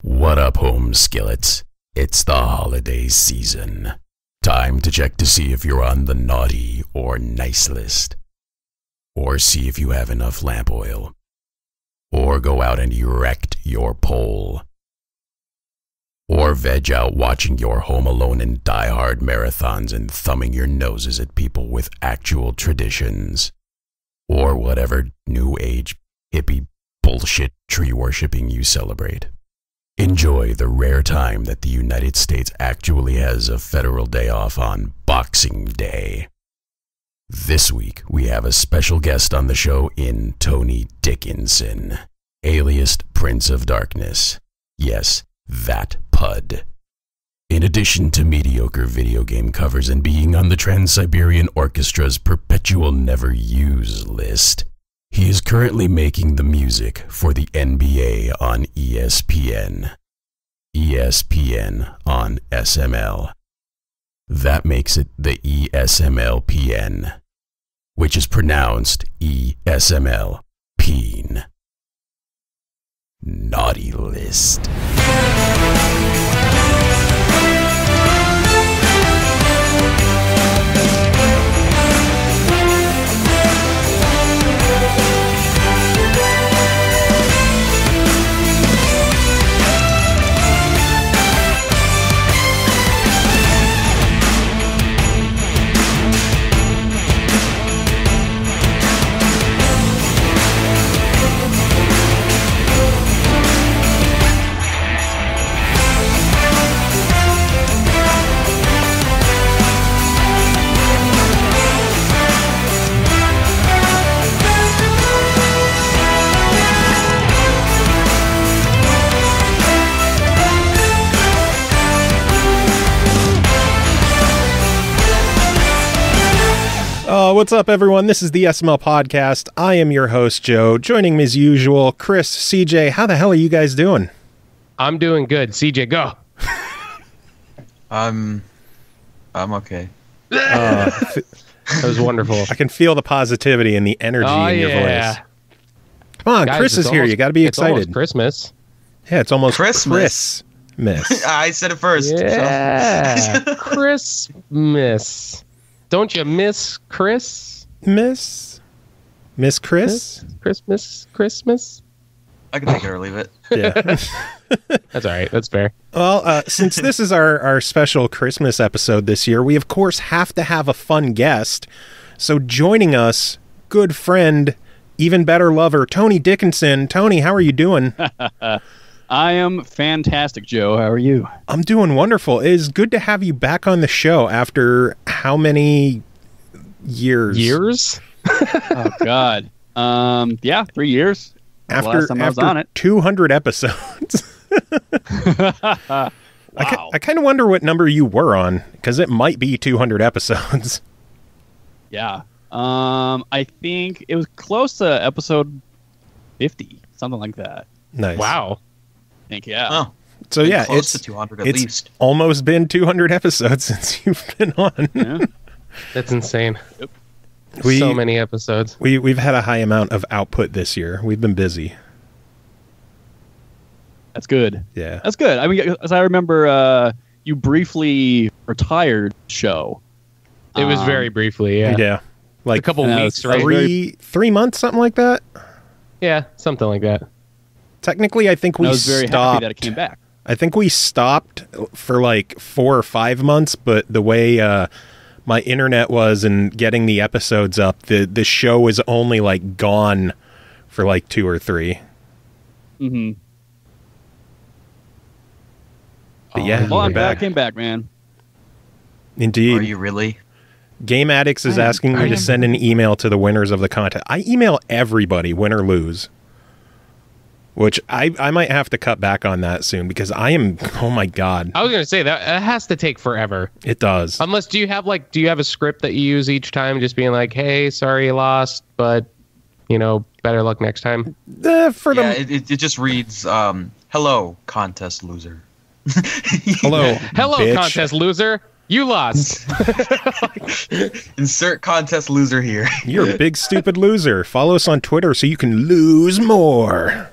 What up, home skillets? It's the holiday season. Time to check to see if you're on the naughty or nice list. Or see if you have enough lamp oil. Or go out and erect your pole. Or veg out watching your Home Alone and Die Hard marathons and thumbing your noses at people with actual traditions. Or whatever new age hippie bullshit tree worshipping you celebrate. Enjoy the rare time that the United States actually has a federal day off on Boxing Day. This week, we have a special guest on the show in Tony Dickinson, alias Prince of Darkness. Yes, that PuD. In addition to mediocre video game covers and being on the Trans-Siberian Orchestra's perpetual never use list, he is currently making the music for the NBA on ESPN. ESPN on SML. That makes it the ESMLPN, which is pronounced ESML Peen. Naughty list. What's up, everyone? This is the SML Podcast. I am your host, Joe. Joining me as usual, Chris, CJ. How the hell are you guys doing? I'm doing good. CJ, go. I'm okay. That was wonderful. I can feel the positivity and the energy in your voice. Come on, guys, Chris is here. You got to be excited. It's almost Christmas. Yeah, it's almost Christmas. I said it first. Yeah, so. Christmas. Don't you miss Chris? Miss Chris? Christmas? I can take it or leave it. Yeah. That's all right. That's fair. Well, since this is our special Christmas episode this year, we of course have to have a fun guest. So joining us, good friend, even better lover, Tony Dickinson. Tony, how are you doing? I am fantastic, Joe. How are you? I'm doing wonderful. It is good to have you back on the show after how many years? Years? Oh, God. 3 years. After I was on it. 200 episodes. Wow. I kind of wonder what number you were on, because it might be 200 episodes. Yeah. I think it was close to episode 50, something like that. Nice. Wow. I think, yeah. Oh, so yeah, close to 200 at least. Almost been 200 episodes since you've been on. Yeah. That's insane. Yep. So many episodes. We've had a high amount of output this year. We've been busy. That's good. Yeah. That's good. I mean, as I remember, you briefly retired show. It was very briefly, yeah. Yeah. Like a couple weeks, right? 3 months, something like that? Yeah, something like that. Technically, I think we stopped. I was very happy that it came back. I think we stopped for like 4 or 5 months, but the way my internet was and getting the episodes up, the show was only like gone for like 2 or 3. Mm-hmm. But yeah, well, I'm glad I came back, man. Indeed. Are you really? Game Addicts is asking me to send an email to the winners of the contest. I email everybody, win or lose. Which I might have to cut back on that soon because I am, oh my God. I was going to say that has to take forever. It does. Unless, do you have a script that you use each time just being like, hey, sorry you lost, but, better luck next time? It just reads, hello, contest loser. Hello, hello, bitch. Contest loser. You lost. Insert contest loser here. You're a big stupid loser. Follow us on Twitter so you can lose more.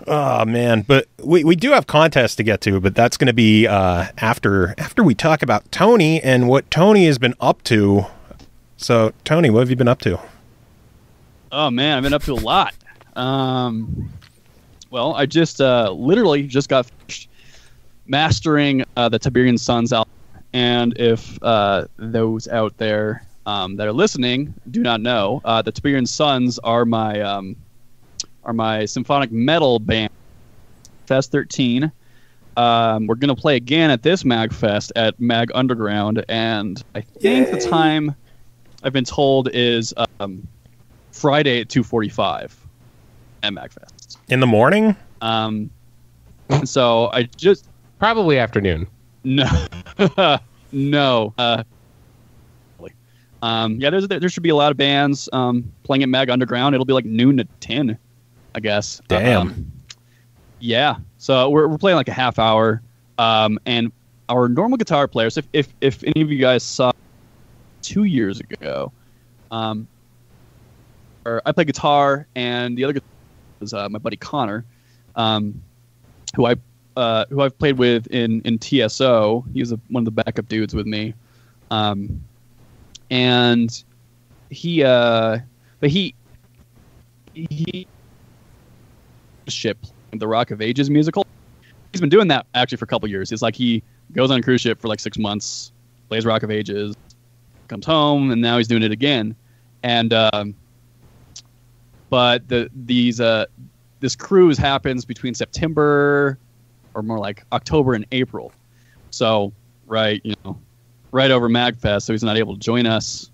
Oh man, but we do have contests to get to, but that's going to be after we talk about Tony and what Tony has been up to. So Tony, what have you been up to? Oh man, I've been up to a lot. Well, I just literally just got finished mastering the Tiberian Sons album, and if those out there that are listening do not know, the Tiberian Sons are my symphonic metal band, Fest 13. We're going to play again at this MAGFest at Mag Underground, and I think the time I've been told is Friday at 2:45 at MAGFest. In the morning? So I just... Probably afternoon. No. No. Yeah, there should be a lot of bands playing at Mag Underground. It'll be like noon to 10, I guess. Damn. Yeah. So we're playing like a half hour. And our normal guitar players, if any of you guys saw 2 years ago, or I play guitar, and the other guitar is my buddy Connor, who I've played with in TSO. He was one of the backup dudes with me. And he ship the Rock of Ages musical. He's been doing that actually for a couple years. It's like he goes on a cruise ship for like 6 months, plays Rock of Ages, comes home, and now he's doing it again. And but this cruise happens between September, or more like October and April. So right over MAGFest, so he's not able to join us.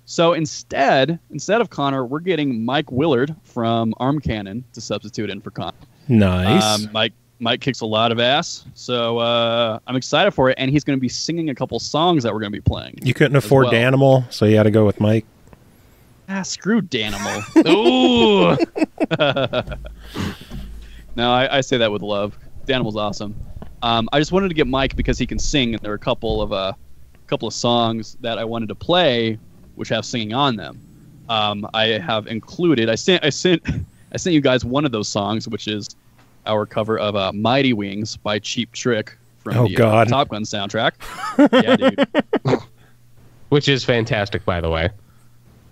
So instead of Connor, we're getting Mike Willard from Arm Cannon to substitute in for Connor. Nice. Mike kicks a lot of ass, so I'm excited for it, and he's going to be singing a couple songs that we're going to be playing. You couldn't afford Danimal, so you had to go with Mike. Screw Danimal. Ooh. No, I say that with love. Danimal's awesome. I just wanted to get Mike because he can sing, and there are a couple of songs that I wanted to play which have singing on them. I have included. I sent you guys one of those songs, which is our cover of "Mighty Wings" by Cheap Trick from the Top Gun soundtrack. Yeah, dude. Which is fantastic, by the way.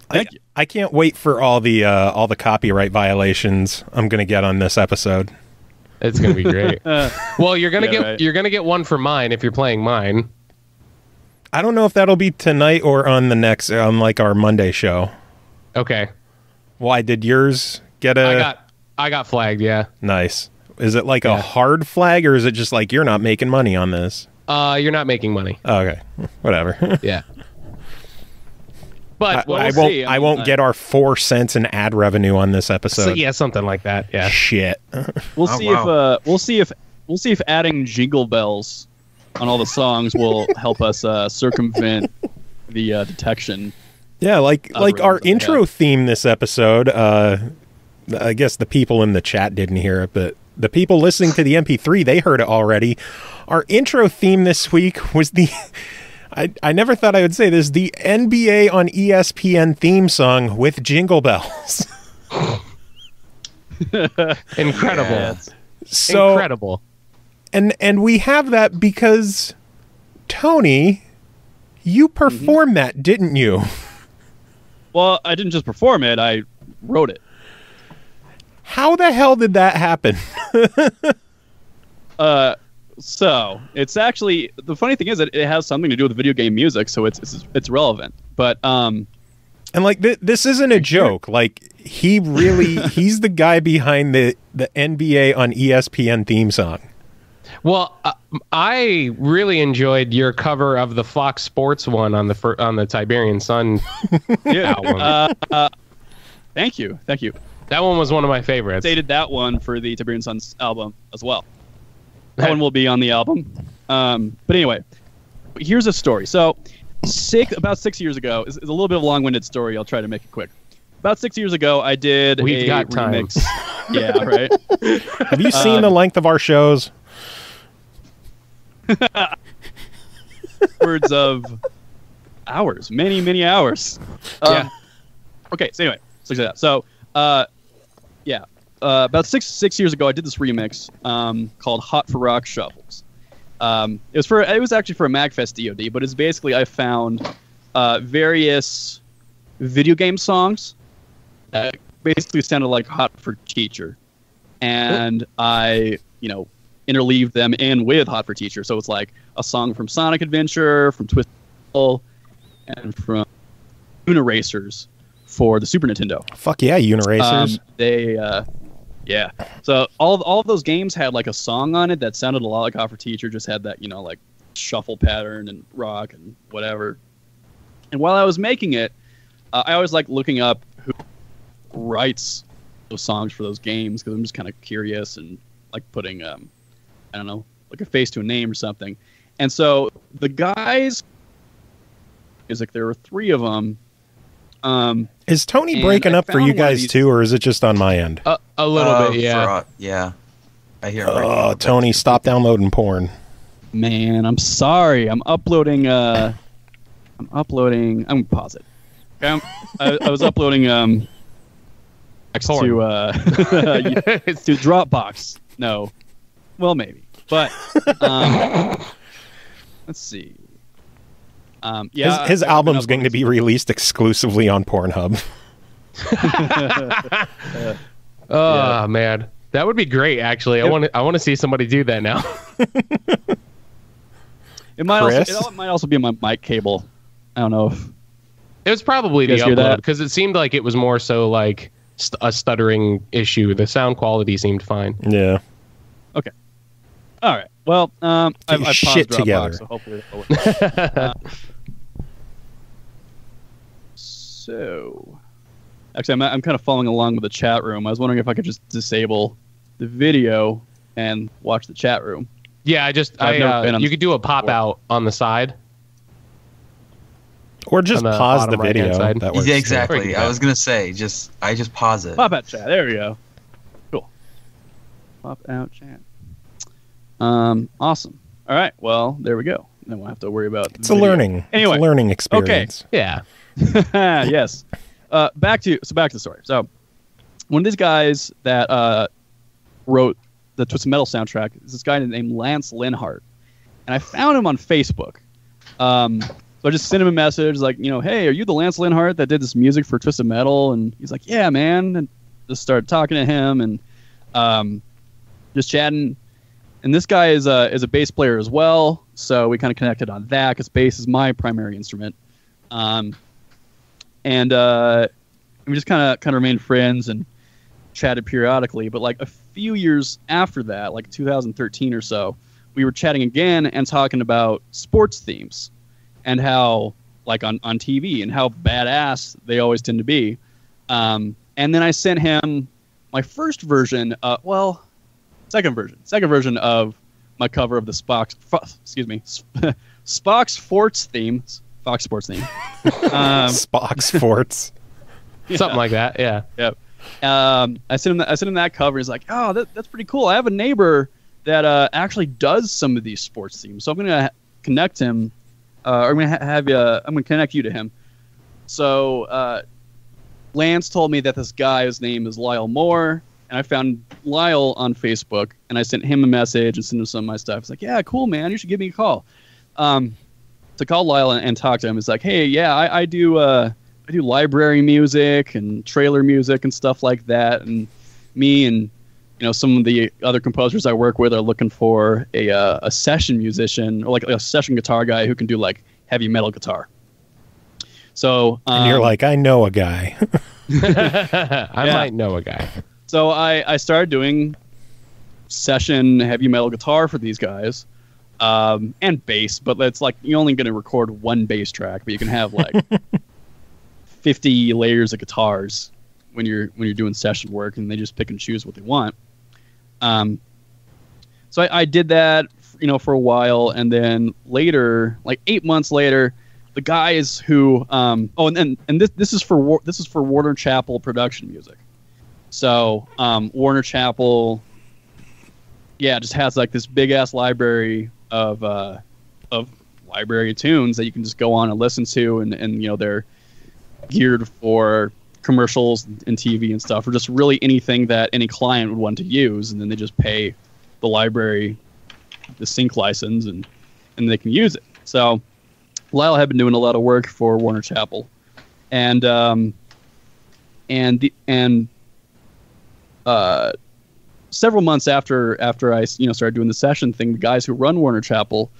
Thank you. I can't wait for all the copyright violations I'm going to get on this episode. It's going to be great. Well, you're going to get one for mine if you're playing mine. I don't know if that'll be tonight or on the next like our Monday show. Okay. Why did yours get a I got flagged, yeah. Nice. Is it like a hard flag, or is it just like you're not making money on this? You're not making money. Okay. Whatever. Yeah. But I won't get our 4 cents in ad revenue on this episode. So, yeah, something like that. Yeah. Shit. We'll see if adding jingle bells on all the songs will help us circumvent the detection. Yeah, like our intro theme this episode. I guess the people in the chat didn't hear it, but the people listening to the MP3, they heard it already. Our intro theme this week was the I never thought I would say this, the NBA on ESPN theme song with jingle bells. Incredible. Yes. So, incredible. And we have that because, Tony, you performed that, didn't you? Well, I didn't just perform it, I wrote it. How the hell did that happen? So it's actually, the funny thing is that it has something to do with video game music, so it's relevant. But and like this isn't a joke. Like he's the guy behind the NBA on ESPN theme song. Well, I really enjoyed your cover of the Fox Sports one on the Tiberian Son album. Thank you. That one was one of my favorites. They did that one for the Tiberian Sons album as well. That one will be on the album. But anyway, here's a story. So about 6 years ago, is a little bit of a long-winded story. I'll try to make it quick. About 6 years ago, I did We've got remix. Yeah, right. Have you seen the length of our shows? Words of hours, many hours. Yeah. Okay, so anyway, so yeah. about six years ago, I did this remix called "Hot for Rock Shuffles." It was actually for a MAGFest DoD, but it's basically I found various video game songs that basically sounded like "Hot for Teacher," and I interleaved them in with "Hot for Teacher." So it's like a song from Sonic Adventure, from Twisted Metal, and from Uniracers for the Super Nintendo. Fuck yeah, Uniracers. Yeah. So all of those games had like a song on it that sounded a lot like "Hot for Teacher," just had that, like shuffle pattern and rock and whatever. And while I was making it, I always like looking up who writes those songs for those games, because I'm just kind of curious and like putting, I don't know, like a face to a name or something. And so the guys, is like there were 3 of them. Is Tony breaking up for you guys too, or is it just on my end? A little bit, yeah. Yeah. I hear. Oh, Tony, stop downloading porn. Man, I'm sorry. I'm uploading. I'm gonna pause it. Okay, I was uploading to Dropbox. No, well maybe, but let's see. Yeah, his album's going to be released exclusively on Pornhub. Oh man, that would be great. Actually, I want to see somebody do that now. It might also be my mic cable. I don't know if it was probably the upload, because it seemed like it was more so like a stuttering issue. The sound quality seemed fine. Yeah. Okay. All right. Well, I shit paused together. Dropbox, so hopefully so, actually, I'm kind of following along with the chat room. I was wondering if I could just disable the video and watch the chat room. Yeah, you could do a pop out on the side. Or just pause the video. Side. That works. Yeah, exactly. I was gonna say, I just pause it. Pop out chat. There we go. Cool. Pop out chat. Awesome. All right. Well, there we go. Then we'll have to worry about. It's a learning experience. Okay. Yeah. Yes. Back to the story. So, one of these guys that wrote the Twisted Metal soundtrack is this guy named Lance Linhart, and I found him on Facebook. So I just sent him a message like, hey, are you the Lance Linhart that did this music for Twisted Metal? And he's like, yeah, man. And just started talking to him and just chatting. And this guy is a bass player as well, so we kind of connected on that because bass is my primary instrument. And we just kind of remained friends and chatted periodically. But like a few years after that, like 2013 or so, we were chatting again and talking about sports themes and how, like on TV, and how badass they always tend to be. And then I sent him my first version, second version of my cover of the Spock's Sports theme. Fox Sports theme. Spock Sports. Yeah. Something like that, yeah. Yep. I sent him that cover. He's like, oh, that's pretty cool. I have a neighbor that actually does some of these sports themes, so I'm gonna connect him. I'm gonna connect you to him. So Lance told me that this guy's name is Lyle Moore, and I found Lyle on Facebook, and I sent him a message and sent him some of my stuff. He's like, yeah, cool, man. You should give me a call. To call Lyle and talk to him, it's like, hey, yeah, I do library music and trailer music and stuff like that, and me and some of the other composers I work with are looking for a session musician, or like a session guitar guy who can do like heavy metal guitar. So and you're like, I know a guy. I might know a guy. So I started doing session heavy metal guitar for these guys, and bass, but it's like you're only going to record one bass track, but you can have like 50 layers of guitars when you're doing session work, and they just pick and choose what they want. So I did that, for a while, and then later, like 8 months later, the guys who this is for Warner Chappell production music. So Warner Chappell, just has like this big ass library of library tunes that you can just go on and listen to, and they're geared for commercials and TV and stuff, or just really anything that any client would want to use, and then they just pay the library the sync license, and they can use it. So Lyle had been doing a lot of work for Warner Chappell, and several months after I started doing the session thing, the guys who run Warner Chappell,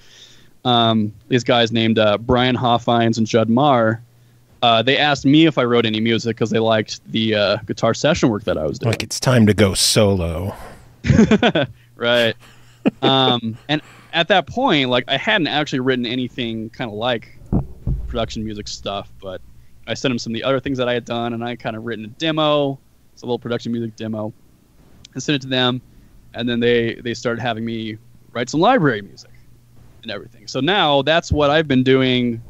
these guys named Brian Hoffines and Judd Marr, they asked me if I wrote any music because they liked the guitar session work that I was doing. Like, it's time to go solo. Right. And at that point, like, I hadn't actually written anything kind of like production music stuff, but I sent them some of the other things that I had done, and I kind of written a demo. It's a little production music demo, and sent it to them, and then they started having me write some library music and everything. So now that's what I've been doing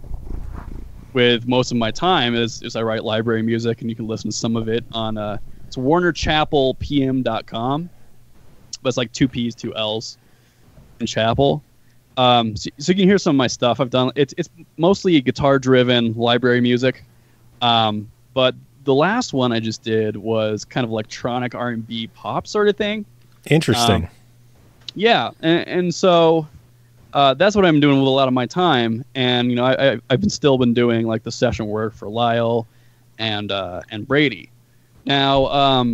with most of my time is I write library music, and you can listen to some of it on it's warnerchappellpm.com, but it's like 2 P's, 2 L's in Chappell. So you can hear some of my stuff I've done. It's mostly guitar-driven library music, but the last one I just did was kind of electronic R&B pop sort of thing. Interesting. Yeah, and so that's what I'm doing with a lot of my time. And you know, I've still been doing like the session work for Lyle and Brady. Now,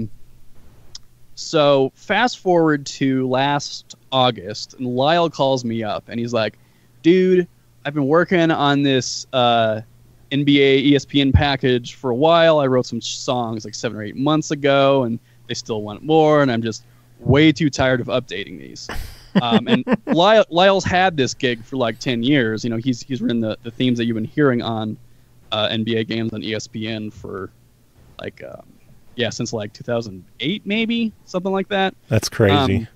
so fast forward to last August, and Lyle calls me up, and he's like, "Dude, I've been working on this NBA ESPN package for a while. I wrote some songs like 7 or 8 months ago, and they still want more, and I'm just way too tired of updating these." And Lyle's had this gig for like 10 years. You know, he's written the themes that you've been hearing on NBA games on ESPN for like since like 2008, maybe something like that. That's crazy.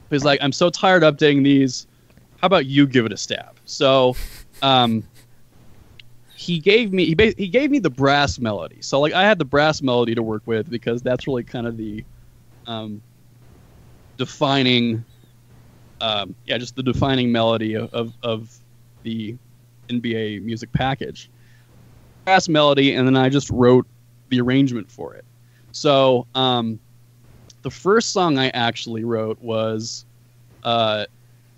He's like, "I'm so tired of updating these. How about you give it a stab?" So he gave me the brass melody. So like I had the brass melody to work with because that's really kind of the defining just the defining melody of the NBA music package. Brass melody, and then I just wrote the arrangement for it. So the first song I actually wrote was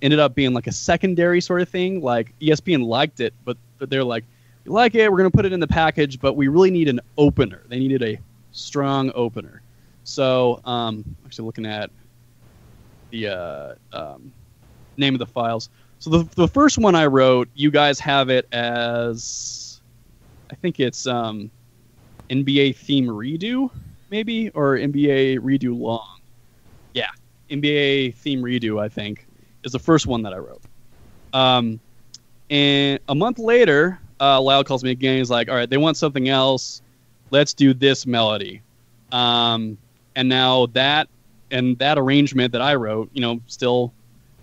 ended up being like a secondary sort of thing. Like ESPN liked it, but they're like, "We like it, we're going to put it in the package, but we really need an opener." They needed a strong opener. So actually looking at the name of the files. So the first one I wrote, you guys have it as, I think it's NBA theme redo, maybe, or NBA redo long. Yeah, NBA theme redo, I think, is the first one that I wrote. And a month later, Lyle calls me again. He's like, "All right, they want something else. Let's do this melody." And now that arrangement that I wrote, you know, still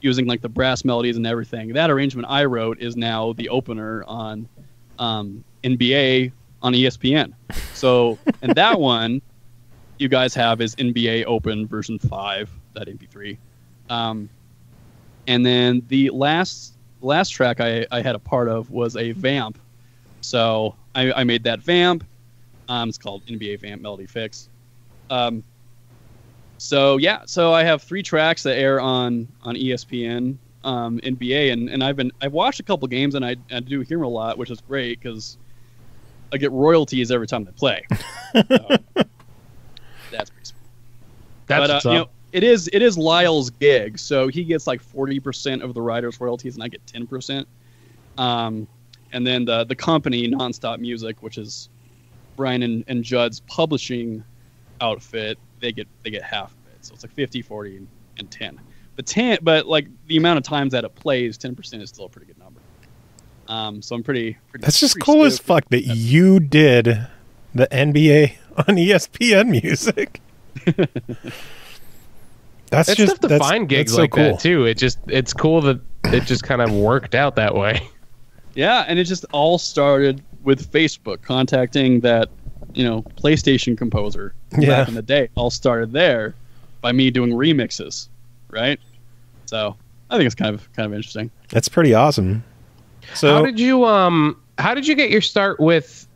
using like the brass melodies and everything, that arrangement I wrote is now the opener on NBA on ESPN. So, and that one you guys have is NBA Open version 5, that MP3. And then the last track I had a part of was a vamp. So I made that vamp. It's called NBA Vamp Melody Fix. So I have 3 tracks that air on ESPN NBA, and I've watched a couple games, and I do hear them a lot, which is great because I get royalties every time they play. So, that's pretty sweet. But you know, it is Lyle's gig, so he gets like 40% of the writer's royalties, and I get 10%. And then the company Nonstop Music, which is Brian and Judd's publishing outfit, they get half of it. So it's like 50, 40, and 10. But like the amount of times that it plays, 10% is still a pretty good number. So I'm pretty. That's just cool as fuck that you did the NBA on ESPN music. It's tough to find gigs like that too. It's cool that it just kind of worked out that way. Yeah, and it just all started with Facebook contacting that, you know, PlayStation composer back in the day. All started there by me doing remixes, right? So I think it's kind of interesting. That's pretty awesome. So how did you get your start with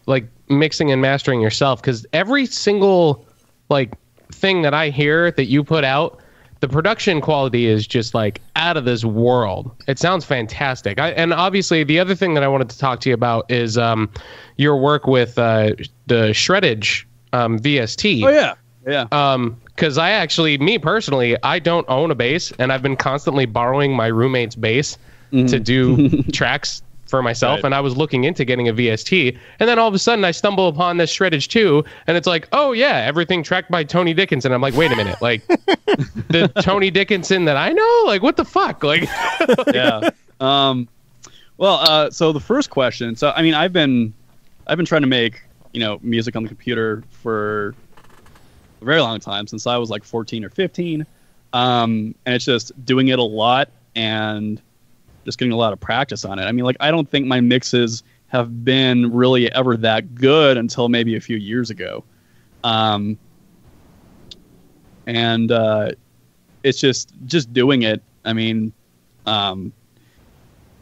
like mixing and mastering yourself, because every single like thing that I hear that you put out, the production quality is just like out of this world. It sounds fantastic. And obviously the other thing that I wanted to talk to you about is your work with the shreddage VST. Oh yeah. Yeah. Because me personally, I don't own a bass, and I've been constantly borrowing my roommate's bass to do tracks for myself. Right. And I was looking into getting a VST, and then all of a sudden I stumble upon this shreddage 2, and it's like, oh yeah, everything tracked by Tony Dickinson. I'm like, wait a minute, like the Tony Dickinson that I know, like what the fuck, like. Yeah. So the first question. So I mean, I've been trying to make music on the computer for a very long time, since I was like 14 or 15, and it's just doing it a lot and just getting a lot of practice on it. I mean, like, I don't think my mixes have been really ever that good until maybe a few years ago, and it's just doing it. I mean,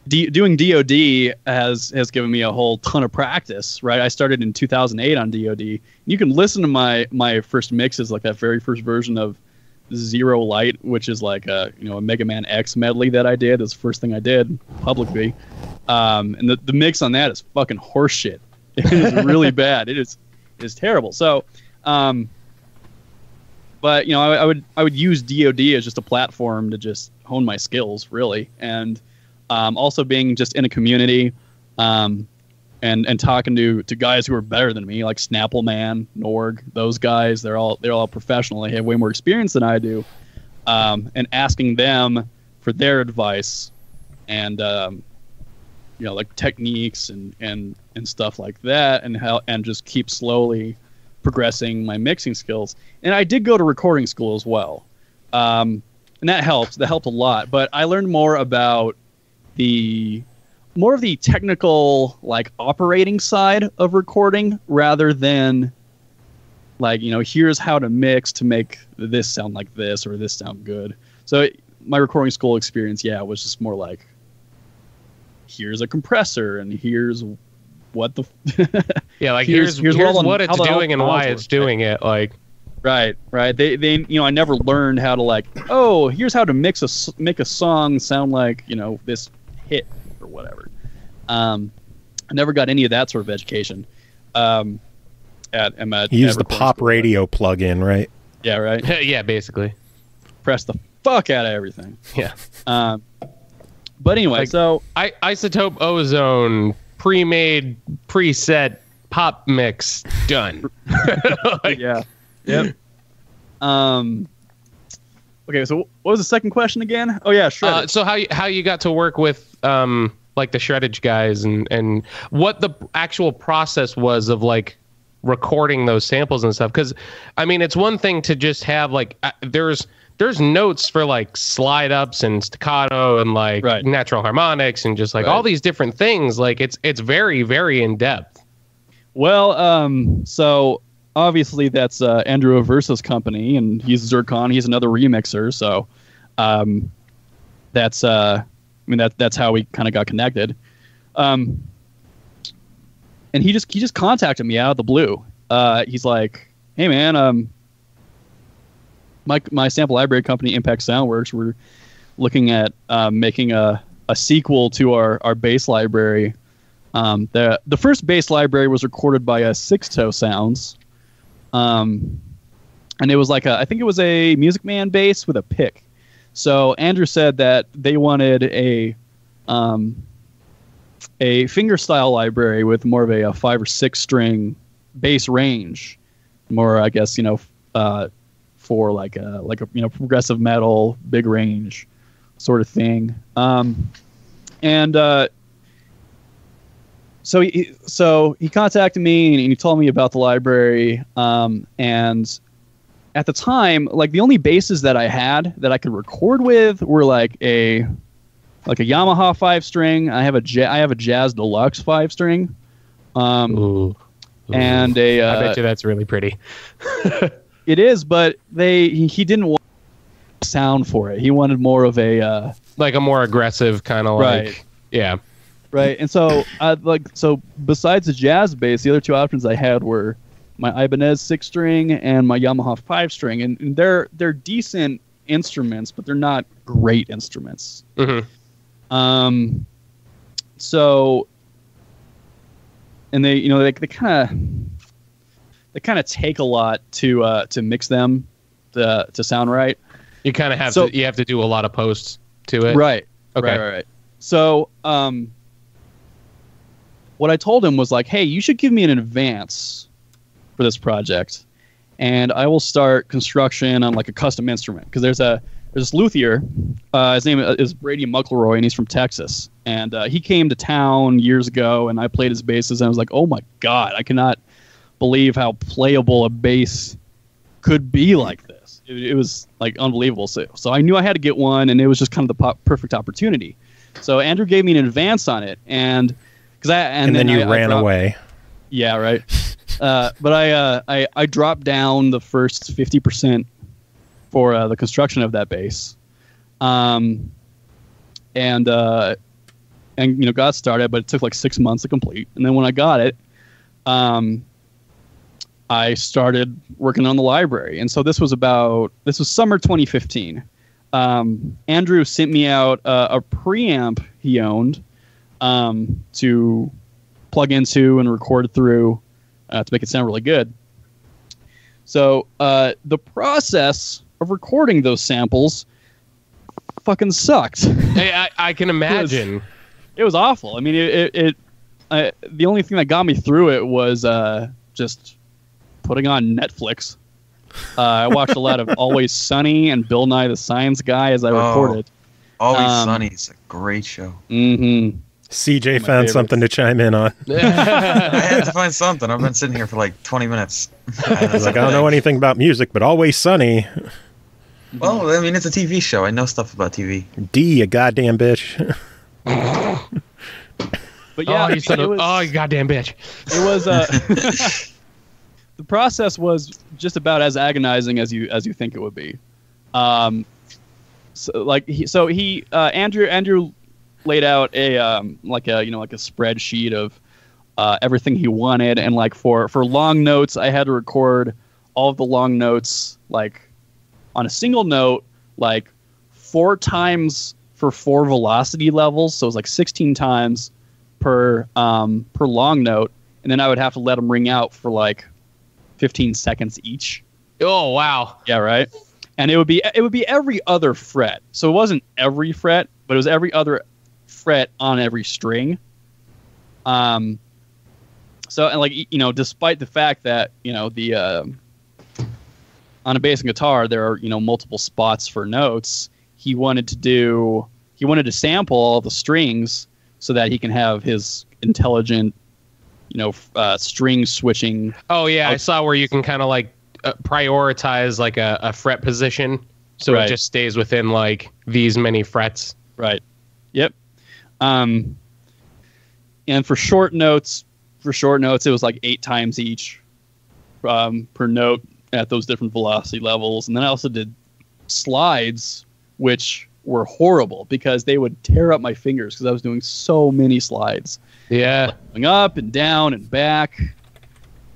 doing DoD has given me a whole ton of practice, right? I started in 2008 on DoD. You can listen to my first mixes, like that very first version of Zero Light, which is like a Mega Man X medley that I did. That's the first thing I did publicly, and the mix on that is fucking horseshit. It is really bad. It is terrible. So, but I would use DoD as just a platform to just hone my skills, really, and also being just in a community, and talking to guys who are better than me, like Snappleman, Norg, those guys. They're all professional. They have way more experience than I do, and asking them for their advice, and like techniques and stuff like that, and just keep slowly progressing my mixing skills. And I did go to recording school as well, and that helped. That helped a lot. But I learned more about more of the technical, like, operating side of recording, rather than like, here's how to mix to make this sound like this or this sound good. So my recording school experience, was just more like, here's a compressor and here's what the like here's what it's doing and why it's doing it, like. Right. They I never learned how to, like, oh, here's how to make a song sound like, this hit or whatever. I never got any of that sort of education. You use the pop radio plug-in, right? Yeah, right. Yeah, basically. Press the fuck out of everything. Yeah. But anyway, like, so Isotope Ozone, pre-made, preset pop mix done. Like, yeah. Yep. Okay, so what was the second question again? Oh yeah, sure. So how you got to work with like the shreddage guys, and what the actual process was of like recording those samples and stuff? Because I mean, it's one thing to just have like there's notes for like slide ups and staccato and like natural harmonics and just like all these different things. Like it's very, very in depth. Well, so obviously that's Andrew Aversa's company, and he's Zircon. He's another remixer. So that's that's how we kind of got connected. And he just contacted me out of the blue. He's like, hey man, my sample library company, Impact Soundworks, we're looking at making a sequel to our bass library. The first bass library was recorded by Sixto Sounds, and it was like I think it was a Music Man bass with a pick. So Andrew said that they wanted a fingerstyle library with more of a 5 or 6 string bass range, more I guess for like a progressive metal big range sort of thing. So he contacted me and he told me about the library. And at the time, like the only basses that I had that I could record with were like a Yamaha 5-string. I have a Jazz Deluxe 5-string. Ooh. And I bet you that's really pretty. It is, but he didn't want sound for it. He wanted more of a like a more aggressive kind of like, yeah. Right, and so besides the jazz bass, the other two options I had were my Ibanez 6-string and my Yamaha 5-string, and they're decent instruments, but they're not great instruments. Mm-hmm. So, and they kind of take a lot to mix them to sound right. You kind of have to do a lot of posts to it. Right. Okay. Right. So, what I told him was like, hey, you should give me an advance for this project, and I will start construction on like a custom instrument, because there's this luthier, his name is Brady Muckleroy, and he's from Texas, and he came to town years ago, and I played his basses, and I was like, oh my god, I cannot believe how playable a bass could be like this. It was like unbelievable. So I knew I had to get one, and it was just kind of the perfect opportunity. So Andrew gave me an advance on it, and then you ran away. Yeah, right. But I dropped down the first 50% for the construction of that bass, and got started. But it took like 6 months to complete. And then when I got it, I started working on the library. And so this was summer 2015. Andrew sent me out a preamp he owned to plug into and record through to make it sound really good. So the process of recording those samples fucking sucked. Hey, I can imagine. It was awful. I mean, the only thing that got me through it was just putting on Netflix. I watched a lot of Always Sunny and Bill Nye the Science Guy as I recorded. Always Sunny is a great show. Mm-hmm. CJ found something to chime in on. I had to find something. I've been sitting here for like 20 minutes. I don't know anything about music, but Always Sunny. Well, I mean, it's a TV show. I know stuff about TV. D, you goddamn bitch. But yeah, you goddamn bitch. It was the process was just about as agonizing as you think it would be. Andrew laid out a spreadsheet of everything he wanted, and like for long notes, I had to record all of the long notes like on a single note, like 4 times for 4 velocity levels, so it was like 16 times per long note, and then I would have to let them ring out for like 15 seconds each. Oh wow! Yeah, right. And it would be every other fret, so it wasn't every fret, but it was every other fret on every string. So, and like, despite the fact that, the on a bass and guitar there are, multiple spots for notes, he wanted to sample all the strings so that he can have his intelligent, string switching. Oh yeah, I saw where you can kind of like prioritize like a fret position, so it just stays within like these many frets. Right. Yep. And for short notes, it was like 8 times each per note at those different velocity levels. And then I also did slides, which were horrible because they would tear up my fingers because I was doing so many slides. Yeah. Like going up and down and back.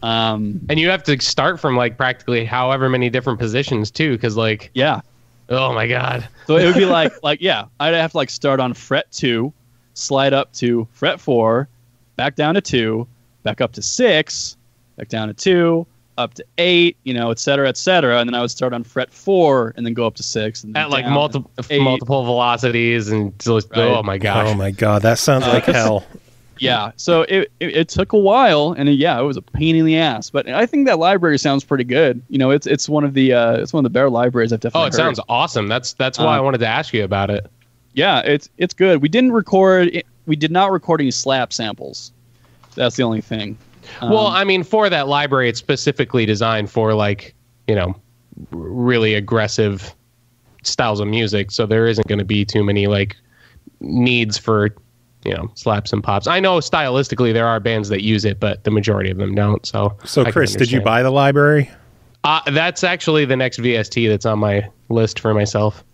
And you have to start from like practically however many different positions too, because like, yeah. Oh my god. So it would be like yeah, I'd have to like start on fret 2, slide up to fret 4, back down to 2, back up to 6, back down to 2, up to 8, et cetera, and then I would start on fret 4 and then go up to 6 and then at like multiple velocities and just, oh my god. Oh my god, that sounds like hell. Yeah, so it took a while, and it was a pain in the ass. But I think that library sounds pretty good. It's one of the better libraries I've definitely heard. Sounds awesome. That's why I wanted to ask you about it. Yeah, it's good. We did not record any slap samples. That's the only thing. Well, I mean, for that library, it's specifically designed for like really aggressive styles of music. So there isn't going to be too many like needs for slaps and pops. I know stylistically there are bands that use it, but the majority of them don't. So Chris, did you buy the library? That's actually the next VST that's on my list for myself.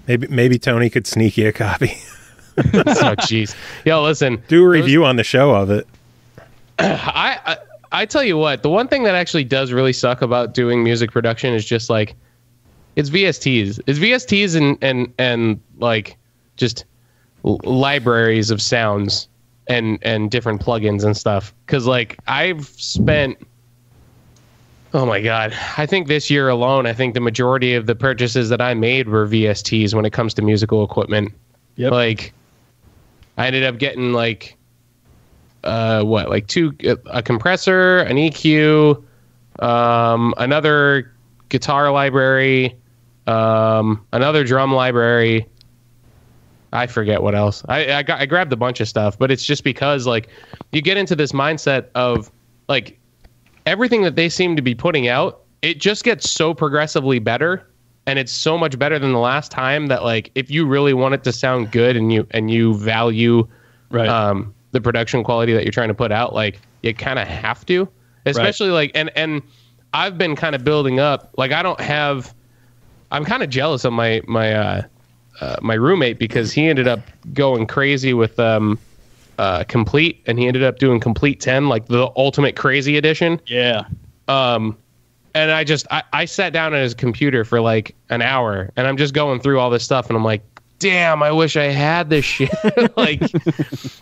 Maybe Tony could sneak you a copy. Oh, jeez. Yo, listen. Do a review on the show of it. I tell you what, the one thing that actually does really suck about doing music production is just like, it's VSTs. It's VSTs and like just libraries of sounds and different plugins and stuff. Because like I've spent, oh my God, I think this year alone, I think the majority of the purchases that I made were VSTs when it comes to musical equipment. Yep. Like I ended up getting like a compressor, an EQ, another guitar library, another drum library. I forget what else. I grabbed a bunch of stuff, but it's just because like you get into this mindset of like everything that they seem to be putting out, it just gets so progressively better, and it's so much better than the last time that like if you really want it to sound good and you value Right. The production quality that you're trying to put out, like you kind of have to, especially like, and I've been kind of building up, like I'm kind of jealous of my roommate because he ended up going crazy with Complete, and he ended up doing Complete 10, like the ultimate crazy edition. Yeah. And I sat down at his computer for like an hour, and I'm just going through all this stuff, and I'm like, damn, I wish I had this shit. Like,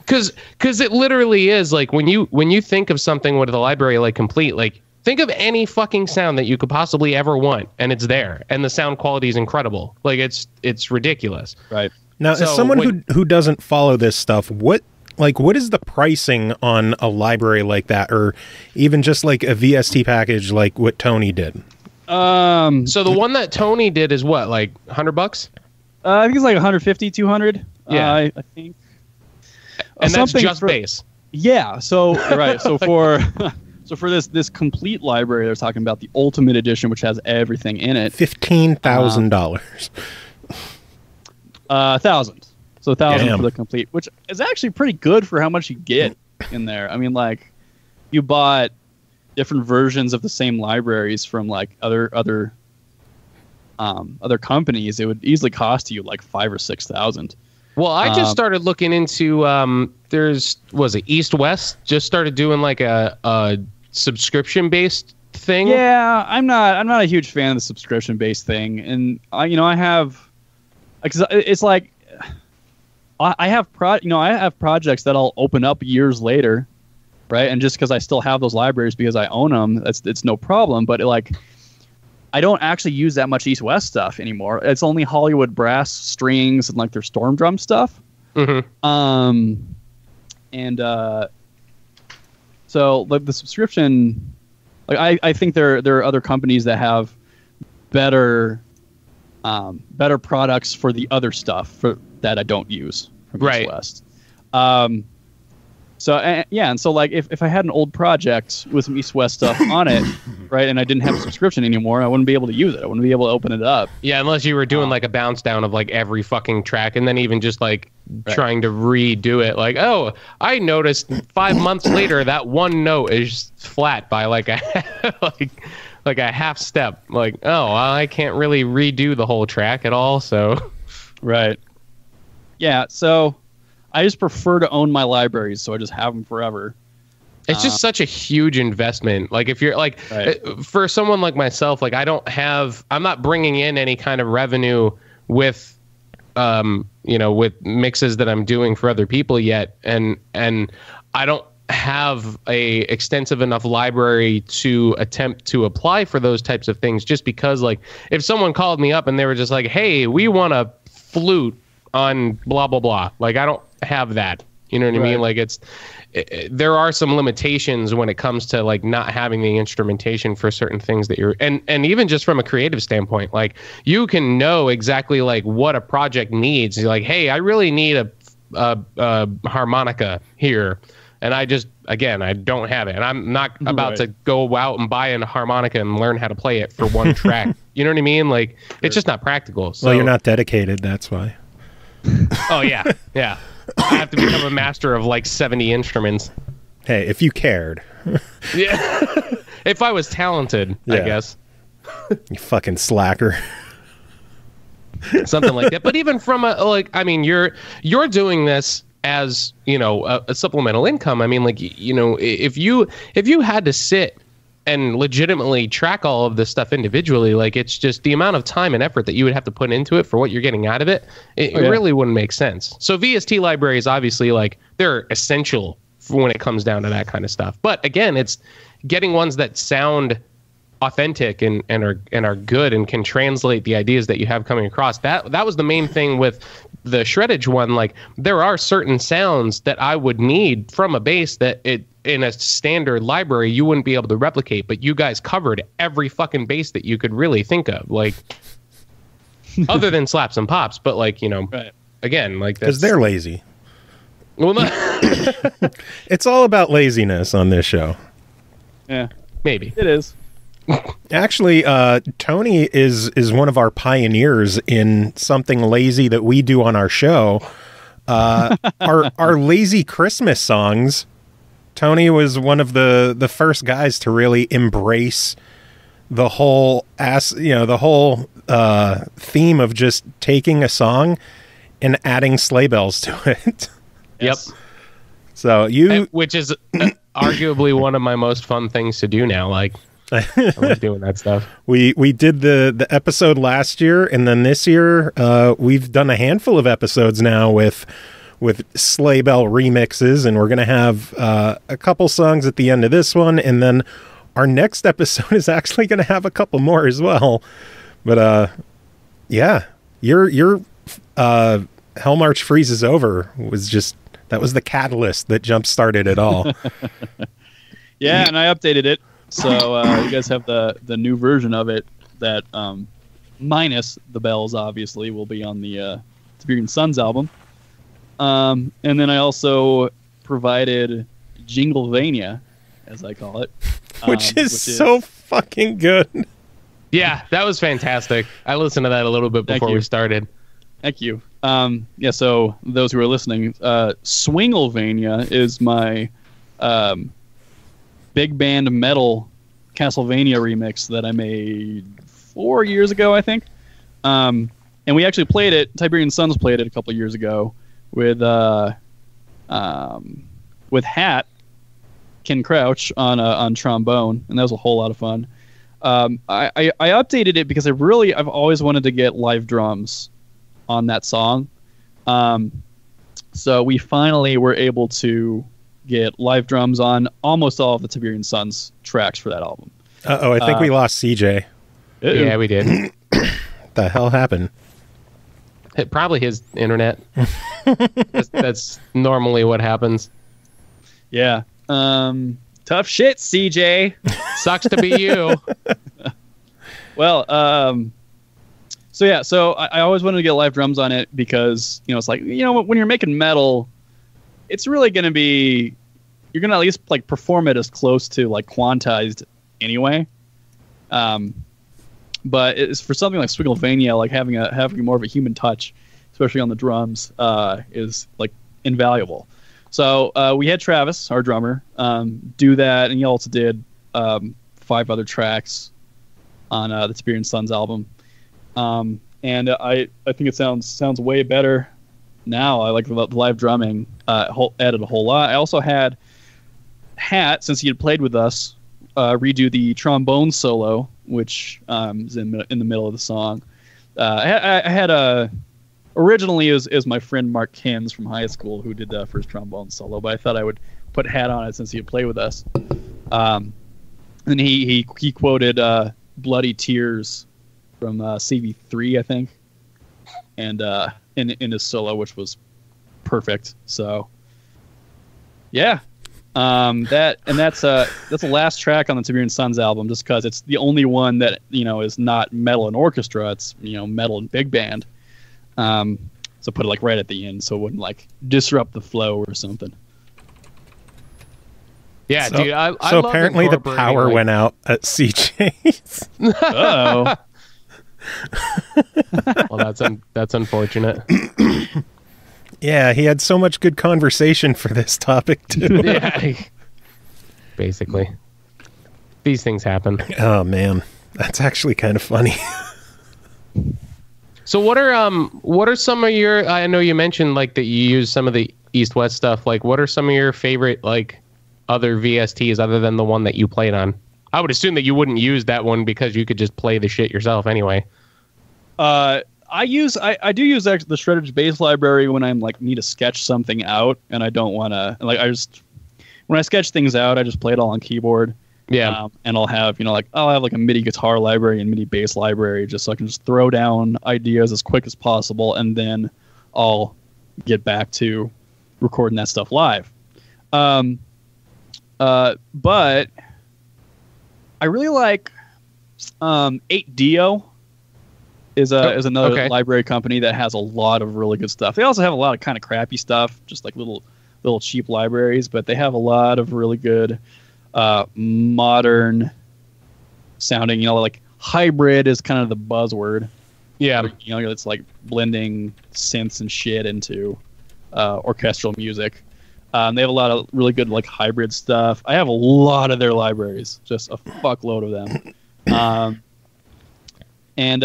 cause it literally is like when you think of something with a library like Complete, like think of any fucking sound that you could possibly ever want, and it's there, and the sound quality is incredible. Like it's ridiculous. Right. Now, So as someone who doesn't follow this stuff, what is the pricing on a library like that, or even just like a VST package like what Tony did? So the one that Tony did is what, like $100? I think it's like 150, 200. Yeah. I think. And that's Something just for- bass. Yeah. So right. So for this Complete library, they're talking about the Ultimate Edition, which has everything in it. $15,000. 1,000. So 1,000 Damn. for the Complete, which is actually pretty good for how much you get in there. I mean, like, you bought different versions of the same libraries from like other companies, it would easily cost you like 5,000 or 6,000. Well, I just started looking into was it East West just started doing like a subscription based thing. Yeah, I'm not a huge fan of the subscription based thing, and I have, because it's like I have projects that I'll open up years later, right? And just because I still have those libraries because I own them, it's no problem. But I don't actually use that much East West stuff anymore. It's only Hollywood brass strings and like their storm drum stuff. Mm-hmm. So like the subscription, like I think there are other companies that have better products for the other stuff that I don't use from Right. East West. And so like if I had an old project with some East West stuff on it, right, and I didn't have a subscription anymore, I wouldn't be able to use it. I wouldn't be able to open it up. Yeah, unless you were doing like a bounce down of like every fucking track, and then even just like trying to redo it. Like, oh, I noticed 5 months later that one note is flat by like a like a half step. Like, oh, well, I can't really redo the whole track at all. So, Right. Yeah. So I just prefer to own my libraries, so I just have them forever. it's just such a huge investment. Like if you're like, Right. for someone like myself, like I'm not bringing in any kind of revenue with, with mixes that I'm doing for other people yet. And I don't have a extensive enough library to attempt to apply for those types of things, just because like if someone called me up and they were just like, hey, we want a flute on blah, blah, blah. Like I don't have that. You know what I mean? Like there are some limitations when it comes to like not having the instrumentation for certain things that you're, and even just from a creative standpoint, like you can know exactly like what a project needs. You're like, hey, I really need a harmonica here. And I don't have it. And I'm not about to go out and buy a harmonica and learn how to play it for one track. You know what I mean? Like it's just not practical. So, Well, you're not dedicated, that's why. Oh yeah. Yeah. I have to become a master of like 70 instruments. Hey, if you cared. Yeah. If I was talented, I Yeah. guess. You fucking slacker. something like that. But even from you're doing this as, a supplemental income. I mean, like, if you had to sit and legitimately track all of this stuff individually, like, it's just the amount of time and effort that you would have to put into it for what you're getting out of it. It really wouldn't make sense. So VST libraries, obviously, like, they're essential when it comes down to that kind of stuff. But again, it's getting ones that sound authentic and are good and can translate the ideas that you have coming across. That was the main thing with the shreddage one. Like, there are certain sounds that I would need from a bass that in a standard library you wouldn't be able to replicate, but you guys covered every fucking bass that you could really think of, like, other than slaps and pops. But, like, right. Again, like, because they're lazy. Well, it's all about laziness on this show. Yeah, maybe it is. Actually, Tony is one of our pioneers in something lazy that we do on our show. Our lazy Christmas songs. Tony was one of the first guys to really embrace the whole theme of just taking a song and adding sleigh bells to it. Yep. So which is arguably one of my most fun things to do now. Like, I love doing that stuff. We did the episode last year, and then this year we've done a handful of episodes now with sleigh bell remixes, and we're gonna have a couple songs at the end of this one, and then our next episode is actually gonna have a couple more as well. But yeah, your Hell March Freezes Over that was the catalyst that jump started it all. Yeah, and I updated it. So you guys have the new version of it that, minus the bells, obviously, will be on the Tiberian Sons album. And then I also provided Jinglevania, as I call it. Which is so fucking good. Yeah, that was fantastic. I listened to that a little bit before we started. Thank you. Yeah, so those who are listening, Swinglevania is my big band metal Castlevania remix that I made 4 years ago, I think. And we actually played it. Tiberian Sons played it a couple years ago with Hat, Ken Crouch on trombone, and that was a whole lot of fun. I updated it because I've always wanted to get live drums on that song. So we finally were able to get live drums on almost all of the Tiberian Sons tracks for that album. I think we lost CJ. Yeah, we did. The hell happened? Probably his internet. That's normally what happens. Yeah. Tough shit, CJ. Sucks to be you. Well, so I always wanted to get live drums on it because, it's like, when you're making metal, it's really going to be, you're going to at least like perform it as close to like quantized anyway. But it's for something like Swigglevania, like having more of a human touch, especially on the drums, is like invaluable. So we had Travis, our drummer, do that, and he also did 5 other tracks on the Tiberian Sons album. And I think it sounds way better now. I like the live drumming, added a whole lot. I also had Hat, since he had played with us, redo the trombone solo, which is in the middle of the song. I had originally it was my friend Mark Kins from high school who did the first trombone solo, but I thought I would put Hat on it since he had played with us. And he quoted "Bloody Tears" from CV3, I think, and in his solo, which was perfect. So yeah. That's the last track on the Tiberian Sons album, just because it's the only one that is not metal and orchestra. It's metal and big band. So put it like right at the end, so it wouldn't like disrupt the flow or something. Yeah, so, dude. I so love apparently the power went out at CJ's. Uh-oh. Well, that's unfortunate. Yeah, he had so much good conversation for this topic, too. Yeah, basically. These things happen. Oh, man. That's actually kind of funny. So what are some of your? I know you mentioned like that you use some of the East-West stuff. Like, what are some of your favorite like other VSTs other than the one that you played on? I would assume that you wouldn't use that one because you could just play the shit yourself anyway. I do use the shredded base library when I'm like need to sketch something out and I don't want to like when I sketch things out I just play it all on keyboard. Yeah. And I'll have I'll have like a MIDI guitar library and MIDI bass library just so I can just throw down ideas as quick as possible and then I'll get back to recording that stuff live. But I really like 8Dio is another library company that has a lot of really good stuff. They also have a lot of kind of crappy stuff, just like little cheap libraries, but they have a lot of really good modern sounding, like hybrid is kind of the buzzword. Yeah. Where, it's like blending synths and shit into orchestral music. They have a lot of really good like hybrid stuff. I have a lot of their libraries, just a fuckload of them. And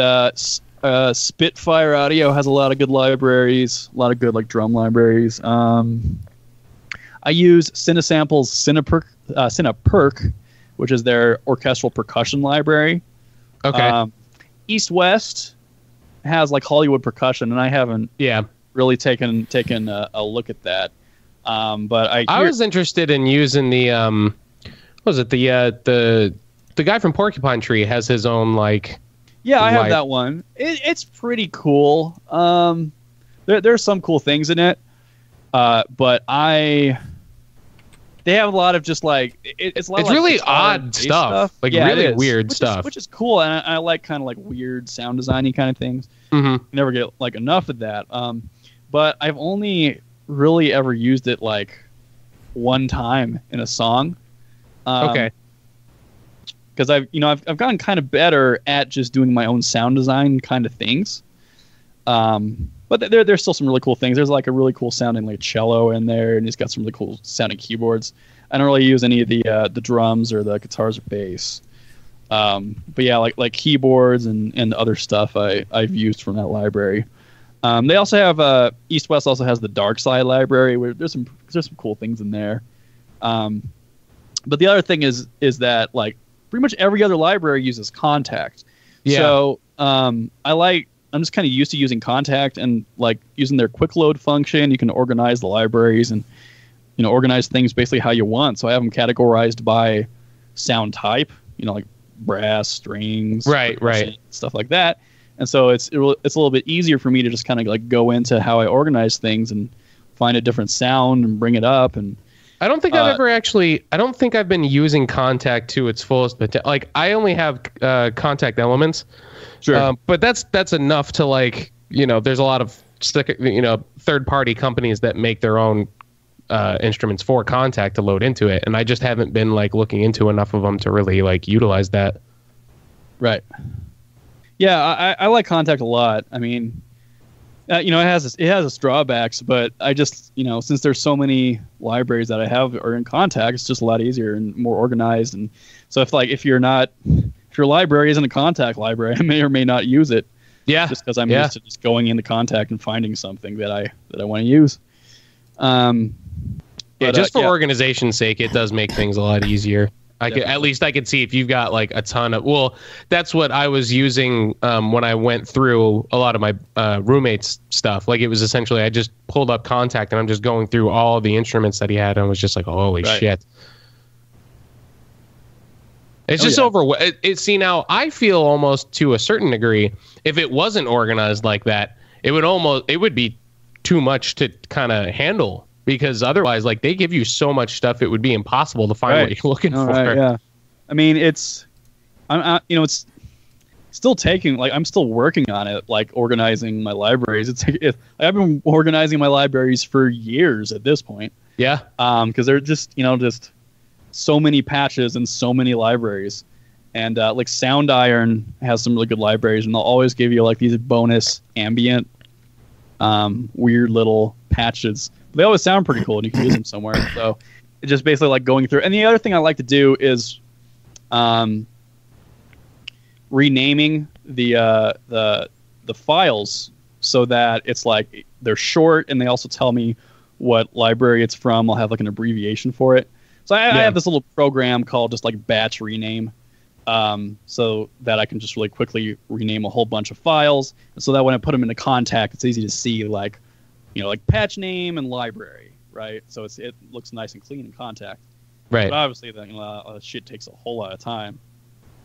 Spitfire Audio has a lot of good libraries, a lot of good like drum libraries. I use Cinesample's Cineperk, which is their orchestral percussion library. Okay. East-West has like Hollywood percussion, and I haven't really taken a look at that. But I was interested in using the what was it the guy from Porcupine Tree has his own like. Yeah, I have that one. It's pretty cool. There's some cool things in it, but they have a lot of just like it's a lot. It's like really odd stuff, like really weird stuff, which is cool. And I like kind of like weird sound designy kind of things. Mm-hmm. Never get like enough of that. But I've only really ever used it like one time in a song. Okay. Because I've gotten kind of better at just doing my own sound design kind of things. But there's still some really cool things. There's like a really cool sounding like cello in there, and he's got some really cool sounding keyboards. I don't really use any of the drums or the guitars or bass. But yeah, like keyboards and other stuff I've used from that library. They also have East-West also has the Dark Side library where there's some cool things in there. But the other thing is that like pretty much every other library uses Contact. Yeah. So I'm just kind of used to using Contact and like using their quick load function. You can organize the libraries and organize things basically how you want. So I have them categorized by sound type, like brass, strings, right, stuff like that. And so it's a little bit easier for me to just kind of like go into how I organize things and find a different sound and bring it up. And I don't think I don't think I've been using Contact to its fullest potential. Like I only have Contact Elements. Sure. But that's enough to like, there's a lot of third party companies that make their own instruments for Contact to load into it. And I just haven't been like looking into enough of them to really like utilize that. Right. Yeah, I like Contact a lot. I mean, it has its drawbacks, but I just, since there's so many libraries that I have are in Contact, it's just a lot easier and more organized. And so if your library isn't a Contact library, I may or may not use it. Yeah. Just because I'm used to just going into Contact and finding something that I want to use. Just for organization's sake, it does make things a lot easier. At least I could see if you've got like a ton of. Well, that's what I was using when I went through a lot of my roommate's stuff. Like it was essentially I just pulled up Contact and I'm just going through all the instruments that he had and I was just like, holy shit. It's just see now I feel almost to a certain degree if it wasn't organized like that, it would be too much to kind of handle. Because otherwise, like they give you so much stuff, it would be impossible to find what you're looking for. Right, yeah, I mean, it's still taking I'm still working on it, like organizing my libraries. I've been organizing my libraries for years at this point. Yeah. Because they're just just so many patches and so many libraries, and like Sound Iron has some really good libraries, and they'll always give you like these bonus ambient, weird little patches. They always sound pretty cool and you can use them somewhere. So it's just basically like going through. And the other thing I like to do is renaming the the files so that it's like they're short, and they also tell me what library it's from. I'll have like an abbreviation for it. So I have this little program called just like batch rename, so that I can just really quickly rename a whole bunch of files, and so that when I put them into contact, it's easy to see like, like patch name and library, right? So it looks nice and clean in contact. Right. But obviously that shit takes a whole lot of time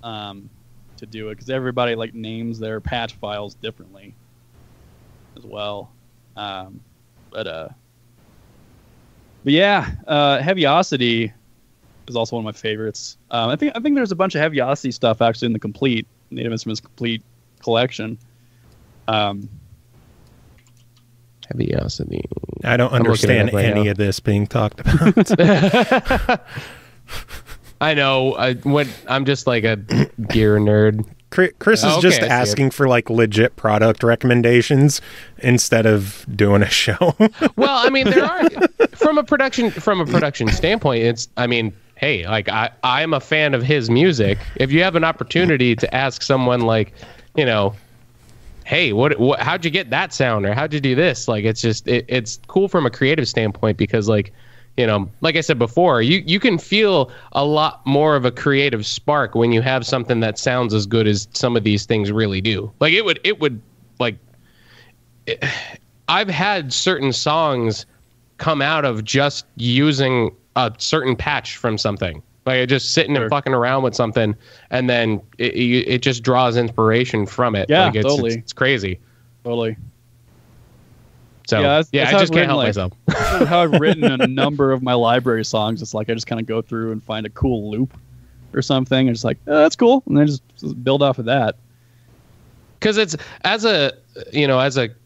to do it, because everybody like names their patch files differently as well. But yeah, Heaviosity is also one of my favorites. I think there's a bunch of Heaviosity stuff actually in the complete Native Instruments complete collection. Heaviosity. I don't understand any of this being talked about. I know. I'm just like a gear nerd. Chris is just asking for like legit product recommendations instead of doing a show. Well, I mean, there are from a production standpoint. It's, I mean, hey, like I'm a fan of his music. If you have an opportunity to ask someone like, hey, what how'd you get that sound, or how'd you do this? Like, it's just it's cool from a creative standpoint, because like, like I said before, you can feel a lot more of a creative spark when you have something that sounds as good as some of these things really do. Like it would like, I've had certain songs come out of just using a certain patch from something. Like just sitting and fucking around with something, and then it just draws inspiration from it. Yeah, like totally. It's crazy. Totally. So that's I just can't help myself. How I've written a number of my library songs. It's like I just kind of go through and find a cool loop or something, and just like, oh, that's cool, and then just build off of that. Because it's as a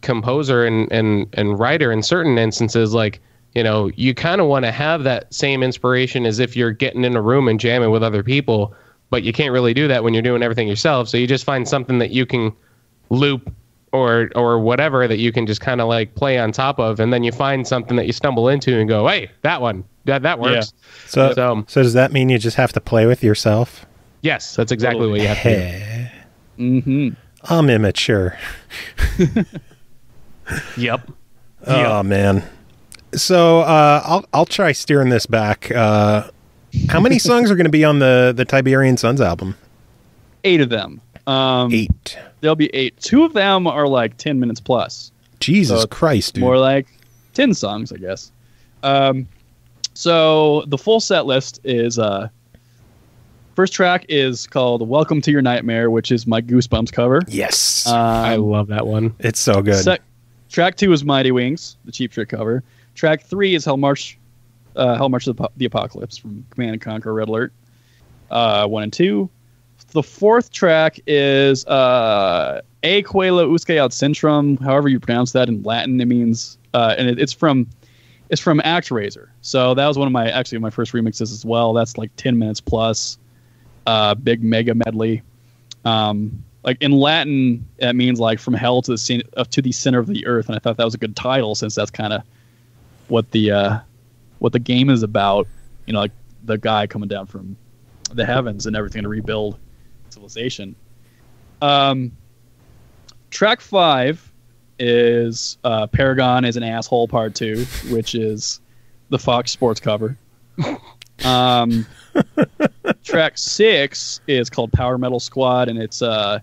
composer and writer, in certain instances, like, you kind of want to have that same inspiration as if you're getting in a room and jamming with other people, but you can't really do that when you're doing everything yourself. So you just find something that you can loop or whatever that you can just kind of like play on top of, and then you find something that you stumble into and go, hey, that one, that works. Yeah. So does that mean you just have to play with yourself? Yes, that's exactly what you have to do. Mm-hmm. I'm immature. Yep. Oh man. So I'll try steering this back. How many songs are going to be on the Tiberian Sons album? 8 of them. 8. There'll be 8. 2 of them are like 10 minutes plus. Jesus Christ, dude. More like 10 songs, I guess. So the full set list is first track is called "Welcome to Your Nightmare," which is my Goosebumps cover. Yes, I love that one. It's so good. Track 2 is Mighty Wings, the Cheap Trick cover. Track 3 is Hell March of the Apocalypse from Command & Conquer Red Alert 1 and 2. The 4th track is A Quela Usque Ad Centrum, however you pronounce that in Latin. It means and it's from ActRaiser. So that was one of my first remixes as well. That's like 10 minutes plus, big mega medley. Like in Latin, that means like from hell to the center of the earth, and I thought that was a good title, since that's kind of what the game is about. Like the guy coming down from the heavens and everything to rebuild civilization. Track 5 is Paragon is an Asshole Part 2, which is the Fox Sports cover. Track 6 is called Power Metal Squad, and it's a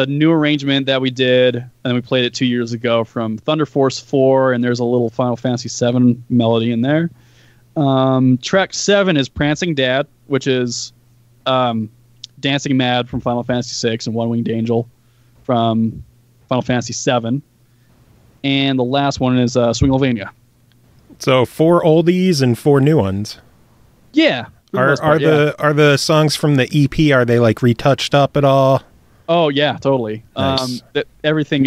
new arrangement that we did, and we played it 2 years ago from Thunder Force 4, and there's a little Final Fantasy 7 melody in there. Track 7 is Prancing Dad, which is Dancing Mad from Final Fantasy 6 and One Winged Angel from Final Fantasy 7. And the last one is Swinglevania. So 4 oldies and 4 new ones. Yeah. Are the songs from the EP, are they like retouched up at all? Oh yeah, totally. Nice. Everything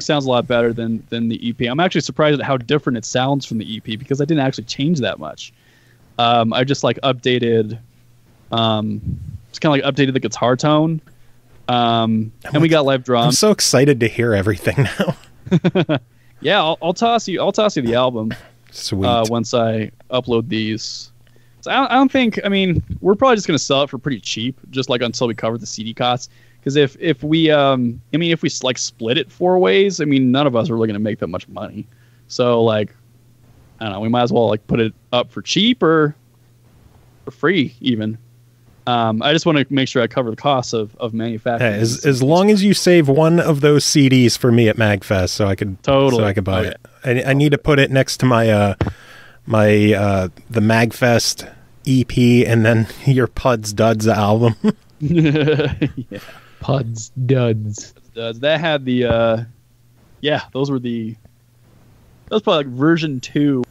sounds a lot better than the EP. I'm actually surprised at how different it sounds from the EP, because I didn't actually change that much. I just like updated, updated the guitar tone. And we got live drums. I'm so excited to hear everything now. Yeah, I'll toss you the album. Sweet. Once I upload these. So I don't think. I mean, we're probably just gonna sell it for pretty cheap, just like until we cover the CD costs. Because if we if we like split it 4 ways, I mean, none of us are really going to make that much money. So like, I don't know, we might as well like put it up for cheap or for free even. I just want to make sure I cover the costs of manufacturing. Hey, as long as you save one of those CDs for me at MAGFest, so I could buy it. I need to put it next to my the MAGFest EP and then your PuD's Duds album. Yeah. PuD's Duds. That had the that was probably like version 2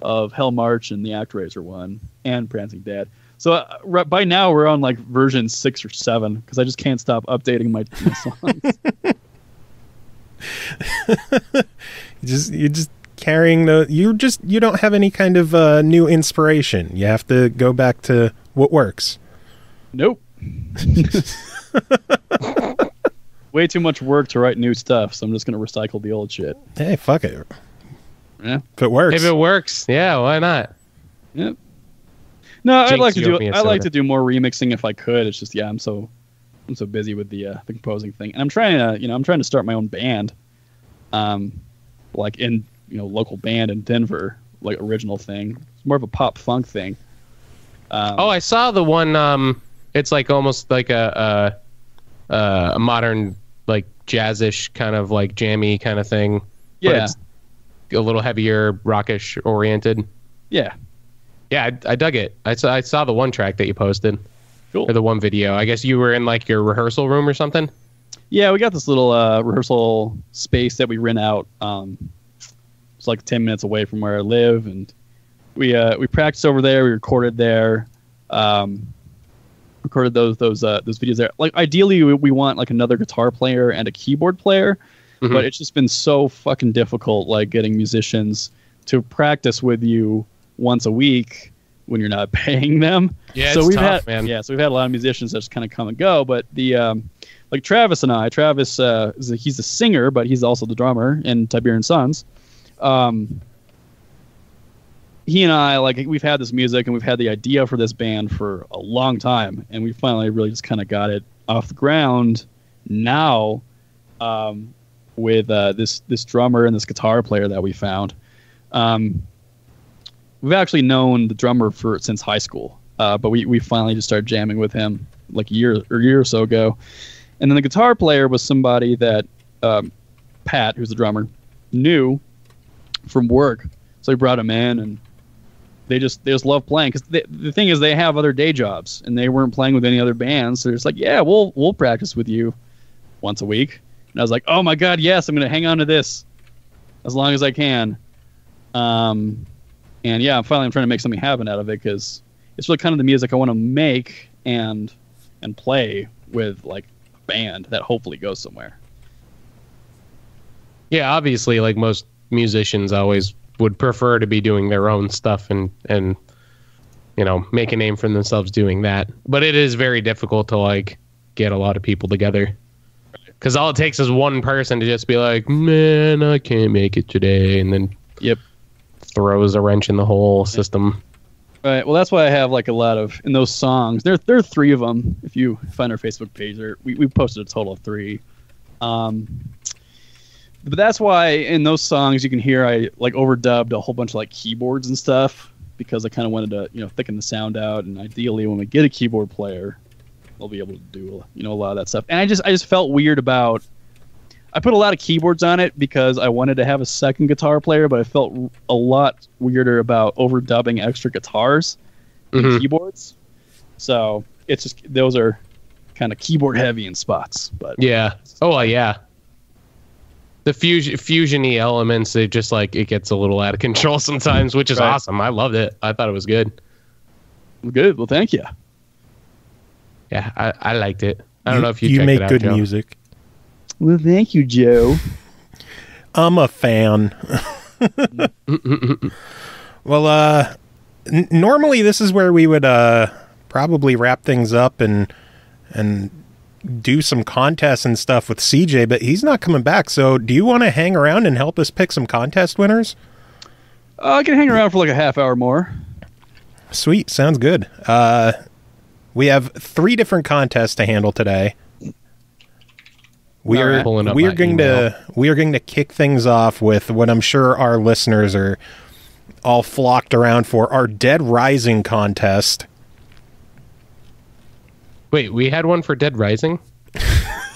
of Hell March and the ActRaiser one and Prancing Dad. So by now we're on like version 6 or 7 because I just can't stop updating my songs. You're just carrying you don't have any kind of new inspiration. You have to go back to what works. Nope. Way too much work to write new stuff, so I'm just gonna recycle the old shit. Hey, fuck it. Yeah. If it works, yeah, why not? Yep. No, I'd like to do more remixing if I could. It's just I'm so busy with the composing thing, and I'm trying to start my own band, like in local band in Denver, like original thing. It's more of a pop funk thing. I saw the one. It's like almost like a modern like jazzish kind of like jammy kind of thing. Yeah, but it's a little heavier, rockish oriented. Yeah. Yeah, I dug it. I saw the one track that you posted. Cool. Or the one video. I guess you were in like your rehearsal room or something? Yeah, we got this little rehearsal space that we rent out. It's like 10 minutes away from where I live, and we practiced over there. We recorded there. Recorded those videos there. Like ideally, we want like another guitar player and a keyboard player, but it's just been so fucking difficult, like getting musicians to practice with you once a week when you're not paying them. Yeah, so it's we've tough, had man. Yeah, so we've had a lot of musicians that just kind of come and go. But the like Travis he's a singer, but he's also the drummer in Tiberian Sons. He and I, like, we've had this music and we've had the idea for this band for a long time, and we finally really just kind of got it off the ground now with this drummer and this guitar player that we found. We've actually known the drummer since high school, but we finally just started jamming with him like a year or so ago. And then the guitar player was somebody that Pat, who's the drummer, knew from work, so he brought him in, and they just love playing, because the thing is they have other day jobs and they weren't playing with any other bands, so they're just like, yeah, we'll practice with you once a week. And I was like, oh my god, yes, I'm gonna hang on to this as long as I can. And yeah, I'm trying to make something happen out of it, because it's really kind of the music I want to make and play with, like, a band that hopefully goes somewhere. Yeah, obviously, like most musicians always would prefer to be doing their own stuff and make a name for themselves doing that. But it is very difficult to like get a lot of people together, because all it takes is one person to just be like, man, I can't make it today, and then throws a wrench in the whole system. Right. Well, that's why I have like a lot of in those songs. There are 3 of them. If you find our Facebook page, we posted a total of 3. But that's why in those songs you can hear I like overdubbed a whole bunch of like keyboards and stuff, because I kind of wanted to thicken the sound out, and ideally when we get a keyboard player, they'll be able to do a lot of that stuff. And I just felt weird about. I put a lot of keyboards on it because I wanted to have a second guitar player, but I felt a lot weirder about overdubbing extra guitars and keyboards. So it's just those are kind of keyboard heavy in spots. But yeah. Oh yeah. The fusion-y elements, it just like it gets a little out of control sometimes, which is awesome. I loved it. I thought it was good. Good. Well, thank you. Yeah, I liked it. I don't know if you checked make it out, good Joe. music. Well, thank you, Joe. I'm a fan. Well, normally this is where we would probably wrap things up and do some contests and stuff with CJ, but he's not coming back. So do you want to hang around and help us pick some contest winners? I can hang around for like a half hour more. Sweet. Sounds good. We have 3 different contests to handle today. We are Pulling up we are my going to kick things off with what I'm sure our listeners are all flocked around for, our Dead Rising contest. Wait, we had one for Dead Rising? I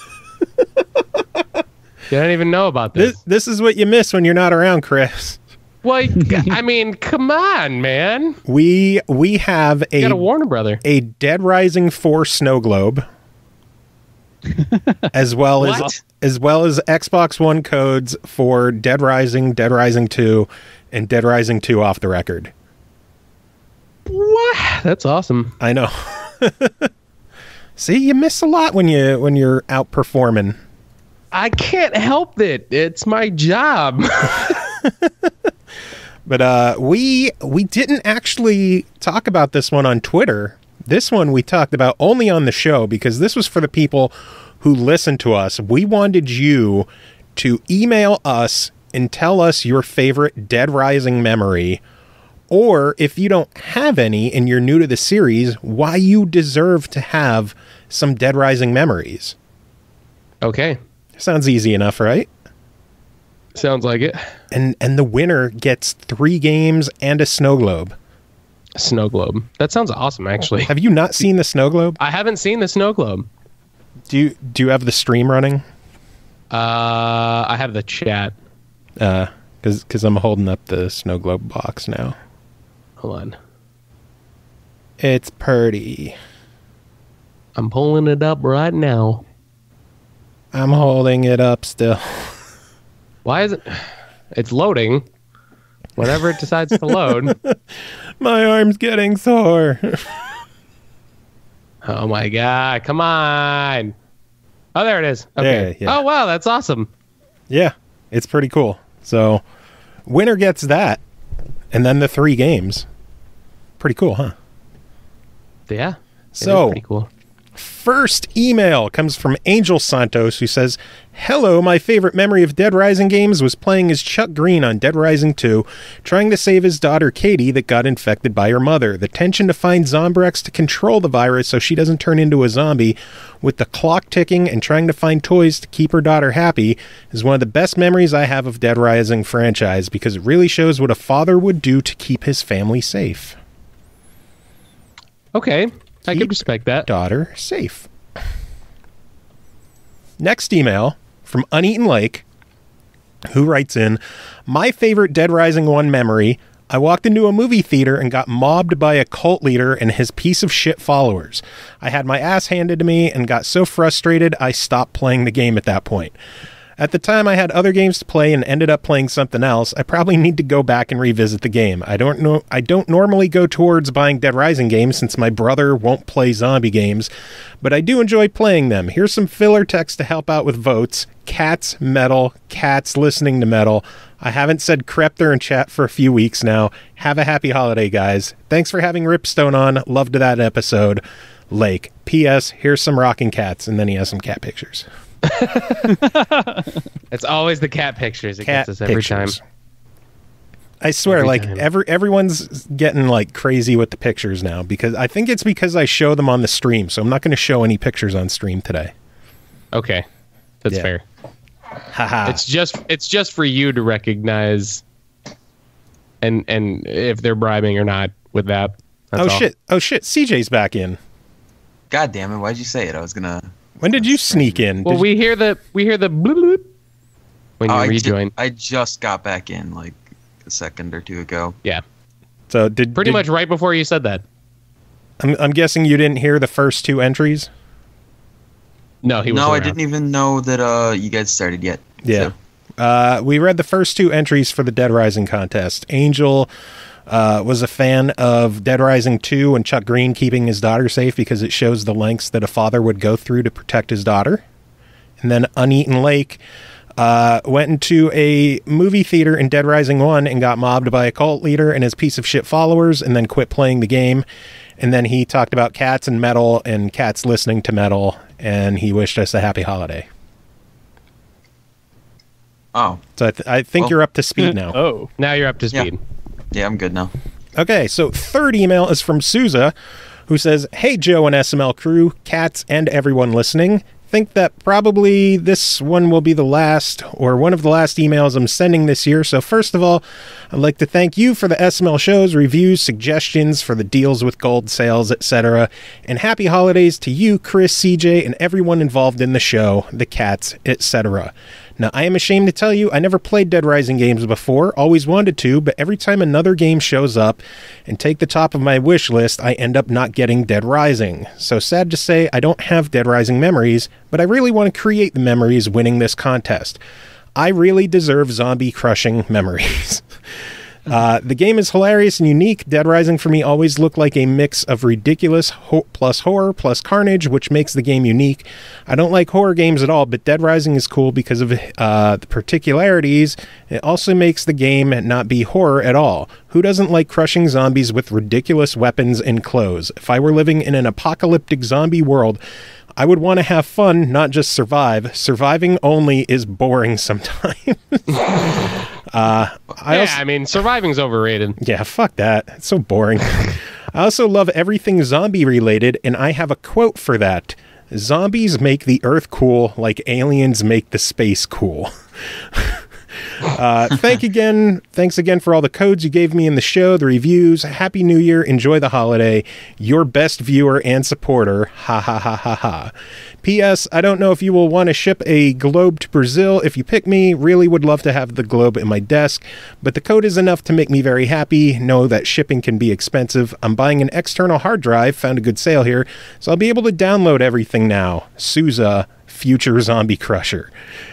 didn't even know about this. This is what you miss when you're not around, Chris. Well, I mean, come on, man. We have You got a Warner brother. a Dead Rising 4 snow globe, as well as Xbox One codes for Dead Rising 2, and Dead Rising 2 Off the Record. What? That's awesome. I know. See, you miss a lot when you're out performing. I can't help it. It's my job. But we didn't actually talk about this one on Twitter. This one we talked about only on the show because this was for the people who listen to us. We wanted you to email us and tell us your favorite Dead Rising memory, or if you don't have any and you're new to the series, why you deserve to have some Dead Rising memories. Okay. Sounds easy enough, right? Sounds like it. And the winner gets 3 games and a snow globe. Snow globe. That sounds awesome, actually. Have you not seen the snow globe? I haven't seen the snow globe. Do you have the stream running? I have the chat. Because I'm holding up the snow globe box now. Hold on. It's pretty. I'm pulling it up right now. I'm holding it up still. Why is it? It's loading. Whenever it decides to load. My arm's getting sore. Oh my god! Come on! Oh, there it is. Okay. There, yeah. Oh wow, that's awesome. Yeah, it's pretty cool. So, winner gets that, and then the 3 games. Pretty cool, huh? Yeah. So, pretty cool. First email comes from Angel Santos, who says, "Hello, my favorite memory of Dead Rising games was playing as Chuck Green on Dead Rising 2, trying to save his daughter Katie that got infected by her mother. The tension to find Zombrex to control the virus so she doesn't turn into a zombie, with the clock ticking and trying to find toys to keep her daughter happy, is one of the best memories I have of Dead Rising franchise because it really shows what a father would do to keep his family safe." Okay. I can respect that. Daughter safe. Next email from Uneaten Lake, who writes in, "My favorite Dead Rising 1 memory, I walked into a movie theater and got mobbed by a cult leader and his piece of shit followers. I had my ass handed to me and got so frustrated I stopped playing the game at that point. At the time, I had other games to play and ended up playing something else. I probably need to go back and revisit the game. I don't normally go towards buying Dead Rising games since my brother won't play zombie games, but I do enjoy playing them. Here's some filler text to help out with votes. Cats, metal, cats listening to metal. I haven't said Crepter in chat for a few weeks now. Have a happy holiday, guys. Thanks for having Ripstone on. Loved that episode. Lake. P.S. Here's some rocking cats." And then he has some cat pictures. It's always the cat pictures. It Cat gets us every pictures. time. I swear, Every like time. everyone's getting like crazy with the pictures now because I think it's because I show them on the stream. So I'm not going to show any pictures on stream today. Okay. That's Yeah. fair. Haha. It's just for you to recognize and if they're bribing or not with that. That's all. Oh shit. CJ's back in. God damn it! Why'd you say it? I was gonna. When did you sneak in? Well, we hear the bloop bloop when you rejoin. I just got back in like a second or two ago. Yeah. So Pretty much right before you said that. I'm guessing you didn't hear the first 2 entries. No, he was. No, I didn't even know that you guys started yet. Yeah. So. We read the first 2 entries for the Dead Rising contest. Angel was a fan of Dead Rising 2 and Chuck Green keeping his daughter safe because it shows the lengths that a father would go through to protect his daughter. And then Uneaten Lake went into a movie theater in Dead Rising 1 and got mobbed by a cult leader and his piece of shit followers and then quit playing the game. And then he talked about cats and metal and cats listening to metal, and he wished us a happy holiday. Oh. So I think you're up to speed now. Oh. Now you're up to speed. Yeah, I'm good now. Okay, so third email is from Souza, who says, "Hey, Joe and SML crew, cats, and everyone listening. think that probably this one will be the last, or one of the last emails I'm sending this year. So first of all, I'd like to thank you for the SML shows, reviews, suggestions for the deals with gold sales, etc. And happy holidays to you, Chris, CJ, and everyone involved in the show, the cats, etc. Now, I am ashamed to tell you, I never played Dead Rising games before, always wanted to, but every time another game shows up and take the top of my wish list, I end up not getting Dead Rising. So sad to say, I don't have Dead Rising memories, but I really want to create the memories winning this contest. I really deserve zombie-crushing memories. The game is hilarious and unique. Dead Rising for me always looked like a mix of ridiculous plus horror plus carnage, which makes the game unique. I don't like horror games at all, but Dead Rising is cool because of the particularities. It also makes the game not be horror at all. Who doesn't like crushing zombies with ridiculous weapons and clothes? If I were living in an apocalyptic zombie world, I would want to have fun, not just survive. Surviving only is boring sometimes. I mean, surviving's overrated. Yeah, fuck that. It's so boring. I also love everything zombie related, and I have a quote for that. Zombies make the earth cool like aliens make the space cool. Thanks again for all the codes you gave me in the show, the reviews. Happy New Year. Enjoy the holiday. Your best viewer and supporter. Ha ha ha ha ha. P.S. I don't know if you will want to ship a globe to Brazil if you pick me. Really would love to have the globe in my desk, but the code is enough to make me very happy. Know that shipping can be expensive. I'm buying an external hard drive. Found a good sale here, so I'll be able to download everything now. Sousa, future zombie crusher.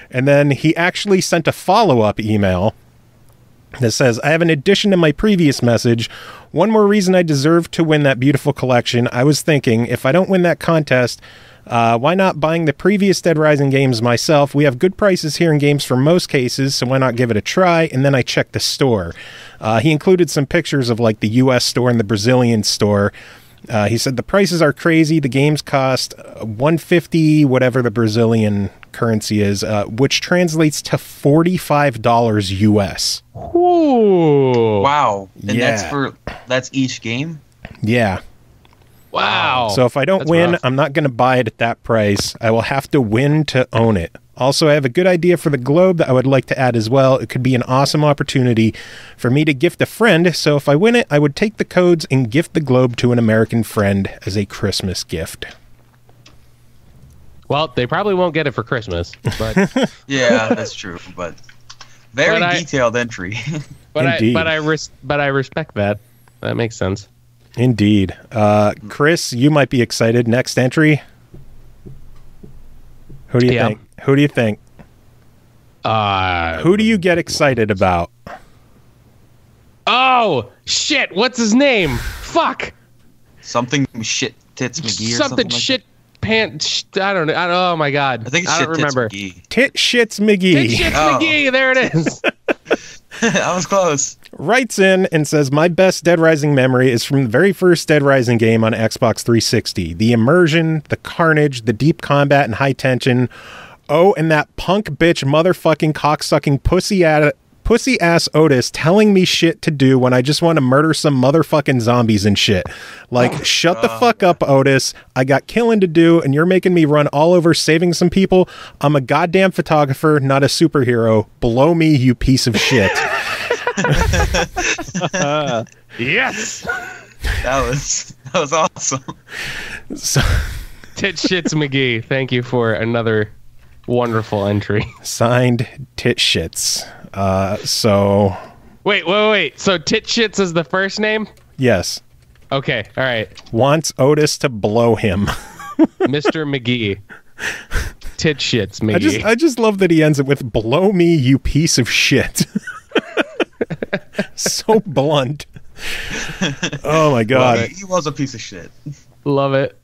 And then he actually sent a follow-up email that says, I have an addition to my previous message. One more reason I deserve to win that beautiful collection. I was thinking, if I don't win that contest, why not buying the previous Dead Rising games myself? We have good prices here in games for most cases, so why not give it a try? And then I checked the store. He included some pictures of like the U.S. store and the Brazilian store. He said the prices are crazy. The games cost $150, whatever the Brazilian currency is, which translates to $45 US. Ooh. Wow. And Yeah. that's each game? Yeah. Wow. So if I don't That's win, rough. I'm not going to buy it at that price. I will have to win to own it. Also, I have a good idea for the globe that I would like to add as well. It could be an awesome opportunity for me to gift a friend. So if I win it, I would take the codes and gift the globe to an American friend as a Christmas gift. Well, they probably won't get it for Christmas, but Yeah, that's true. But very But I- detailed entry. Indeed. but I respect that. That makes sense. Indeed. Chris, you might be excited. Next entry. Who do you Yeah. think? Who do you think? Who do you get excited about? Oh shit! What's his name? Fuck! Something shit tits McGee or Something like shit pant. I don't know. Oh my god! that. I think it's I shit don't tits remember. McGee. Tit Shits McGee. Tit shits Oh. McGee. There it is. I was close. Writes in and says, my best Dead Rising memory is from the very first Dead Rising game on Xbox 360. The immersion, the carnage, the deep combat and high tension. Oh, and that punk bitch motherfucking cocksucking pussy ass Otis telling me shit to do when I just want to murder some motherfucking zombies and shit. Like, shut the fuck up, Otis. I got killing to do, and you're making me run all over saving some people. I'm a goddamn photographer, not a superhero. Blow me, you piece of shit. Yes. That was awesome. So, Tit shits McGee. Thank you for another wonderful entry. signed, Tit Shits. So, Wait. So Tit shits is the first name? yes. Okay. All right. Wants Otis to blow him. Mr. McGee. Tit shits McGee. I just love that he ends it with "blow me, you piece of shit." So blunt. Oh my god. He was a piece of shit. Love it.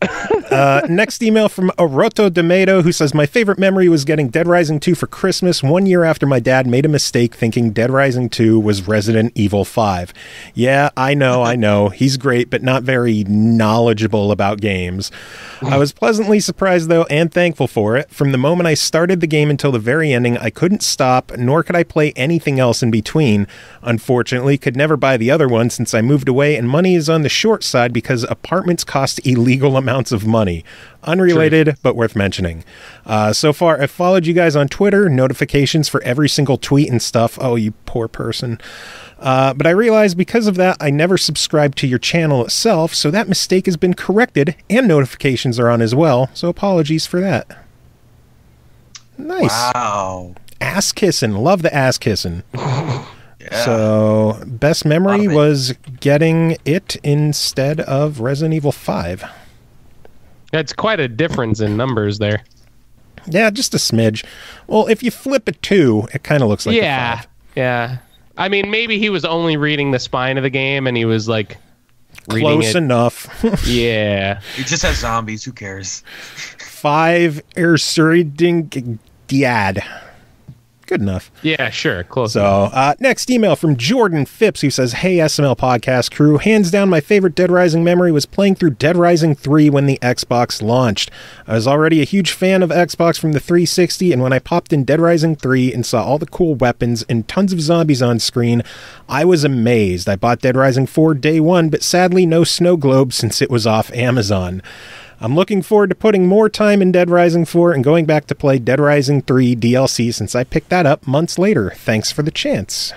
Next email from Oroto Demedo, who says, my favorite memory was getting Dead Rising 2 for Christmas 1 year after my dad made a mistake thinking Dead Rising 2 was Resident Evil 5. Yeah, I know. He's great, but not very knowledgeable about games. I was pleasantly surprised, though, and thankful for it. From the moment I started the game until the very ending, I couldn't stop, nor could I play anything else in between. Unfortunately, could never buy the other one since I moved away, and money is on the short side because apartments cost illegal amounts of money. Unrelated, but worth mentioning. So far, I've followed you guys on Twitter, notifications for every single tweet and stuff. Oh, you poor person. But I realized because of that, I never subscribed to your channel itself, so that mistake has been corrected, and notifications are on as well, so apologies for that. Nice. Wow. Ass kissing. Love the ass kissing. Yeah. So, best memory was getting it instead of Resident Evil 5. That's quite a difference in numbers there. Yeah, just a smidge. Well, if you flip a 2, it kind of looks like a 5. Yeah. I mean, maybe he was only reading the spine of the game, and he was like close enough. Yeah. You just have zombies. Who cares? 5 Ersuriding Diad. Good enough. Yeah, sure. Close So, next email from Jordan Phipps, who says, "Hey, SML Podcast crew. Hands down, my favorite Dead Rising memory was playing through Dead Rising 3 when the Xbox launched. I was already a huge fan of Xbox from the 360, and when I popped in Dead Rising 3 and saw all the cool weapons and tons of zombies on screen, I was amazed. I bought Dead Rising 4 day one, but sadly no snow globe since it was off Amazon. I'm looking forward to putting more time in Dead Rising 4 and going back to play Dead Rising 3 DLC since I picked that up months later. Thanks for the chance."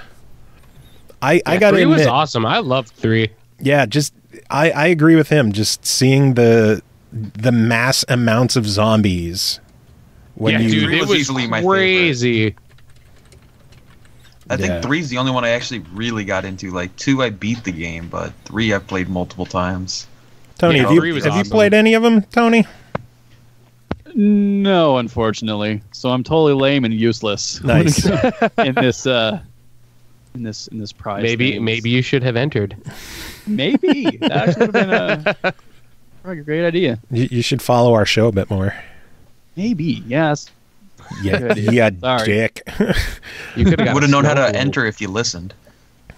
I gotta 3 admit, was awesome. I loved 3. yeah, just I agree with him. Just seeing the mass amounts of zombies. Yeah, dude, it was easily my crazy. I think 3's the only one I actually really got into. Like 2, I beat the game, but 3 I've played multiple times. Tony, Yeah, have 3 you was awesome. played any of them, Tony? No, unfortunately. So I'm totally lame and useless. Nice. in this prize. Maybe you should have entered. Maybe that actually would have been a great idea. You should follow our show a bit more. Maybe yes. Yeah, Good idea. yeah, Sorry. dick. You could have Would have known how to enter if you listened.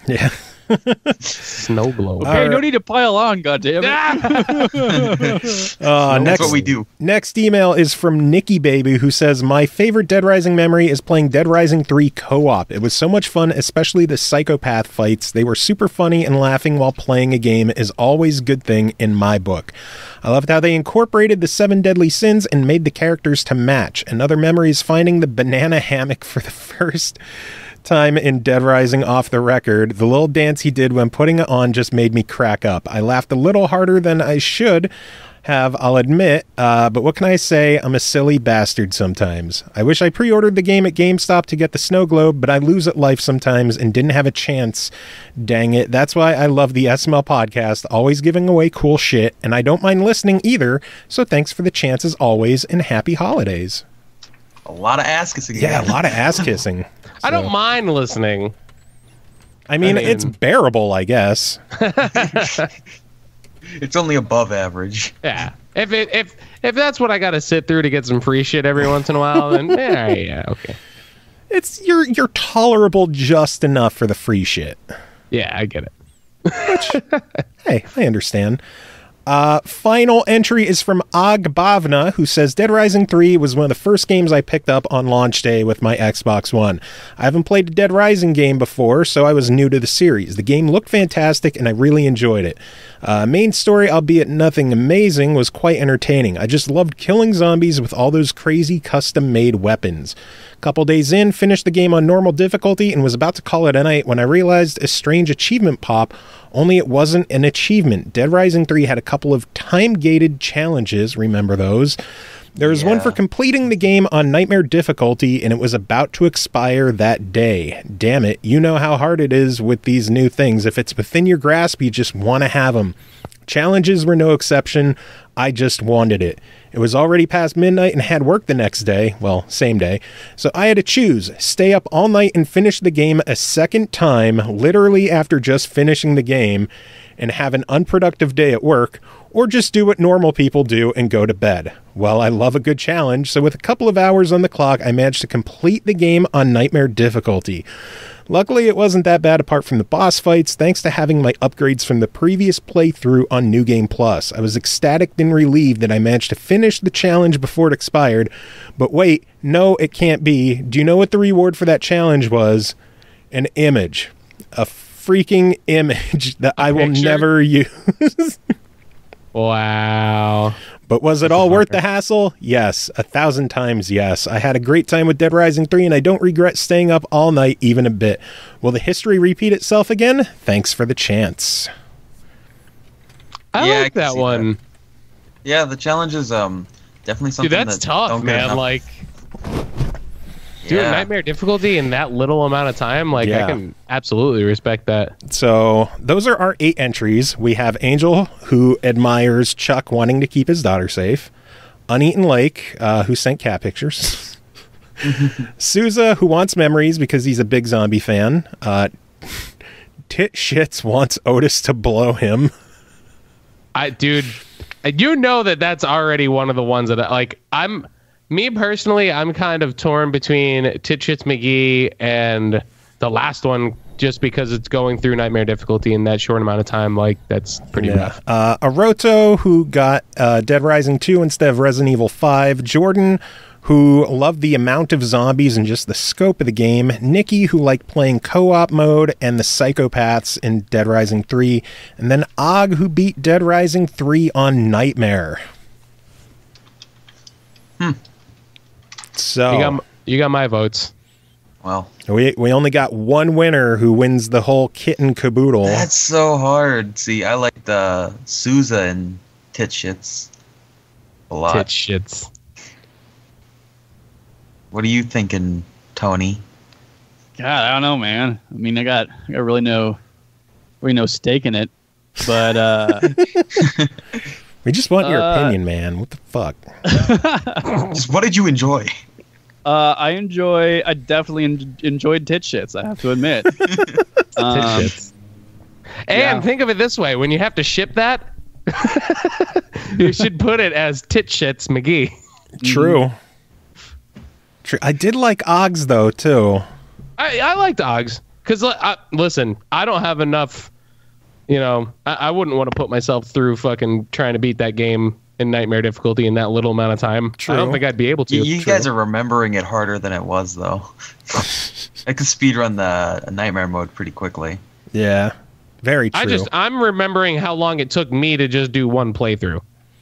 Yeah. Snow globe. Okay, no need to pile on, goddammit. That's what we do. Next email is from Nikki Baby, who says, "My favorite Dead Rising memory is playing Dead Rising 3 co-op. It was so much fun, especially the psychopath fights. They were super funny, and laughing while playing a game is always a good thing in my book. I loved how they incorporated the 7 deadly sins and made the characters to match. Another memory is finding the banana hammock for the first time in Dead Rising off the record. The little dance he did when putting it on just made me crack up. I laughed a little harder than I should have, I'll admit, but what can I say? I'm a silly bastard sometimes. I wish I pre-ordered the game at GameStop to get the snow globe, but I lose at life sometimes and didn't have a chance. Dang it. That's why I love the SML podcast, always giving away cool shit, and I don't mind listening either, so thanks for the chance as always, and happy holidays." A lot of ass kissing. Yeah, a lot of ass kissing. I don't mind listening. I mean, it's bearable, I guess. It's only above average. Yeah. If that's what I got to sit through to get some free shit every once in a while, then yeah, okay. It's you're tolerable just enough for the free shit. Yeah, I get it. Which, hey, I understand. Final entry is from Agbavna, who says, "Dead Rising 3 was one of the first games I picked up on launch day with my Xbox One. I haven't played a Dead Rising game before, so I was new to the series. The game looked fantastic, and I really enjoyed it. Main story, albeit nothing amazing, was quite entertaining. I just loved killing zombies with all those crazy custom-made weapons. Couple days in, finished the game on normal difficulty and was about to call it a night when I realized a strange achievement pop, only it wasn't an achievement. Dead Rising 3 had a couple of time-gated challenges, remember those? There was one for completing the game on nightmare difficulty, and it was about to expire that day. Damn it, you know how hard it is with these new things. If it's within your grasp, you just want to have them. Challenges were no exception. I just wanted it. It was already past midnight and had work the next day. Well, same day. So I had to choose. Stay up all night and finish the game a second time, literally after just finishing the game, and have an unproductive day at work, or just do what normal people do and go to bed. Well, I love a good challenge, so with a couple of hours on the clock, I managed to complete the game on nightmare difficulty. Luckily, it wasn't that bad apart from the boss fights, thanks to having my upgrades from the previous playthrough on New Game Plus. I was ecstatic and relieved that I managed to finish the challenge before it expired. But wait, no, it can't be. Do you know what the reward for that challenge was? An image. A freaking image that I will never use. Wow. But was it all worth the hassle? Yes, 1,000 times yes. I had a great time with Dead Rising 3, and I don't regret staying up all night even a bit. Will the history repeat itself again? Thanks for the chance. I like that one. That. Yeah, the challenge is definitely something that's tough, man. Like, doing nightmare difficulty in that little amount of time, like, I can absolutely respect that. So those are our 8 entries. We have Angel, who admires Chuck wanting to keep his daughter safe. Uneaten Lake, who sent cat pictures. Souza, who wants memories because he's a big zombie fan. Tit Shits wants Otis to blow him. Dude, you know that's already one of the ones that me personally, I'm kind of torn between Tit Shits McGee and the last one, just because it's going through nightmare difficulty in that short amount of time. Like, that's pretty rough. Aroto, who got Dead Rising 2 instead of Resident Evil 5. Jordan, who loved the amount of zombies and just the scope of the game. Nikki, who liked playing co-op mode and the psychopaths in Dead Rising 3. And then Og, who beat Dead Rising 3 on Nightmare. So you got my votes. Well, we only got one winner who wins the whole kit and caboodle. That's so hard. See, I like the Souza and Tit Shits a lot. Tit Shits. What are you thinking, Tony? God, I don't know, man. I mean, I got really no stake in it, but we just want your opinion, man. What the fuck? Just what did you enjoy? I definitely enjoyed Tit Shits, I have to admit. Tit Shits. And think of it this way: when you have to ship that, you should put it as Tit Shits McGee. True. True. I did like Oggs though too. I liked Oggs because listen, I don't have enough. I wouldn't want to put myself through fucking trying to beat that game in nightmare difficulty in that little amount of time. True. I don't think I'd be able to. You guys are remembering it harder than it was, though. I could speedrun the nightmare mode pretty quickly. Yeah, very true. I'm remembering how long it took me to just do one playthrough.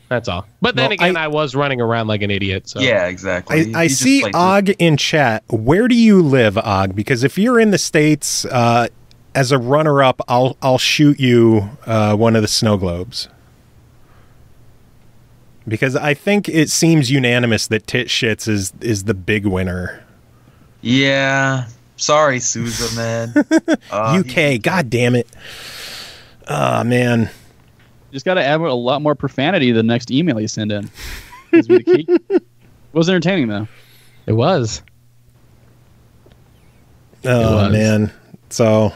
That's all. But then again, I was running around like an idiot. So yeah, exactly. I see Og in chat. Where do you live, Og? Because if you're in the States, as a runner-up, I'll shoot you one of the snow globes. Because I think it seems unanimous that Tit Shits is the big winner. Yeah. Sorry, Souza, man. UK, god damn it. Oh, man. Just got to add a lot more profanity to the next email you send in. It was entertaining, though. It was. Oh, man. So...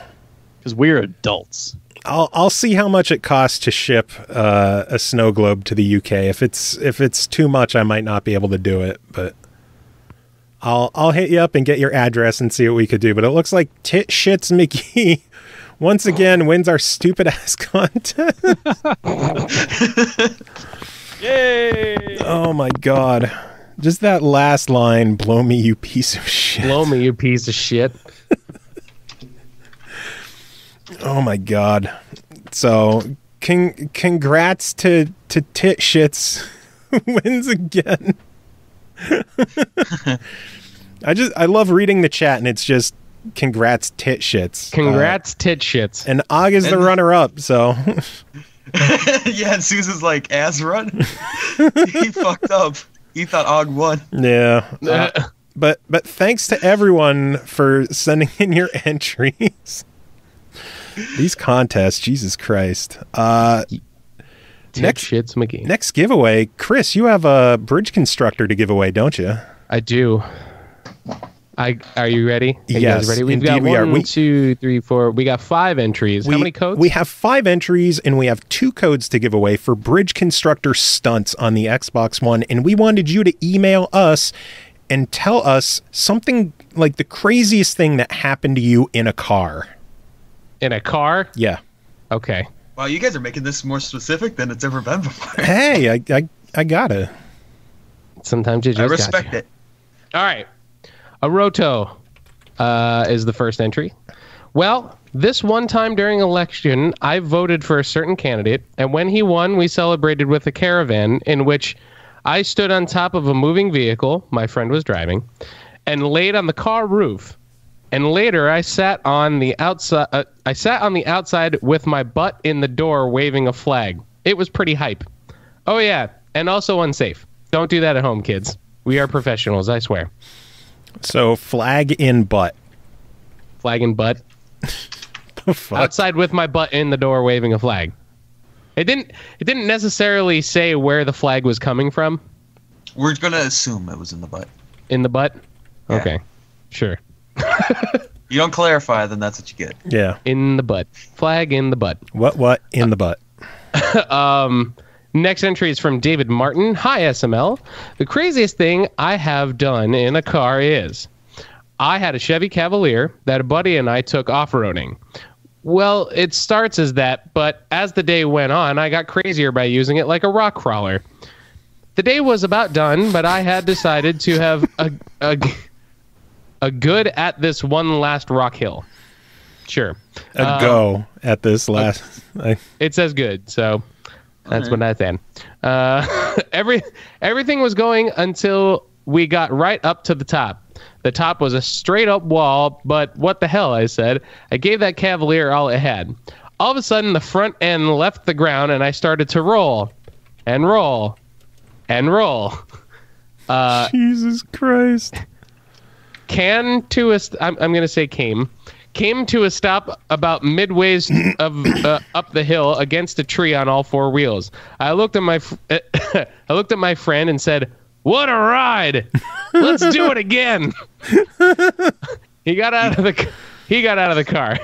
because we're adults. I'll see how much it costs to ship a snow globe to the UK. If it's too much, I might not be able to do it, but I'll hit you up and get your address and see what we could do. But it looks like Tit Shits McGee once again wins our stupid ass contest. Yay! Oh my god. Just that last line, blow me you piece of shit. Blow me you piece of shit. Oh my god. So congrats to Tit Shits wins again. I love reading the chat and it's just congrats Tit Shits. Congrats Tit Shits. And Og is the runner up, so yeah, and Susan's like ass run. He fucked up. He thought Og won. Yeah. But thanks to everyone for sending in your entries. These contests, Jesus Christ. Next giveaway. Chris, you have a bridge constructor to give away, don't you? I do. Are you ready? Are you guys ready? We've got 1, 2, 3, 4. We got 5 entries. How many codes? We have 5 entries, and we have 2 codes to give away for bridge constructor stunts on the Xbox One. And we wanted you to email us and tell us something like the craziest thing that happened to you in a car. In a car? Yeah. Okay. Wow, you guys are making this more specific than it's ever been before. Hey, I gotta. Sometimes you just I respect it. All right. Aroto is the first entry. Well, this one time during election, I voted for a certain candidate, and when he won, we celebrated with a caravan in which I stood on top of a moving vehicle my friend was driving and laid on the car roof. And later, I sat on the outside. With my butt in the door, waving a flag. It was pretty hype. Oh yeah, and also unsafe. Don't do that at home, kids. We are professionals, I swear. So flag in butt. Flag in butt. The fuck? Outside with my butt in the door, waving a flag. It didn't necessarily say where the flag was coming from. We're gonna assume it was in the butt. In the butt. Yeah. Okay, sure. You don't clarify, then that's what you get. Yeah. In the butt. Flag in the butt. What in the butt? Next entry is from David Martin. Hi, SML. The craziest thing I have done in a car is I had a Chevy Cavalier that a buddy and I took off-roading. Well, it starts as that, but as the day went on, I got crazier by using it like a rock crawler. The day was about done, but I had decided to have a good at this one last rock hill. Sure. A go at this last. It says good, so that's what I said. Everything was going until we got right up to the top. The top was a straight up wall, but what the hell, I said. I gave that Cavalier all it had. All of a sudden, the front end left the ground, and I started to roll and roll and roll. Jesus Christ. I'm going to say came to a stop about midways of up the hill against a tree on all four wheels. I looked at my friend and said, "What a ride! Let's do it again." He got out of the car.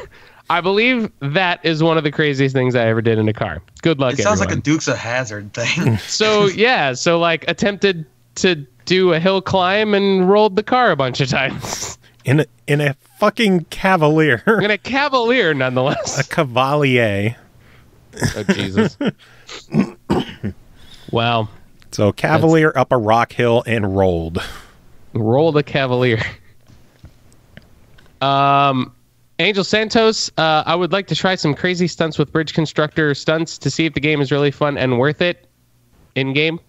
I believe that is one of the craziest things I ever did in a car. Good luck, It sounds everyone. like a Dukes of Hazzard thing. So attempted to do a hill climb and rolled the car a bunch of times. In a fucking Cavalier. In a Cavalier, nonetheless. A Cavalier. Oh, Jesus. Wow. So Cavalier up a rock hill and rolled. Roll the Cavalier. Angel Santos, I would like to try some crazy stunts with Bridge Constructor stunts to see if the game is really fun and worth it in game.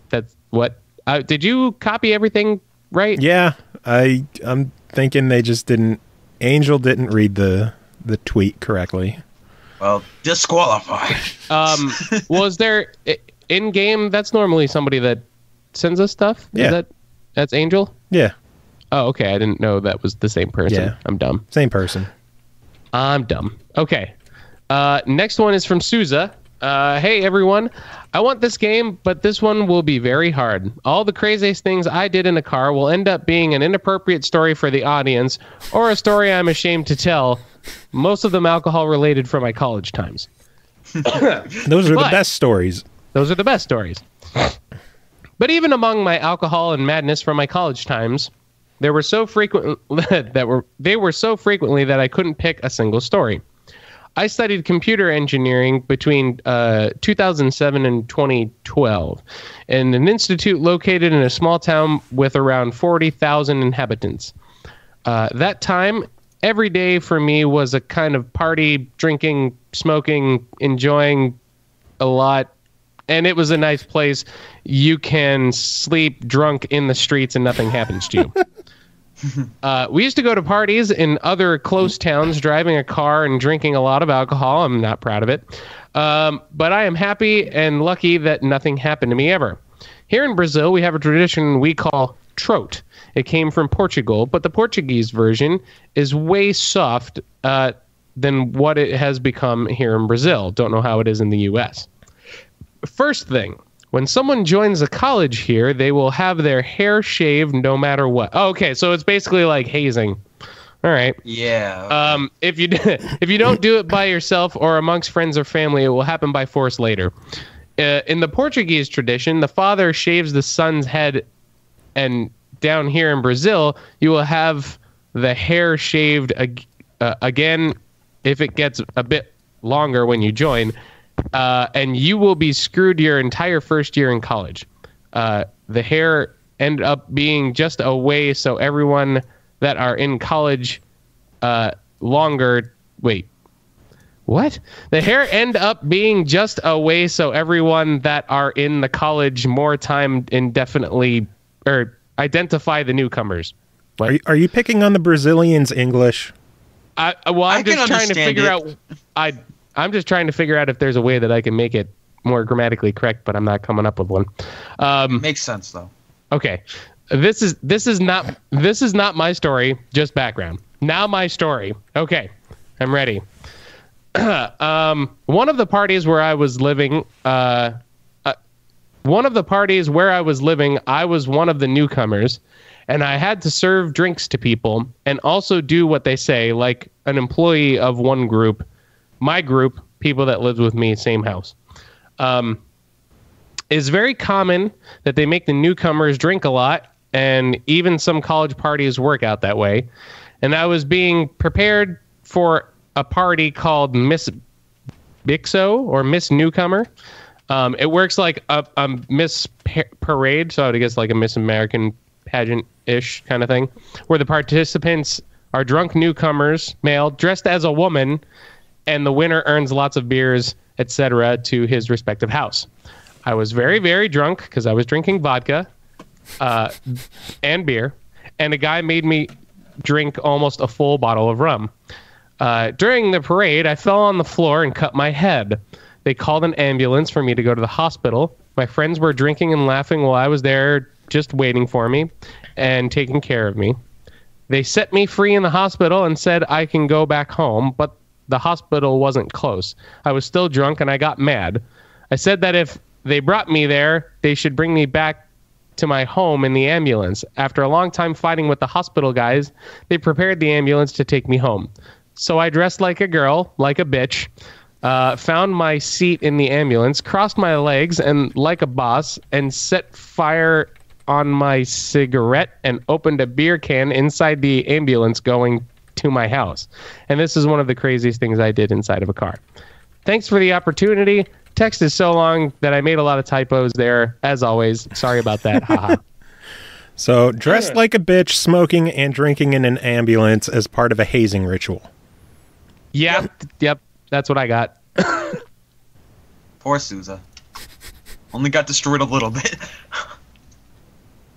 That's what. Did you copy everything right? Yeah, I'm thinking they just didn't. Angel didn't read the tweet correctly. Well, disqualified. Was there in game? That's normally somebody that sends us stuff. Yeah. That's Angel. Yeah. Oh, okay. I didn't know that was the same person. Yeah. I'm dumb. Same person. I'm dumb. Okay. Next one is from Souza. Hey, everyone. I want this game, but this one will be very hard. All the craziest things I did in a car will end up being an inappropriate story for the audience or a story I'm ashamed to tell, most of them alcohol-related from my college times. Those are the best stories. Those are the best stories. But even among my alcohol and madness from my college times, they were so frequently that I couldn't pick a single story. I studied computer engineering between 2007 and 2012 in an institute located in a small town with around 40,000 inhabitants. That time, every day for me was a kind of party, drinking, smoking, enjoying a lot. And it was a nice place. You can sleep drunk in the streets and nothing happens to you. We used to go to parties in other close towns, driving a car and drinking a lot of alcohol. I'm not proud of it. But I am happy and lucky that nothing happened to me ever. Here in Brazil, we have a tradition we call trote. It came from Portugal, but the Portuguese version is way soft than what it has become here in Brazil. Don't know how it is in the U.S. First thing. When someone joins a college here, they will have their hair shaved no matter what. Oh, okay, so it's basically like hazing. All right. Yeah. If you don't do it by yourself or amongst friends or family, it will happen by force later. In the Portuguese tradition, the father shaves the son's head, and down here in Brazil, you will have the hair shaved again if it gets a bit longer when you join. And you will be screwed your entire first year in college. The hair ended up being just a way so everyone that are in college longer. Wait. What? The hair end up being just a way so everyone that are in the college more time indefinitely or identify the newcomers. What? Are you picking on the Brazilians' English? I'm just trying to figure out. I'm just trying to figure out if there's a way that I can make it more grammatically correct, but I'm not coming up with one. Makes sense though. Okay, this is not my story. Just background. Now my story. Okay, I'm ready. One of the parties where I was living, I was one of the newcomers, and I had to serve drinks to people and also do what they say, like an employee of one group, my group, people that lived with me, same house. It's very common that they make the newcomers drink a lot, and even some college parties work out that way. And I was being prepared for a party called Miss Bixo or Miss Newcomer. It works like a Miss Parade, so I would guess like a Miss American pageant-ish kind of thing, where the participants are drunk newcomers, male, dressed as a woman, and the winner earns lots of beers, etc., to his respective house. I was very, very drunk because I was drinking vodka and beer, and a guy made me drink almost a full bottle of rum. During the parade, I fell on the floor and cut my head. They called an ambulance for me to go to the hospital. My friends were drinking and laughing while I was there just waiting for me and taking care of me. They set me free in the hospital and said I can go back home, but the hospital wasn't close. I was still drunk and I got mad. I said that if they brought me there, they should bring me back to my home in the ambulance. After a long time fighting with the hospital guys, they prepared the ambulance to take me home. So I dressed like a girl, like a bitch, found my seat in the ambulance, crossed my legs and like a boss, and set fire on my cigarette and opened a beer can inside the ambulance going to my house. And this is one of the craziest things I did inside of a car. Thanks for the opportunity. Text is so long that I made a lot of typos there, as always. Sorry about that. Haha. So, dressed like a bitch, smoking and drinking in an ambulance as part of a hazing ritual. Yep. That's what I got. Poor Sousa. Only got destroyed a little bit.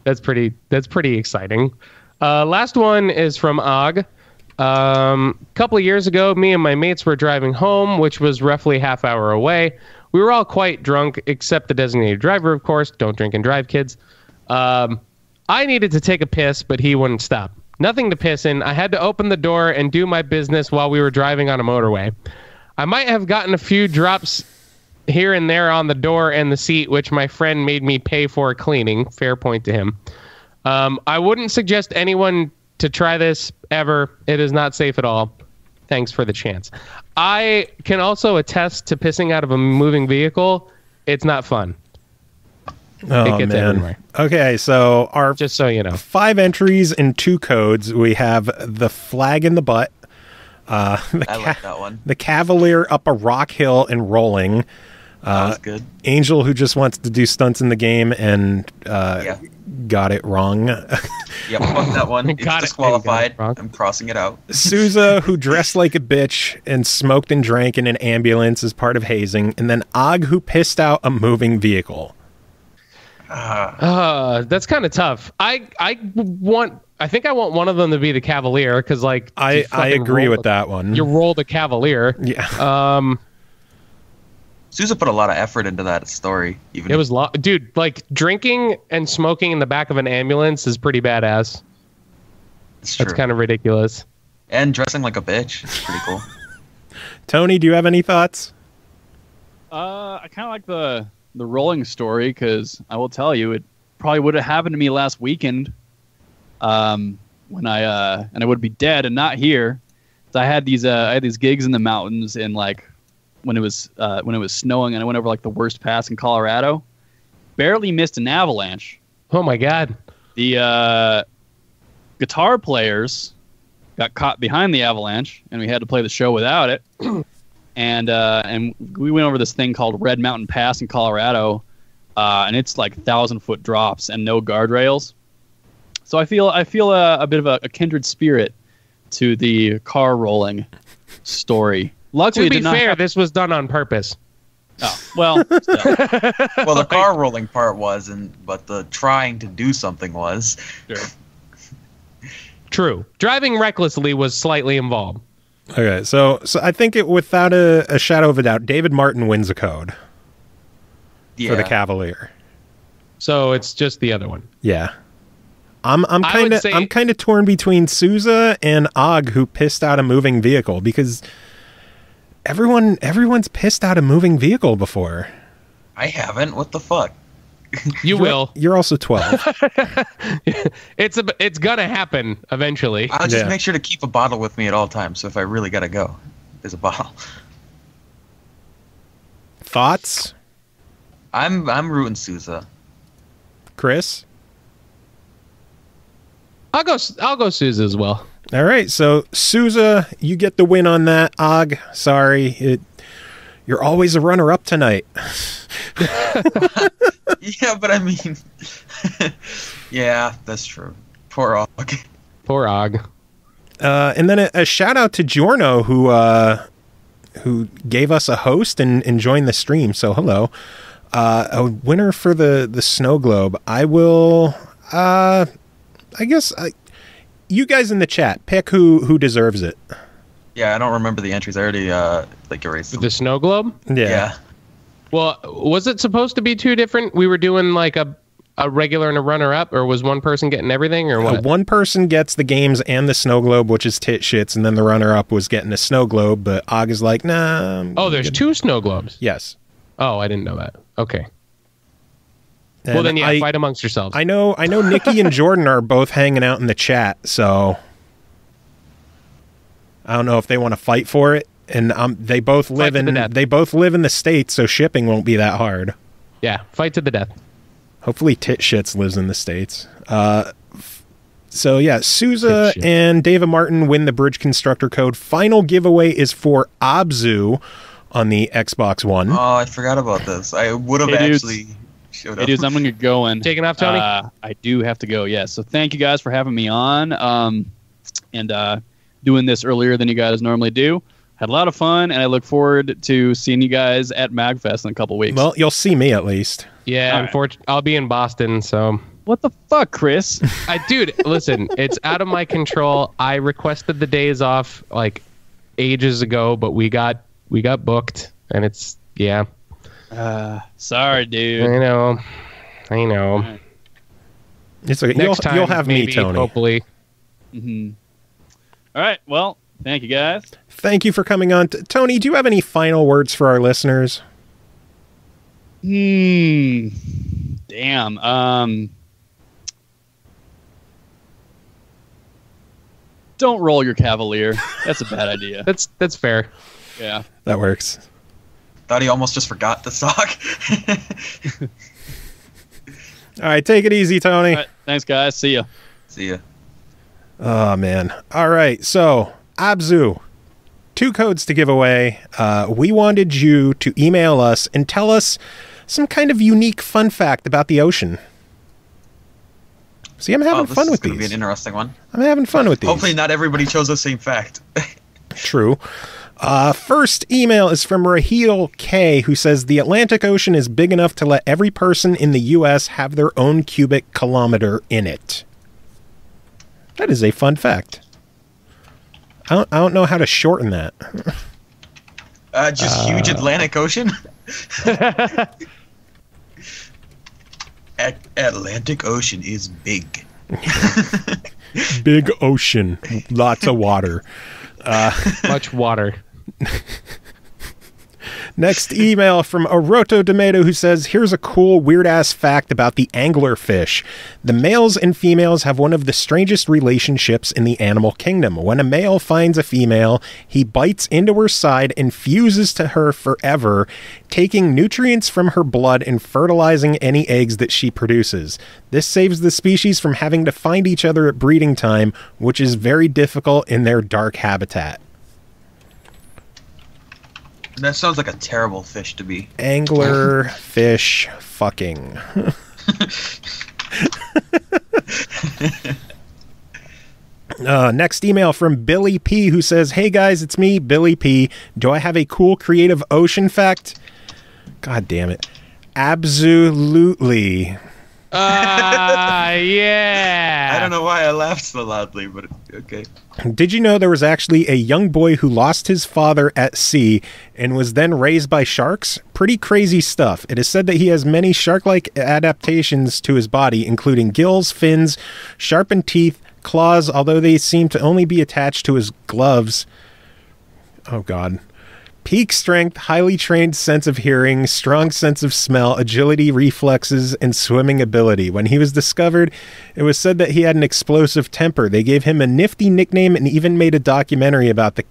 That's pretty exciting. Last one is from Og. Couple of years ago, me and my mates were driving home, which was roughly half hour away. We were all quite drunk, except the designated driver, of course. Don't drink and drive, kids. I needed to take a piss, but he wouldn't stop. Nothing to piss in. I had to open the door and do my business while we were driving on a motorway. I might have gotten a few drops here and there on the door and the seat, which my friend made me pay for cleaning. Fair point to him. I wouldn't suggest anyone to try this ever. It is not safe at all. Thanks for the chance. I can also attest to pissing out of a moving vehicle. It's not fun. Oh, man. Everywhere. Okay, so our just so you know, 5 entries and 2 codes. We have the flag in the butt. I like that one. The Cavalier up a rock hill and rolling. That was good. Angel, who just wants to do stunts in the game and got it wrong. Yep, fuck that one. It's disqualified. I'm crossing it out. Sousa, who dressed like a bitch and smoked and drank in an ambulance as part of hazing. And then Og, who pissed out a moving vehicle. That's kind of tough. I think I want one of them to be the Cavalier because, like, I agree with that one. You roll the Cavalier. Yeah. Sousa put a lot of effort into that story. Even it was dude. Like, drinking and smoking in the back of an ambulance is pretty badass. That's kind of ridiculous. And dressing like a bitch is pretty cool. Tony, do you have any thoughts? I kind of like the rolling story because I will tell you, it probably would have happened to me last weekend. When I would be dead and not here. So I had these gigs in the mountains in like when it was snowing, and I went over like the worst pass in Colorado. Barely missed an avalanche. Oh my god! The guitar players got caught behind the avalanche, and we had to play the show without it. And we went over this thing called Red Mountain Pass in Colorado, and it's like 1,000-foot drops and no guardrails. So I feel a bit of a kindred spirit to the car rolling story. Luckily, To be it did not fair, this was done on purpose. Oh, well, still. Well, the car rolling part wasn't, but the trying to do something was. Sure. True. Driving recklessly was slightly involved. Okay, so I think without a shadow of a doubt, David Martin wins a code for the Cavalier. So it's just the other one. Yeah. I'm would say- kind of torn between Souza and Og, who pissed out a moving vehicle, because everyone's pissed out a moving vehicle before. I haven't. What the fuck? You will. You're also 12. It's gonna happen eventually. I'll just Yeah. make sure to keep a bottle with me at all times. So if I really gotta go, there's a bottle. Thoughts, I'm rooting Souza. Chris? I'll go Sousa as well. All right, so Souza, you get the win on that. Og, sorry, you're always a runner-up tonight. Yeah, but I mean, yeah, that's true. Poor Og. Poor Og. And then a shout out to Giorno, who gave us a host and joined the stream. So hello, a winner for the snow globe. I will. I guess you guys in the chat pick who deserves it. Yeah, I don't remember the entries. I already erased them. The snow globe? Yeah. Well, was it supposed to be two different? We were doing like a regular and a runner-up, or was one person getting everything, or what? One person gets the games and the snow globe, which is tit shits, and then the runner-up was getting a snow globe, but Og is like, nah. Oh, there's two snow globes? Yes. Oh, I didn't know that. Okay. And Well, then, yeah, fight amongst yourselves. I know Nikki and Jordan are both hanging out in the chat, so I don't know if they want to fight for it. And they both live in the States, so shipping won't be that hard. Yeah, fight to the death. Hopefully Tit Shits lives in the States. So yeah, Souza and David Martin win the Bridge Constructor code. Final giveaway is for Abzu on the Xbox One. Oh, I forgot about this. I would have actually showed up. Hey, dudes, I'm going to get going. Taking off, Tony? I do have to go, yes. So thank you guys for having me on and doing this earlier than you guys normally do. Had a lot of fun, and I look forward to seeing you guys at MAGFest in a couple weeks. Well, you'll see me at least. Yeah, unfortunately, I'll be in Boston, so... What the fuck, Chris? Dude, listen, it's out of my control. I requested the days off like ages ago, but we got booked, and it's Sorry, dude. I know. Right. It's okay. Next time, you'll have maybe, me, Tony. Hopefully. Mm-hmm. All right. Well, thank you, guys. Thank you for coming on. Tony, do you have any final words for our listeners? Damn. Don't roll your Cavalier. That's a bad idea. That's fair. Yeah. That works. Thought he almost just forgot the sock. All right, take it easy, Tony. All right, thanks, guys. See ya. See ya. Oh, man. All right, so, Abzu, 2 codes to give away. We wanted you to email us and tell us some kind of unique fun fact about the ocean. See, I'm having fun with these. This is going to be an interesting one. I'm having fun with these. Hopefully not everybody chose the same fact. True. First email is from Raheel K, who says, the Atlantic Ocean is big enough to let every person in the U.S. have their own cubic kilometer in it. That is a fun fact. I don't know how to shorten that. Just huge Atlantic Ocean? Atlantic Ocean is big. Big ocean. Lots of water. Much water. Next email from Oroto Tomato, who says, here's a cool, weird-ass fact about the anglerfish. The males and females have one of the strangest relationships in the animal kingdom. When a male finds a female, he bites into her side and fuses to her forever, taking nutrients from her blood and fertilizing any eggs that she produces. This saves the species from having to find each other at breeding time, which is very difficult in their dark habitat. That sounds like a terrible fish to be. Angler fish fucking. Next email from Billy P, who says, "Hey guys, it's me, Billy P. Do I have a cool creative ocean fact?" God damn it. Absolutely. Yeah. I don't know why I laughed so loudly, but okay. Did you know there was actually a young boy who lost his father at sea and was then raised by sharks? Pretty crazy stuff. It is said that he has many shark-like adaptations to his body, including gills, fins, sharpened teeth, claws, although they seem to only be attached to his gloves. Oh, God. Peak strength, highly trained sense of hearing, strong sense of smell, agility, reflexes, and swimming ability. When he was discovered, it was said that he had an explosive temper. They gave him a nifty nickname and even made a documentary about the...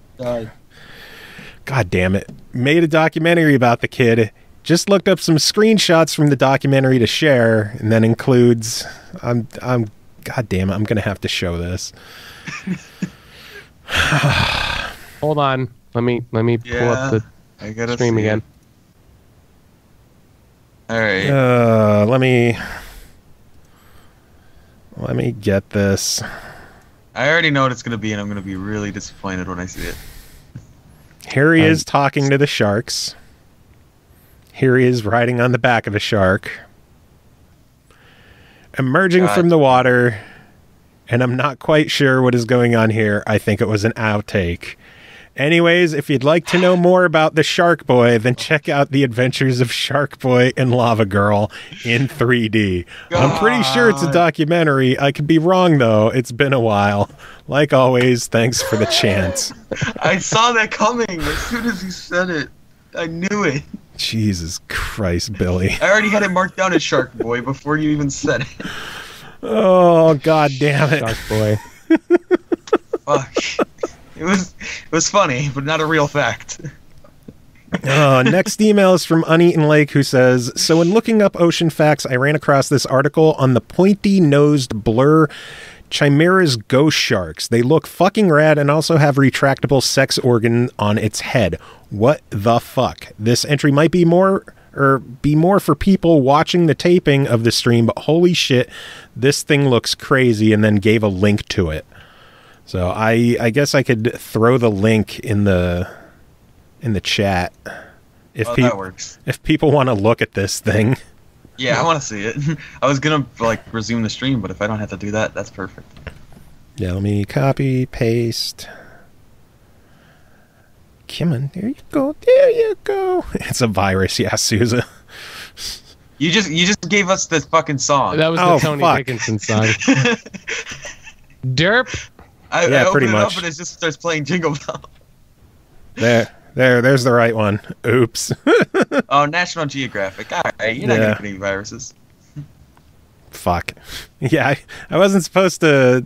God damn it. Made a documentary about the kid. Just looked up some screenshots from the documentary to share, and that includes... God damn it, I'm going to have to show this. Hold on. Let me pull up the stream again. All right. Let me get this. I already know what it's going to be, and I'm going to be really disappointed when I see it. Here he is talking to the sharks. Here he is riding on the back of a shark. Emerging from the water, and I'm not quite sure what is going on here. I think it was an outtake. Anyways, if you'd like to know more about the Shark Boy, then check out The Adventures of Shark Boy and Lava Girl in 3D. God. I'm pretty sure it's a documentary. I could be wrong, though. It's been a while. Like always, thanks for the chance. I saw that coming as soon as you said it. I knew it. Jesus Christ, Billy. I already had it marked down as Shark Boy before you even said it. Oh, God damn it. Shark Boy. Fuck. It was funny, but not a real fact. Next email is from Uneaten Lake, who says, "So when looking up ocean facts, I ran across this article on the pointy-nosed blur Chimera's ghost sharks. They look fucking rad and also have retractable sex organ on its head. What the fuck? This entry might be more for people watching the taping of the stream, but holy shit, this thing looks crazy," and then gave a link to it. So I guess I could throw the link in the chat if that works. If people want to look at this thing. Yeah, I want to see it. I was gonna resume the stream, but if I don't have to do that, that's perfect. Yeah, let me copy, paste. Come on, there you go. There you go. It's a virus, yeah, Sousa. You just gave us the fucking song. That was the Tony Dickinson song. Derp. I pretty open it much. up and it just starts playing Jingle Bell. There's the right one. Oops. Oh, National Geographic. All right, you're not gonna put any viruses. Fuck. Yeah, I wasn't supposed to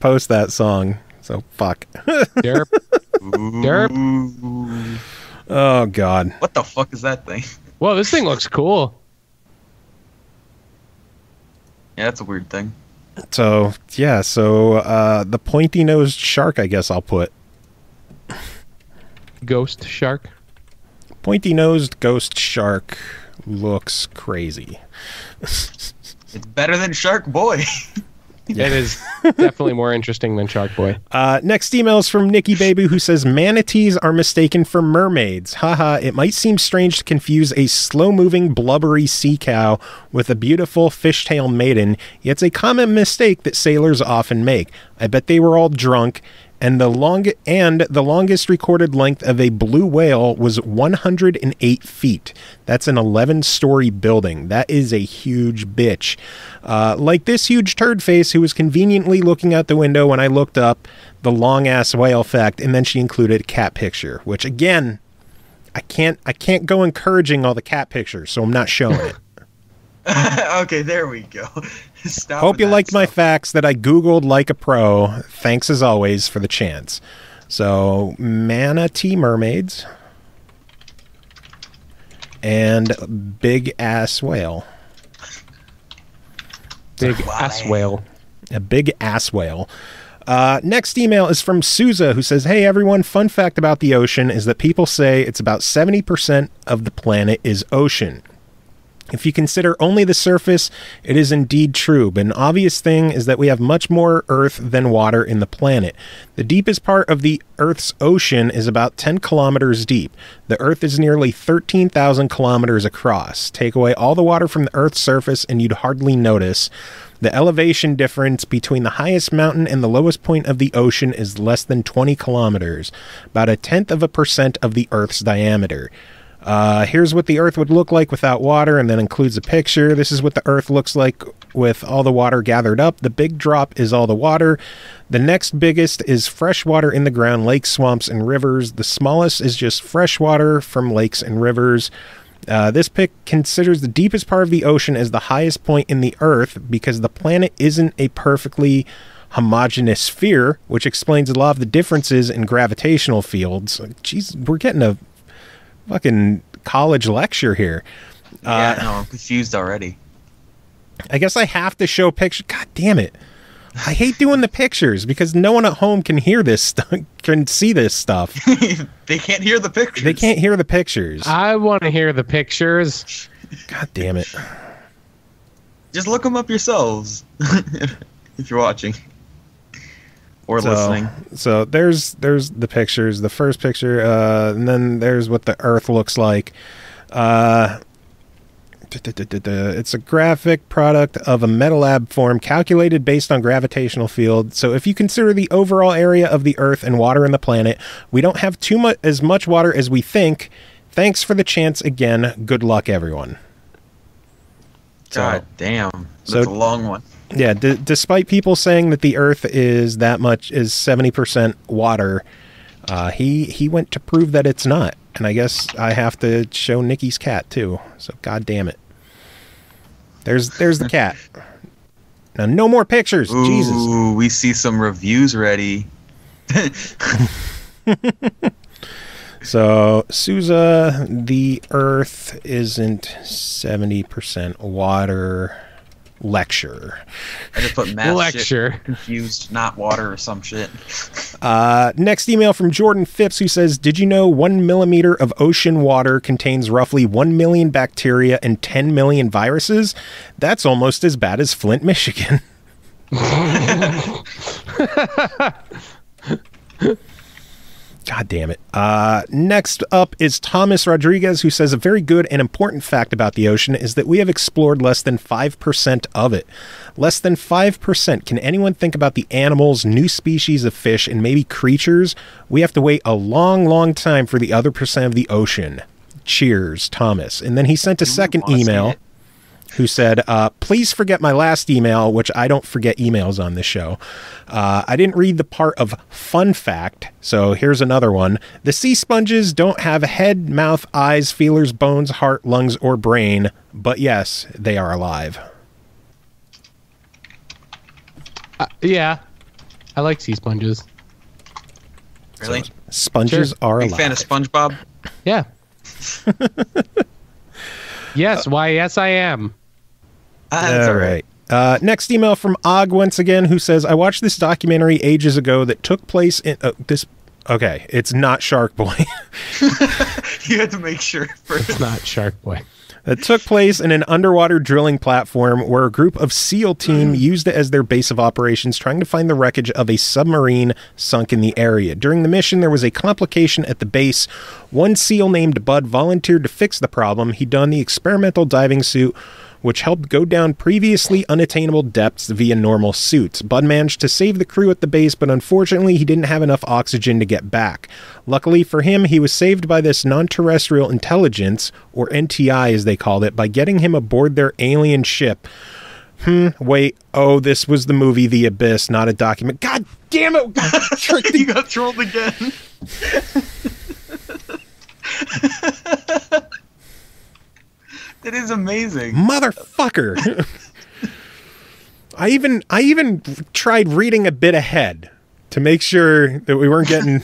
post that song, so fuck. Derp. Derp. Oh, God. What the fuck is that thing? Whoa, this thing looks cool. Yeah, that's a weird thing. So, yeah, the pointy-nosed shark, I guess I'll put. Ghost shark. Pointy-nosed ghost shark looks crazy. It's better than Shark Boy. It is definitely more interesting than Shark Boy. Next email is from Nikki Baby, who says, "Manatees are mistaken for mermaids. Haha, it might seem strange to confuse a slow-moving, blubbery sea cow with a beautiful fishtail maiden, yet it's a common mistake that sailors often make. I bet they were all drunk, and the longest recorded length of a blue whale was 108 feet. That's an 11-story building. That is a huge bitch. Like this huge turd face who was conveniently looking out the window when I looked up the long-ass whale fact, and then she included a cat picture, which, again, I can't go encouraging all the cat pictures, so I'm not showing it. Okay, there we go. Stop. Hope you liked my facts that I Googled like a pro. Thanks as always for the chance. So, manatee mermaids and big ass whale. Big ass whale. A big ass whale. Next email is from Sousa, who says, "Hey everyone, fun fact about the ocean is that people say it's about 70% of the planet is ocean. If you consider only the surface, it is indeed true, but an obvious thing is that we have much more Earth than water in the planet. The deepest part of the Earth's ocean is about 10 kilometers deep. The Earth is nearly 13,000 kilometers across. Take away all the water from the Earth's surface and you'd hardly notice. The elevation difference between the highest mountain and the lowest point of the ocean is less than 20 kilometers, about 0.1% of the Earth's diameter. Here's what the Earth would look like without water, and then includes a picture. This is what the Earth looks like with all the water gathered up. The big drop is all the water. The next biggest is fresh water in the ground, lakes, swamps, and rivers. The smallest is just fresh water from lakes and rivers. This pic considers the deepest part of the ocean as the highest point in the Earth because the planet isn't a perfectly homogeneous sphere, which explains a lot of the differences in gravitational fields. Jeez, we're getting a fucking college lecture here. Yeah, no, I'm confused already. I guess I have to show pictures. God damn it. I hate doing the pictures because no one at home can hear this stuff, can see this stuff. They can't hear the pictures. They can't hear the pictures. I want to hear the pictures. God damn it. Just look them up yourselves if you're watching. Or listening. So there's the pictures, the first picture, and then there's what the Earth looks like. It's a graphic product of a MetaLab form calculated based on gravitational field. So if you consider the overall area of the Earth and water in the planet, we don't have as much water as we think. Thanks for the chance again. Good luck, everyone. God damn. That's a long one. Yeah, despite people saying that the Earth is 70% water, he went to prove that it's not. And I guess I have to show Nikki's cat too. So god damn it. There's the cat. Now no more pictures. Ooh, Jesus. We see some reviews ready. So Souza, the Earth isn't 70% water. Lecture. I just put math lecture. Shit, confused, not water or some shit. Next email from Jordan Phipps, who says, did you know 1 millimeter of ocean water contains roughly 1 million bacteria and 10 million viruses? That's almost as bad as Flint, Michigan. God damn it. Next up is Thomas Rodriguez, who says a very good and important fact about the ocean is that we have explored less than 5% of it. Less than 5%. Can anyone think about the animals, new species of fish, and maybe creatures? We have to wait a long, long time for the other percent of the ocean. Cheers, Thomas. And then he sent a second email who said, please forget my last email, which I don't forget emails on this show. I didn't read the part of fun fact, so here's another one. The sea sponges don't have a head, mouth, eyes, feelers, bones, heart, lungs, or brain, but yes, they are alive. Yeah, I like sea sponges. Really? So, sponges are Big alive. fan of SpongeBob? Yeah. Yes, why, yes, I am. All right. Next email from Og once again, who says, I watched this documentary ages ago that took place in okay, it's not Shark Boy. You had to make sure first. It's not Shark Boy. That took place in an underwater drilling platform where a group of SEAL team used it as their base of operations, trying to find the wreckage of a submarine sunk in the area. During the mission, there was a complication at the base. One SEAL named Bud volunteered to fix the problem. He donned the experimental diving suit, which helped go down previously unattainable depths via normal suits. Bud managed to save the crew at the base, but unfortunately he didn't have enough oxygen to get back. Luckily for him, he was saved by this non-terrestrial intelligence, or NTI as they called it, by getting him aboard their alien ship. Wait, this was the movie The Abyss, not a document. God damn it! You got trolled again. It is amazing. Motherfucker. I even tried reading a bit ahead to make sure that we weren't getting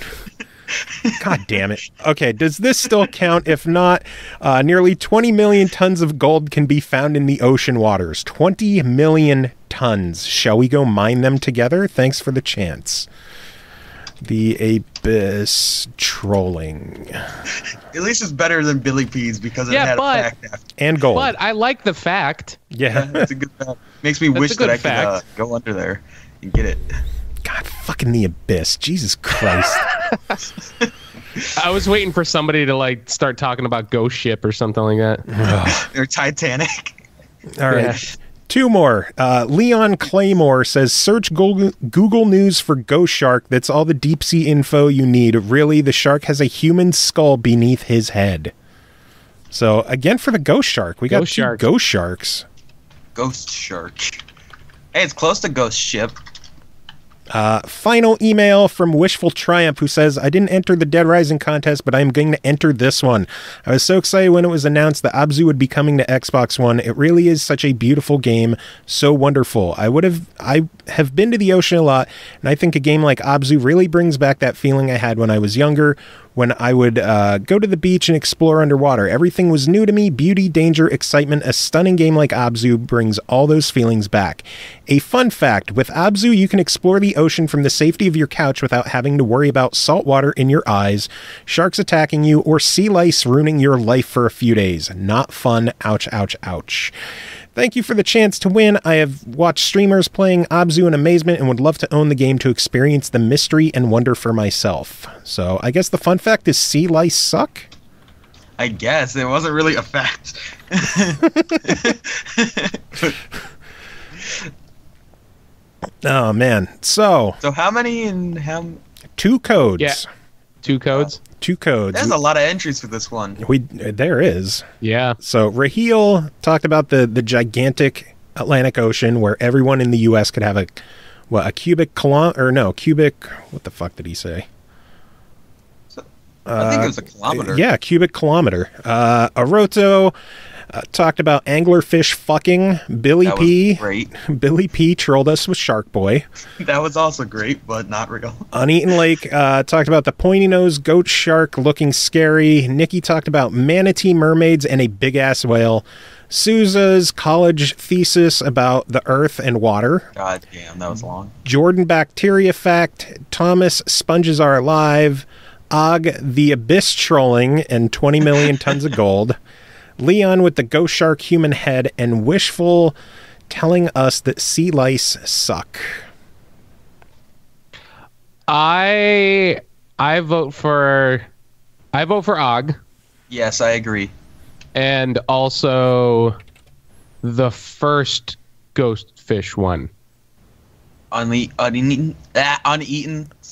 God damn it. Okay, does this still count? If not, nearly 20 million tons of gold can be found in the ocean waters. 20 million tons. Shall we go mine them together? Thanks for the chance. The Abyss trolling. At least it's better than Billy P's because it had a fact after. And gold. But I like the fact. Yeah. That's a good fact. Makes me wish that I could go under there and get it. God, fucking The Abyss. Jesus Christ. I was waiting for somebody to like start talking about Ghost Ship or something like that. Or Titanic. All right. Yeah. 2 more. Leon Claymore says, search Google News for Ghost Shark. That's all the deep sea info you need. Really, the shark has a human skull beneath his head. So, again, for the Ghost Shark, we got 2 Ghost Sharks. Ghost Shark. Hey, it's close to Ghost Ship. Final email from Wishful Triumph, who says, I didn't enter the Dead Rising contest, but I'm going to enter this one. I was so excited when it was announced that Abzu would be coming to Xbox One. It really is such a beautiful game. So wonderful. I have been to the ocean a lot, and I think a game like Abzu really brings back that feeling I had when I was younger, when I would go to the beach and explore underwater. Everything was new to me. Beauty, danger, excitement. A stunning game like Abzu brings all those feelings back. A fun fact, with Abzu, you can explore the ocean from the safety of your couch without having to worry about salt water in your eyes, sharks attacking you, or sea lice ruining your life for a few days. Not fun. Ouch, ouch, ouch. Thank you for the chance to win. I have watched streamers playing Abzu in amazement and would love to own the game to experience the mystery and wonder for myself. So I guess the fun fact is sea lice suck? I guess. It wasn't really a fact. Oh, man. So how many and how... 2 codes. Yeah. 2 codes? 2 codes. There's a lot of entries for this one. There is. Yeah. So Raheel talked about the gigantic Atlantic Ocean where everyone in the U.S. could have a cubic kilometer, or no, cubic, what the fuck did he say? I think it was a kilometer. Yeah, cubic kilometer. Aroto talked about anglerfish fucking. Billy P. Great. Billy P. trolled us with Shark Boy. That was also great, but not real. Uneaten Lake talked about the pointy-nosed goat shark looking scary. Nikki talked about manatee mermaids and a big-ass whale. Souza's college thesis about the earth and water. God damn, that was long. Jordan bacteria fact. Thomas sponges are alive. Og the abyss trolling and 20 million tons of gold. Leon with the ghost shark human head, and Wishful telling us that sea lice suck. I vote for Og. Yes, I agree. And also the first ghost fish one. Uneaten.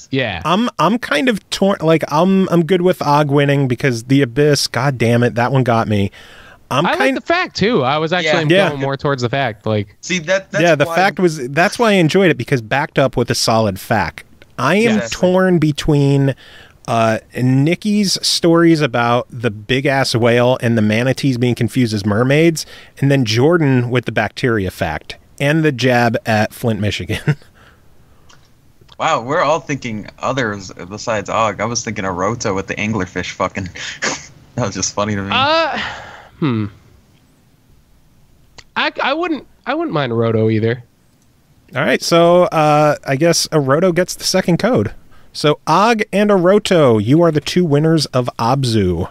Yeah. I'm kind of torn. Like I'm good with Og winning because the abyss. God damn it, that one got me. I like the fact too. I was actually going more towards the fact. Like, see that's the fact was that's why I enjoyed it, because backed up with a solid fact. I am torn between Nikki's stories about the big ass whale and the manatees being confused as mermaids, and then Jordan with the bacteria fact and the jab at Flint, Michigan. Wow, we're all thinking others besides Og. I was thinking Aroto with the anglerfish fucking. That was just funny to me. I wouldn't mind Aroto either. All right, so I guess Aroto gets the second code. So Og and Aroto, you are the 2 winners of Abzu.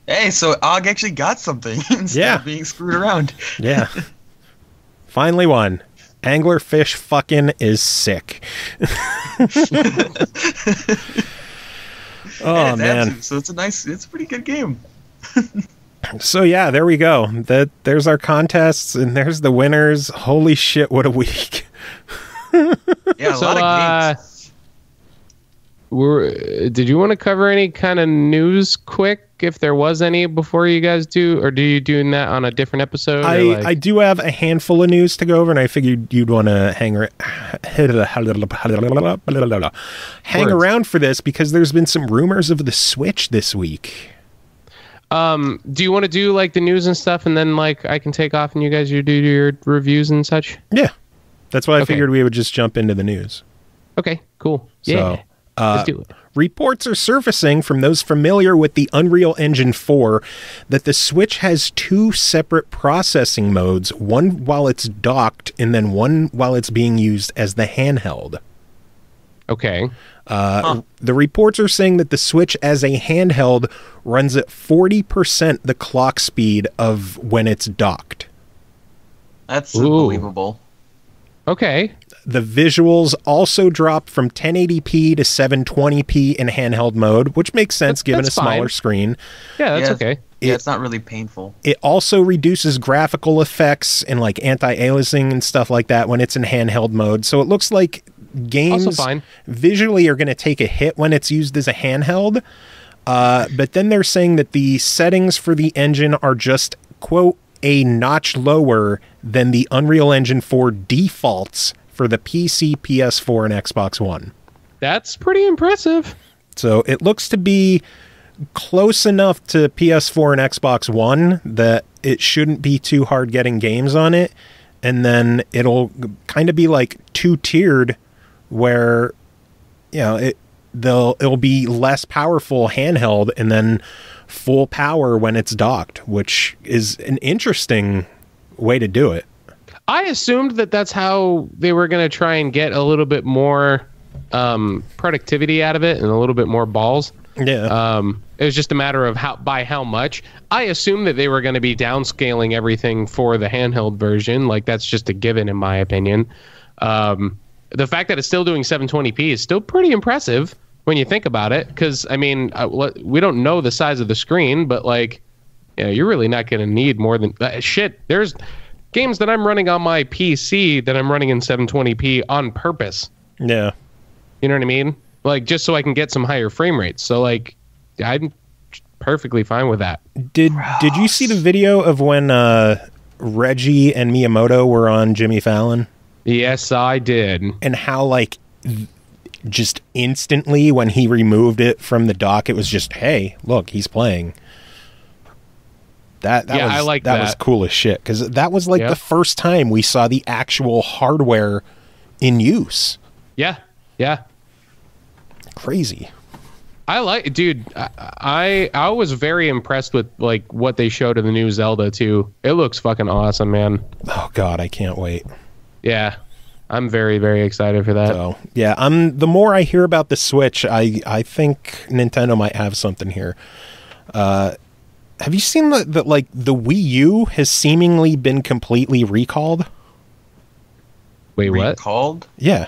Hey, so Og actually got something instead of being screwed around. Yeah. Finally won. Anglerfish fucking is sick. Oh, man. Abzu, so it's a pretty good game. So yeah, there we go. There's our contests and there's the winners. Holy shit, what a week. Yeah, a lot of games. Did you want to cover any kind of news quick, if there was any, before you guys do, or do you doing that on a different episode? I do have a handful of news to go over, and I figured you'd want to hang around for this because there's been some rumors of the Switch this week. Do you want to do like the news and stuff, and then like I can take off and you guys do your reviews and such? Yeah, that's why I figured we would just jump into the news. Okay, cool. Yeah. Let's do it. Reports are surfacing from those familiar with the Unreal Engine 4 that the Switch has 2 separate processing modes, one while it's docked and then one while it's being used as the handheld. Okay. The reports are saying that the Switch as a handheld runs at 40% the clock speed of when it's docked. That's unbelievable. Okay. The visuals also drop from 1080p to 720p in handheld mode, which makes sense given a smaller fine. screen. Yeah, that's okay. Yeah, it's not really painful. It also reduces graphical effects and like anti-aliasing and stuff like that when it's in handheld mode. So it looks like games Also fine. visually are going to take a hit when it's used as a handheld. But then they're saying that the settings for the engine are just, quote, a notch lower than the Unreal Engine 4 defaults for the PC, PS4, and Xbox One. That's pretty impressive. So it looks to be close enough to PS4 and Xbox One that it shouldn't be too hard getting games on it. And then it'll kind of be like two-tiered where, you know, it'll be less powerful handheld and then full power when it's docked, which is an interesting way to do it. I assumed that that's how they were going to try and get a little bit more productivity out of it and a little bit more balls. Yeah. It was just a matter of how much. I assumed that they were going to be downscaling everything for the handheld version. Like, that's just a given in my opinion. The fact that it's still doing 720p is still pretty impressive when you think about it. Because, I mean, we don't know the size of the screen, but, like, yeah, you're really not going to need more than... shit, there's games that I'm running on my PC that I'm running in 720p on purpose. Yeah. You know what I mean? Like, just so I can get some higher frame rates. So, like, I'm perfectly fine with that. Did you see the video of when Reggie and Miyamoto were on Jimmy Fallon? Yes, I did. And how, like, just instantly when he removed it from the dock, it was just, hey, look, he's playing. I like that. That was cool as shit, because that was like the first time we saw the actual hardware in use. Yeah, yeah. Crazy. Dude, I was very impressed with, like, what they showed in the new Zelda too. It looks fucking awesome, man. Oh god, I can't wait. Yeah, I'm very, very excited for that. So yeah, the more I hear about the Switch, I think Nintendo might have something here. Have you seen that like the Wii U has seemingly been completely recalled? Wait, what? Recalled? Yeah.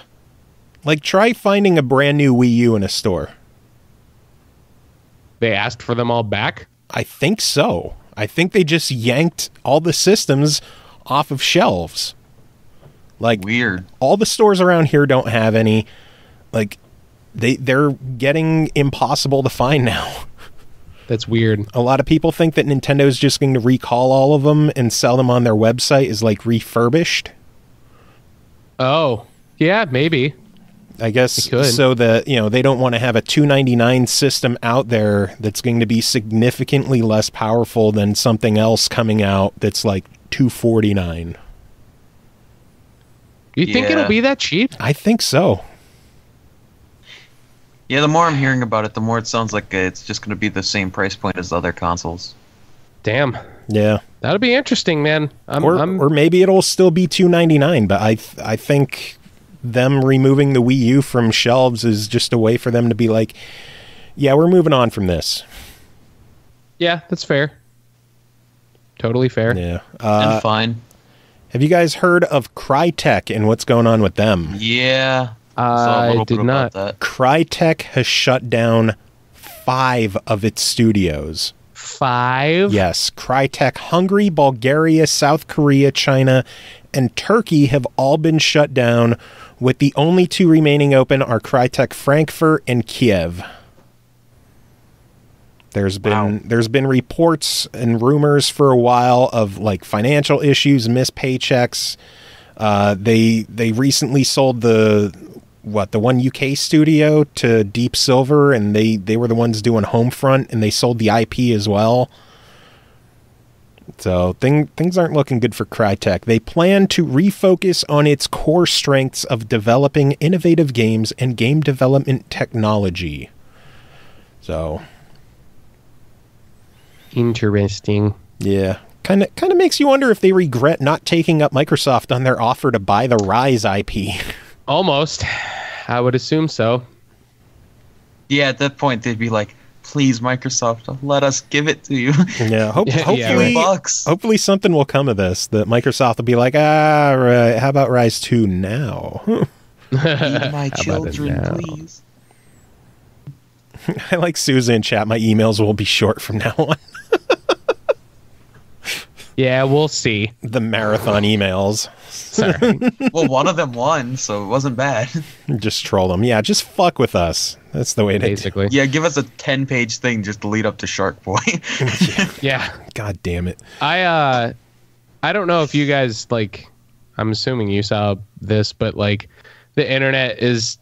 Like, try finding a brand new Wii U in a store. They asked for them all back? I think so. I think they just yanked all the systems off of shelves. Like, weird. All the stores around here don't have any. Like, they're getting impossible to find now. That's weird. A lot of people think that Nintendo's just going to recall all of them and sell them on their website as, like, refurbished. Oh, yeah, maybe. I guess so that, you know, they don't want to have a $299 system out there that's going to be significantly less powerful than something else coming out that's like $249. You think it'll be that cheap? I think so. Yeah, the more I'm hearing about it, the more it sounds like it's just going to be the same price point as other consoles. Damn. Yeah. That'll be interesting, man. Or maybe it'll still be $299, but I think them removing the Wii U from shelves is just a way for them to be like, yeah, we're moving on from this. Yeah, that's fair. Totally fair. Yeah. And fine. Have you guys heard of Crytek and what's going on with them? Yeah. I did not. Crytek has shut down 5 of its studios. 5? Yes. Crytek Hungary, Bulgaria, South Korea, China, and Turkey have all been shut down, with the only 2 remaining open are Crytek Frankfurt and Kiev. There's been reports and rumors for a while of like financial issues, missed paychecks. They recently sold the one UK studio to Deep Silver, and they were the ones doing Homefront, and they sold the IP as well. So things aren't looking good for Crytek. They plan to refocus on its core strengths of developing innovative games and game development technology. So interesting. Yeah. Kind of makes you wonder if they regret not taking up Microsoft on their offer to buy the Rise IP. Almost. I would assume so. Yeah, at that point they'd be like, "Please, Microsoft, let us give it to you." Yeah, Yeah, hopefully something will come of this. That Microsoft will be like, right, how about Rise 2 now? Feed my children, please. I like Susan in chat. My emails will be short from now on. Yeah, we'll see. The marathon emails. Sorry. Well, one of them won, so it wasn't bad. Just troll them. Yeah, just fuck with us. That's the way to Basically. Yeah, give us a 10-page thing just to lead up to Shark Boy. Yeah. God damn it. I don't know if you guys, like, I'm assuming you saw this, but, like, the internet is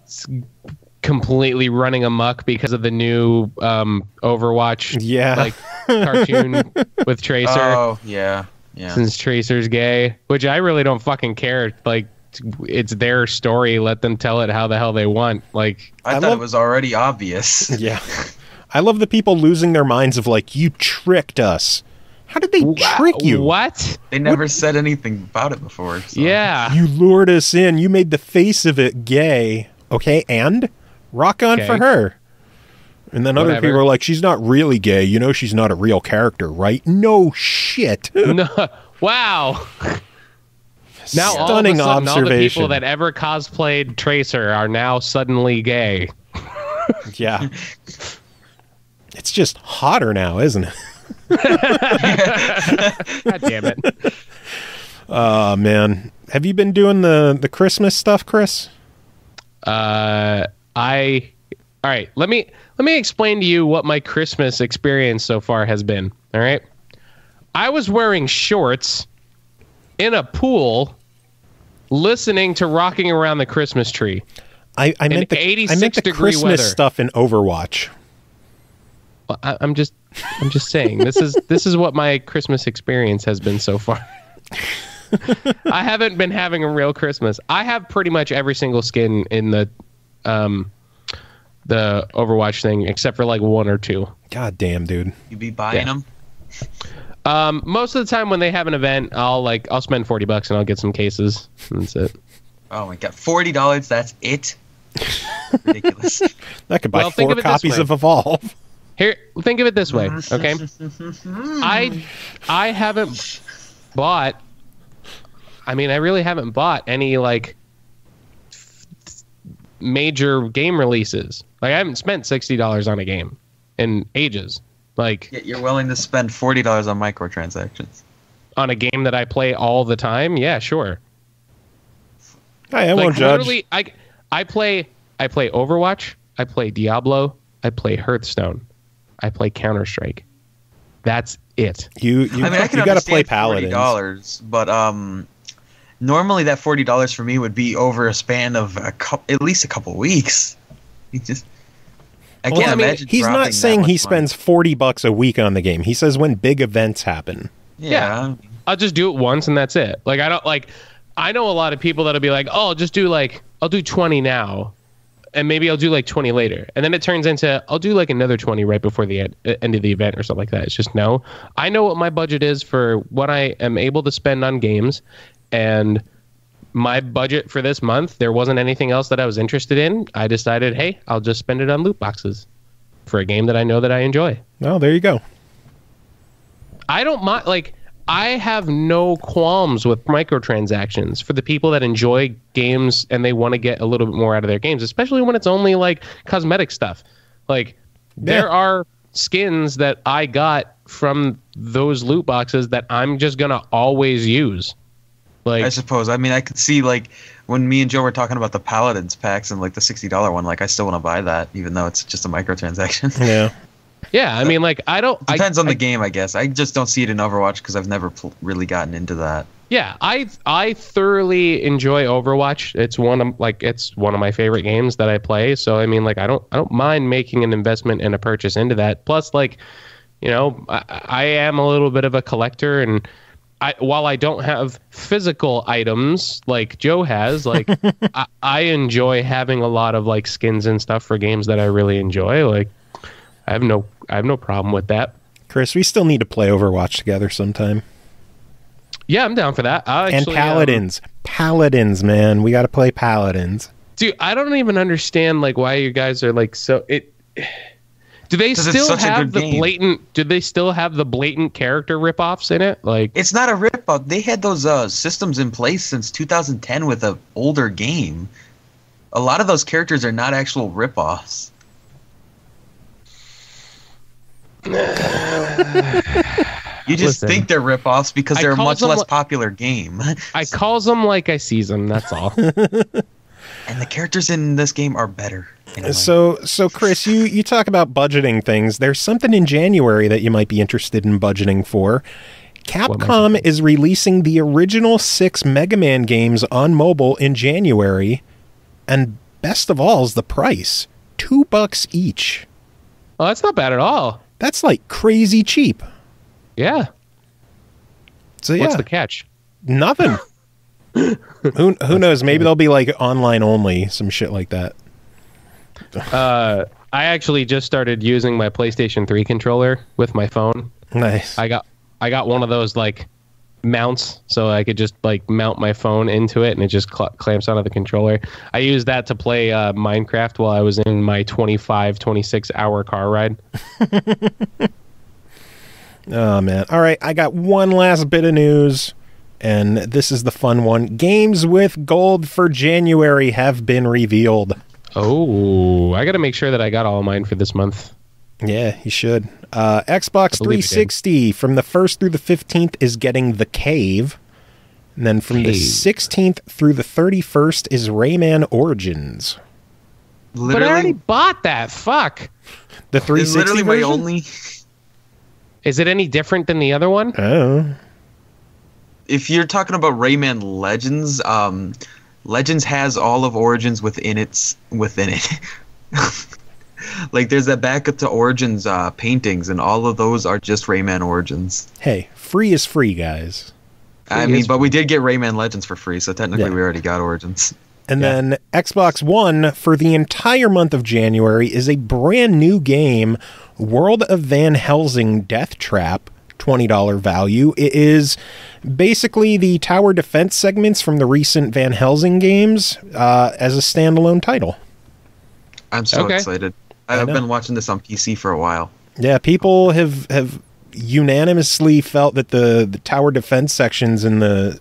completely running amok because of the new Overwatch like cartoon with Tracer. Oh, yeah. Since Tracer's gay, which I really don't fucking care. Like, it's their story. Let them tell it how the hell they want. Like, I thought it was already obvious. Yeah. I love the people losing their minds of like, you tricked us. How did they trick you? What? They never said anything about it before. So. Yeah. You lured us in. You made the face of it gay. Okay, and? Rock on for her. And then other people are like, she's not really gay. You know she's not a real character, right? No shit. No. Wow. Now Stunning all of a sudden, all the observation. people that ever cosplayed Tracer are now suddenly gay. Yeah. It's just hotter now, isn't it? God damn it. Oh, man. Have you been doing the Christmas stuff, Chris? All right, let me explain to you what my Christmas experience so far has been. All right, I was wearing shorts in a pool, listening to "Rocking Around the Christmas Tree." I meant the 86-degree Christmas weather stuff in Overwatch. Well, I'm just saying this is what my Christmas experience has been so far. I haven't been having a real Christmas. I have pretty much every single skin in the Overwatch thing, except for like one or two. God damn, dude. You be buying them? Most of the time when they have an event, I'll spend $40 and I'll get some cases. That's it. Oh my god, $40, that's it? Ridiculous. That could buy 4 copies of Evolve. Here, think of it this way, okay? I haven't bought, I really haven't bought any like major game releases. Like, I haven't spent $60 on a game in ages. Like, yet you're willing to spend $40 on microtransactions on a game that I play all the time. Yeah, sure. I won't judge. Literally, I play Overwatch. I play Diablo. I play Hearthstone. I play Counter-Strike. That's it. You got to play Paladins. $40, but normally that $40 for me would be over a span of at least a couple weeks. I can't imagine. He's not saying he spends $40 a week on the game. He says when big events happen. Yeah. I'll just do it once and that's it. Like, I know a lot of people that'll be like, oh, I'll do 20 now, and maybe I'll do like 20 later, and then it turns into I'll do like another 20 right before the end of the event or something like that. It's just no. I know what my budget is for what I am able to spend on games, and my budget for this month, there wasn't anything else that I was interested in. I decided, hey, I'll just spend it on loot boxes for a game that I know that I enjoy. Oh, there you go. I don't mind, like, I have no qualms with microtransactions for the people that enjoy games and they want to get a little bit more out of their games, especially when it's only like cosmetic stuff. Like, there are skins that I got from those loot boxes that I'm just going to always use. Like, I suppose. I mean, I could see, like, when me and Joe were talking about the Paladins packs and like the $60 one, like, I still want to buy that, even though it's just a microtransaction. Yeah. Yeah, I mean, like, I don't... Depends on the game, I guess. I just don't see it in Overwatch because I've never really gotten into that. Yeah, I thoroughly enjoy Overwatch. It's one of my favorite games that I play. So I mean, like, I don't mind making an investment and a purchase into that. Plus, like, you know, I am a little bit of a collector, and while I don't have physical items like Joe has, like, I enjoy having a lot of like skins and stuff for games that I really enjoy. Like, I have no problem with that. Chris, we still need to play Overwatch together sometime. Yeah, I'm down for that. And Paladins. Paladins, man. We got to play Paladins. Dude, I don't even understand like why you guys are like so it. Do they still have the blatant? Do they still have the blatant character ripoffs in it? Like, it's not a ripoff. They had those systems in place since 2010 with an older game. A lot of those characters are not actual ripoffs. You just think they're ripoffs because they're a much less popular game. I calls them like I sees them. That's all. And the characters in this game are better. So Chris, you talk about budgeting things. There's something in January that you might be interested in budgeting for. Capcom is releasing the original 6 Mega Man games on mobile in January, and best of all is the price. $2 each. Oh, that's not bad at all. That's like crazy cheap. Yeah. So yeah. What's the catch? Nothing. Who knows? Maybe they'll be like online only, some shit like that. I actually just started using my PlayStation 3 controller with my phone. Nice. I got one of those like mounts, so I could just like mount my phone into it, and it just clamps onto the controller. I used that to play Minecraft while I was in my 26 hour car ride. Oh man. All right, I got one last bit of news, and this is the fun one. Games with gold for January have been revealed. Oh, I got to make sure that I got all of mine for this month. Yeah, you should. Xbox 360 from the 1st through the 15th is getting The Cave. And then from the 16th through the 31st is Rayman Origins. Literally, but I already bought that. Fuck. The 360 literally version? my only... Is it any different than the other one? Oh. If you're talking about Rayman Legends, Legends has all of Origins within it. Like, there's that backup to Origins paintings, and all of those are just Rayman Origins. Hey, free is free, guys. But we did get Rayman Legends for free, so technically we already got Origins. And then Xbox One, for the entire month of January, is a brand new game, World of Van Helsing Death Trap, $20 value. It is basically the tower defense segments from the recent Van Helsing games as a standalone title. I'm so excited. I've been watching this on PC for a while. Yeah, people have unanimously felt that the tower defense sections in the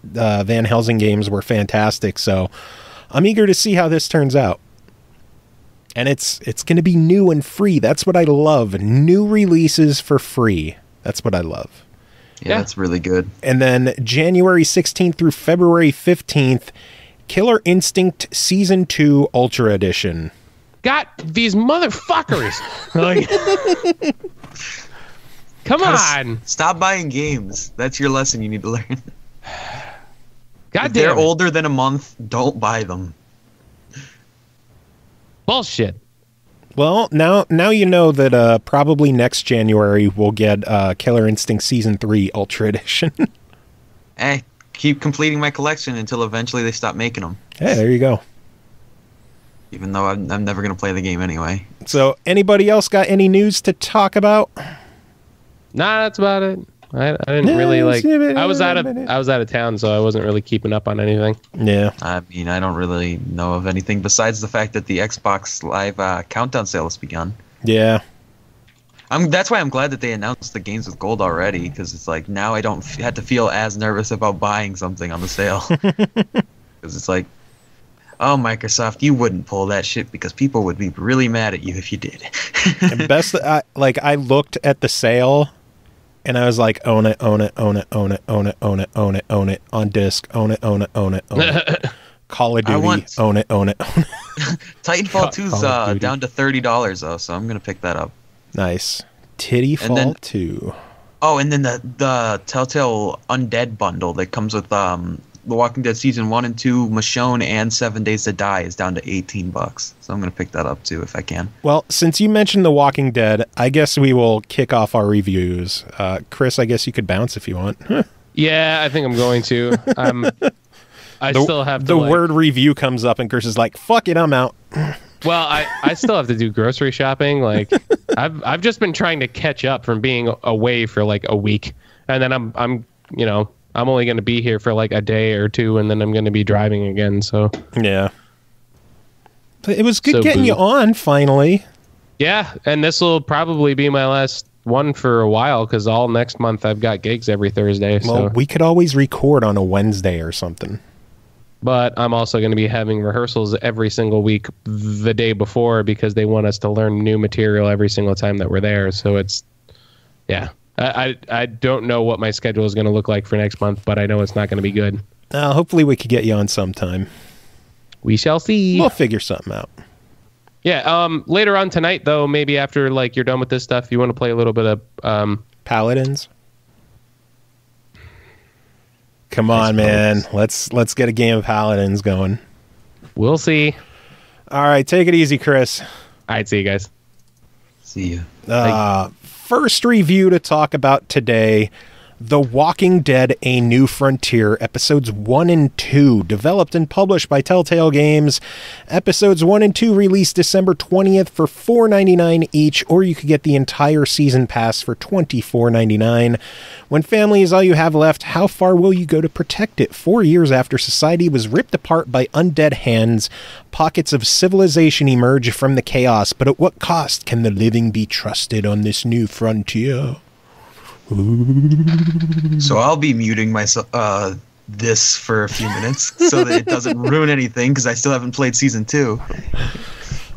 Van Helsing games were fantastic, so I'm eager to see how this turns out. And it's going to be new and free. That's what I love. New releases for free. That's what I love. Yeah, that's really good. And then January 16th through February 15th, Killer Instinct Season 2 Ultra Edition. Got these motherfuckers. Come on. Stop buying games. That's your lesson you need to learn. If they're older than a month, don't buy them. Bullshit. Well, now you know that probably next January we'll get Killer Instinct Season 3 Ultra Edition. Hey, keep completing my collection until eventually they stop making them. Hey, there you go. Even though I'm never going to play the game anyway. So, anybody else got any news to talk about? Nah, that's about it. I didn't really like. I was out of town, so I wasn't really keeping up on anything. Yeah. I mean, I don't really know of anything besides the fact that the Xbox Live countdown sale has begun. Yeah. That's why I'm glad that they announced the games with gold already, because it's like now I don't have to feel as nervous about buying something on the sale. Because it's like, oh, Microsoft, you wouldn't pull that shit because people would be really mad at you if you did. I looked at the sale. And I was like, own it, own it, own it, own it, own it, own it, own it, own it, on disc, own it, own it, own it, own it. Call of Duty, own it, own it, own it. Titanfall 2's down to $30 though, so I'm gonna pick that up. Nice. Tittyfall 2. Oh, and then the Telltale Undead bundle that comes with The Walking Dead Season 1 and 2, Michonne, and 7 Days to Die is down to $18. So I'm going to pick that up, too, if I can. Well, since you mentioned The Walking Dead, I guess we will kick off our reviews. Chris, I guess you could bounce if you want. Yeah, I think I'm going to. I still have to... The word review comes up, and Chris is like, fuck it, I'm out. Well, I still have to do grocery shopping. Like, I've just been trying to catch up from being away for, like, a week. And then I'm only going to be here for like a day or two, and then I'm going to be driving again. So yeah. But it was good So getting boo. you on finally. Yeah, and this will probably be my last one for a while because all next month I've got gigs every Thursday. Well, we could always record on a Wednesday or something. But I'm also going to be having rehearsals every single week the day before because they want us to learn new material every single time that we're there. So it's, yeah. I don't know what my schedule is going to look like for next month, but I know it's not going to be good. Hopefully we could get you on sometime. We shall see. We'll figure something out. Yeah. Later on tonight, though, maybe after like you're done with this stuff, you want to play a little bit of Paladins. Come on, man. Let's get a game of Paladins going. We'll see. All right, take it easy, Chris. All right, see you guys. See you. First review to talk about today, The Walking Dead: A New Frontier, episodes 1 and 2, developed and published by Telltale Games. Episodes 1 and 2 released December 20th for $4.99 each, or you could get the entire season pass for $24.99. When family is all you have left, how far will you go to protect it? 4 years after society was ripped apart by undead hands, pockets of civilization emerge from the chaos, but at what cost can the living be trusted on this new frontier? So I'll be muting myself this for a few minutes so that it doesn't ruin anything because I still haven't played season 2.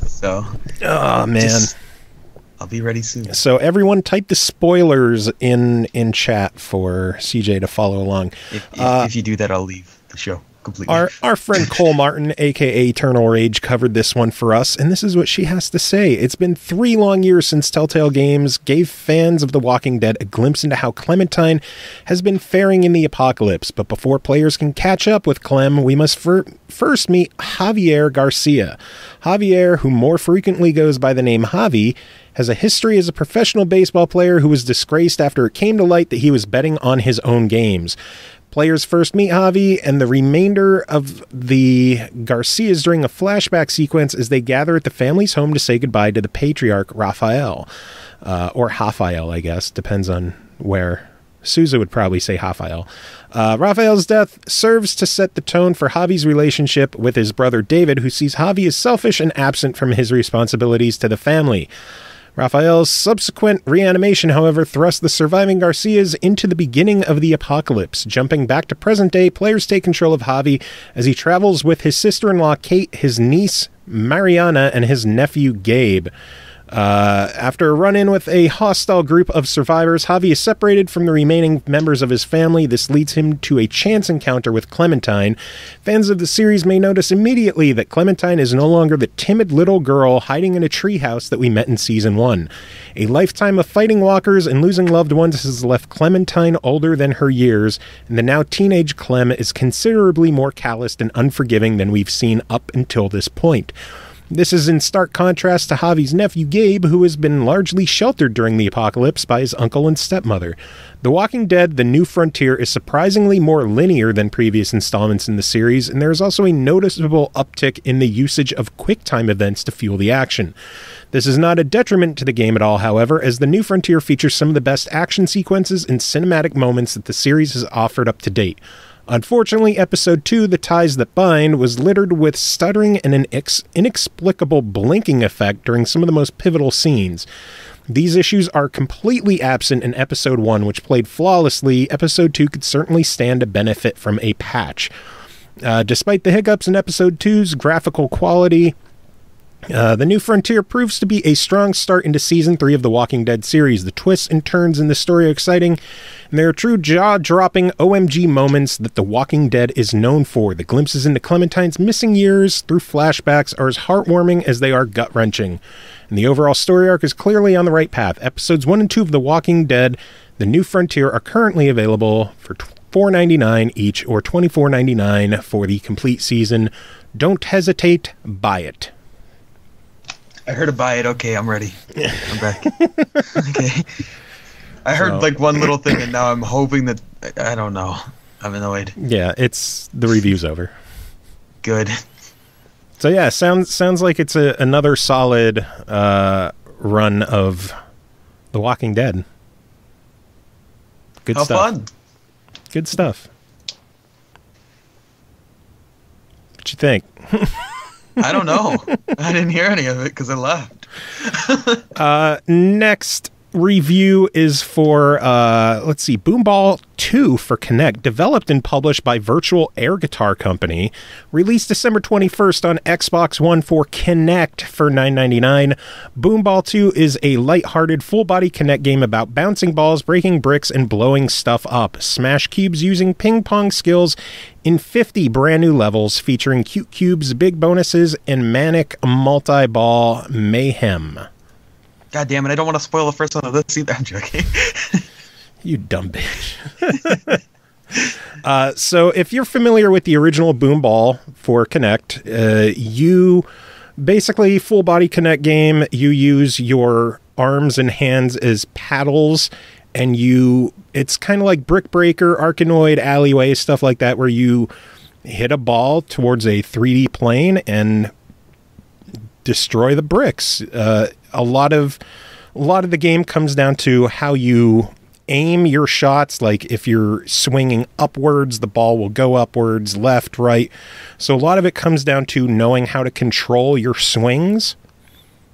So, Oh, man. I'll be ready soon. So everyone type the spoilers in chat for CJ to follow along. If you do that, I'll leave the show completely. Our friend Cole Martin, a.k.a. Eternal Rage, covered this one for us, and this is what she has to say. It's been 3 long years since Telltale Games gave fans of The Walking Dead a glimpse into how Clementine has been faring in the apocalypse. But before players can catch up with Clem, we must first meet Javier Garcia. Javier, who more frequently goes by the name Javi, has a history as a professional baseball player who was disgraced after it came to light that he was betting on his own games. Players first meet Javi and the remainder of the Garcias during a flashback sequence as they gather at the family's home to say goodbye to the patriarch Raphael. Or Raphael, I guess. Depends on where. Sousa would probably say Raphael. Raphael's death serves to set the tone for Javi's relationship with his brother David, who sees Javi as selfish and absent from his responsibilities to the family. Raphael's subsequent reanimation, however, thrust the surviving Garcias into the beginning of the apocalypse. Jumping back to present day, players take control of Javi as he travels with his sister-in-law Kate, his niece Mariana, and his nephew Gabe. After a run-in with a hostile group of survivors, Javi is separated from the remaining members of his family. This leads him to a chance encounter with Clementine. Fans of the series may notice immediately that Clementine is no longer the timid little girl hiding in a treehouse that we met in Season 1. A lifetime of fighting walkers and losing loved ones has left Clementine older than her years, and the now teenage Clem is considerably more calloused and unforgiving than we've seen up until this point. This is in stark contrast to Javi's nephew Gabe, who has been largely sheltered during the apocalypse by his uncle and stepmother. The Walking Dead: The New Frontier is surprisingly more linear than previous installments in the series, and there is also a noticeable uptick in the usage of QuickTime events to fuel the action. This is not a detriment to the game at all, however, as The New Frontier features some of the best action sequences and cinematic moments that the series has offered up to date. Unfortunately, Episode 2, The Ties That Bind, was littered with stuttering and an inexplicable blinking effect during some of the most pivotal scenes. These issues are completely absent in Episode 1, which played flawlessly. Episode 2 could certainly stand to benefit from a patch. Despite the hiccups in Episode 2's graphical quality, The New Frontier proves to be a strong start into Season 3 of the Walking Dead series. The twists and turns in the story are exciting, and there are true jaw-dropping OMG moments that The Walking Dead is known for. The glimpses into Clementine's missing years through flashbacks are as heartwarming as they are gut-wrenching, and the overall story arc is clearly on the right path. Episodes 1 and 2 of The Walking Dead: The New Frontier are currently available for $4.99 each, or $24.99 for the complete season. Don't hesitate, buy it. I heard to buy it. Okay, I'm ready. I'm back. Okay. I heard like one little thing, and now I'm hoping that I don't know. I'm annoyed. Yeah, the review's over. Good. So yeah, sounds like it's another solid run of The Walking Dead. Good How stuff. fun. Good stuff. What you think? I don't know. I didn't hear any of it because I left. Next review is for, let's see, Boomball 2 for Kinect, developed and published by Virtual Air Guitar Company, released December 21st on Xbox One for Kinect for $9.99. Boomball 2 is a lighthearted, full-body Kinect game about bouncing balls, breaking bricks, and blowing stuff up. Smash cubes using ping-pong skills in 50 brand new levels featuring cute cubes, big bonuses, and manic multi-ball mayhem. God damn it, I don't want to spoil the first one of this either. I'm joking. You dumb bitch. So if you're familiar with the original Boomball for Kinect, you basically full body Kinect game, you use your arms and hands as paddles, and it's kind of like Brick Breaker, Arkanoid, Alleyway, stuff like that, where you hit a ball towards a 3D plane and destroy the bricks. A lot of the game comes down to how you aim your shots. Like if you're swinging upwards, the ball will go upwards, left, right. So a lot of it comes down to knowing how to control your swings.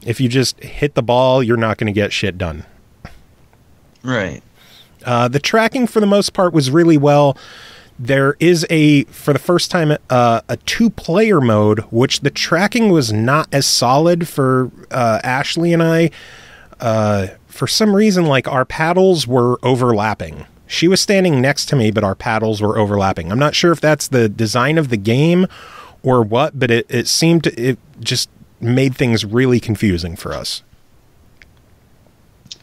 If you just hit the ball, you're not going to get shit done. Right. The tracking for the most part was really well. There is for the first time, a 2-player mode, which the tracking was not as solid for Ashley and I. For some reason, like, our paddles were overlapping. She was standing next to me, but our paddles were overlapping. I'm not sure if that's the design of the game or what, but it seemed it just made things really confusing for us.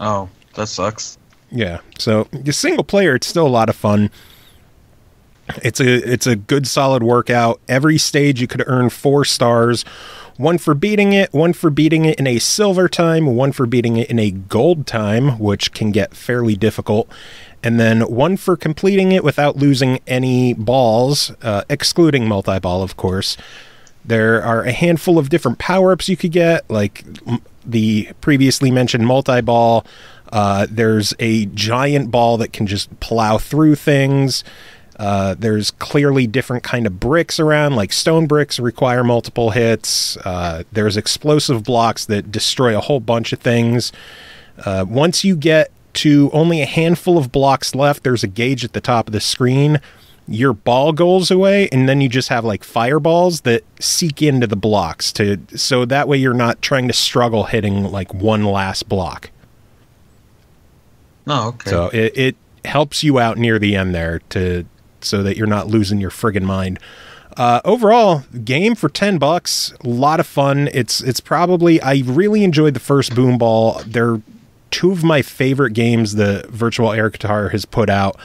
Oh, that sucks. Yeah, so the single player, it's still a lot of fun. It's a good solid workout. Every stage you could earn 4 stars. 1 for beating it, 1 for beating it in a silver time, 1 for beating it in a gold time, which can get fairly difficult, and then 1 for completing it without losing any balls, excluding multi-ball, of course. There are a handful of different power-ups you could get, like the previously mentioned multi-ball. There's a giant ball that can just plow through things. There's clearly different kind of bricks around, like stone bricks require multiple hits. There's explosive blocks that destroy a whole bunch of things. Once you get to only a handful of blocks left, there's a gauge at the top of the screen. Your ball goes away, and then you just have like fireballs that seek into the blocks so that way you're not trying to struggle hitting like one last block. Oh, okay. So it helps you out near the end there so that you're not losing your friggin' mind. Overall, game for $10, a lot of fun. It's probably, I really enjoyed the first Boomball. They're 2 of my favorite games the Virtual Air Guitar has put out.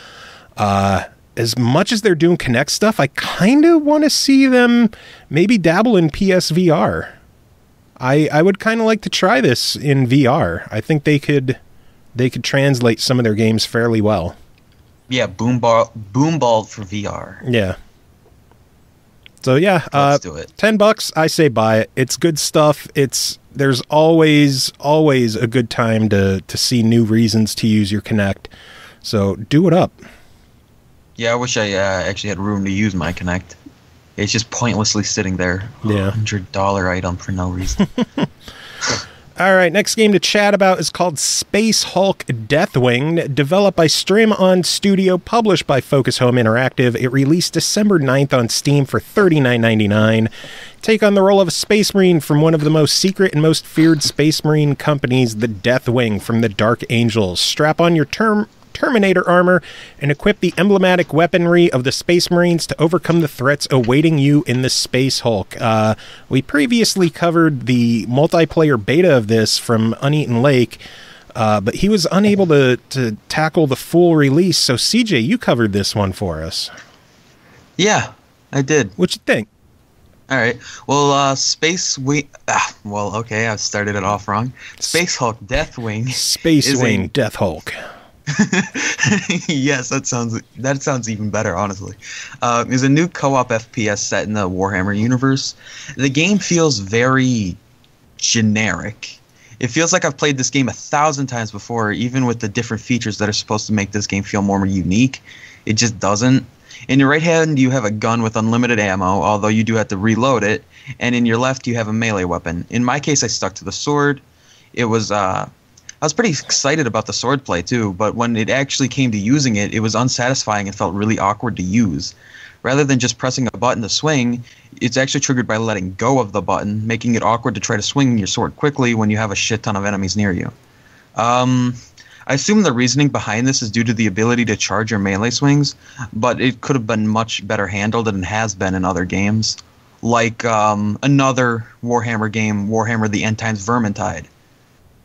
As much as they're doing Kinect stuff, I kind of want to see them maybe dabble in PSVR. I would kind of like to try this in VR. I think they could translate some of their games fairly well. Yeah, Boomball for VR. Yeah. So yeah, Let's do it. $10, I say buy it. It's good stuff. There's always a good time to see new reasons to use your Kinect. So do it up. Yeah, I wish I actually had room to use my Kinect. It's just pointlessly sitting there. Yeah. $100 item for no reason. All right, next game to chat about is called Space Hulk Deathwing, developed by Streum on Studio, published by Focus Home Interactive. It released December 9th on Steam for $39.99. Take on the role of a Space Marine from one of the most secret and most feared Space Marine companies, the Deathwing from the Dark Angels. Strap on your Terminator armor and equip the emblematic weaponry of the Space Marines to overcome the threats awaiting you in the Space Hulk. We previously covered the multiplayer beta of this from Uneaten Lake, but he was unable to tackle the full release. So CJ, you covered this one for us. Yeah, I did. What'd you think? All right. Well, I've started it off wrong. Space Hulk Deathwing. Space Wing Death Hulk. Yes, that sounds even better, honestly. Is a new co-op FPS set in the Warhammer universe. The game feels very generic. It feels like I've played this game 1,000 times before, even with the different features that are supposed to make this game feel more unique. It just doesn't. In your right hand, you have a gun with unlimited ammo, although you do have to reload it. and in your left you have a melee weapon. In my case, I stuck to the sword. It was I was pretty excited about the sword play too, but when it actually came to using it, it was unsatisfying and felt really awkward to use. Rather than just pressing a button to swing, it's actually triggered by letting go of the button, making it awkward to try to swing your sword quickly when you have a shit ton of enemies near you. I assume the reasoning behind this is due to the ability to charge your melee swings, but it could have been much better handled than it has been in other games. Like another Warhammer game, Warhammer the End Times Vermintide.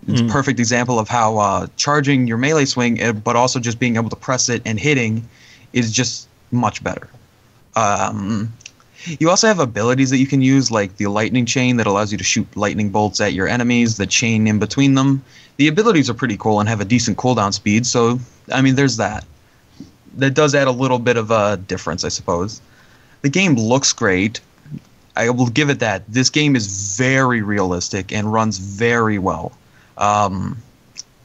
It's a perfect example of how charging your melee swing, but also just being able to press it and hitting, is just much better. You also have abilities that you can use, like the lightning chain that allows you to shoot lightning bolts at your enemies, the chain in between them. The abilities are pretty cool and have a decent cooldown speed, so, I mean, there's that. That does add a little bit of a difference, I suppose. The game looks great. I will give it that. This game is very realistic and runs very well.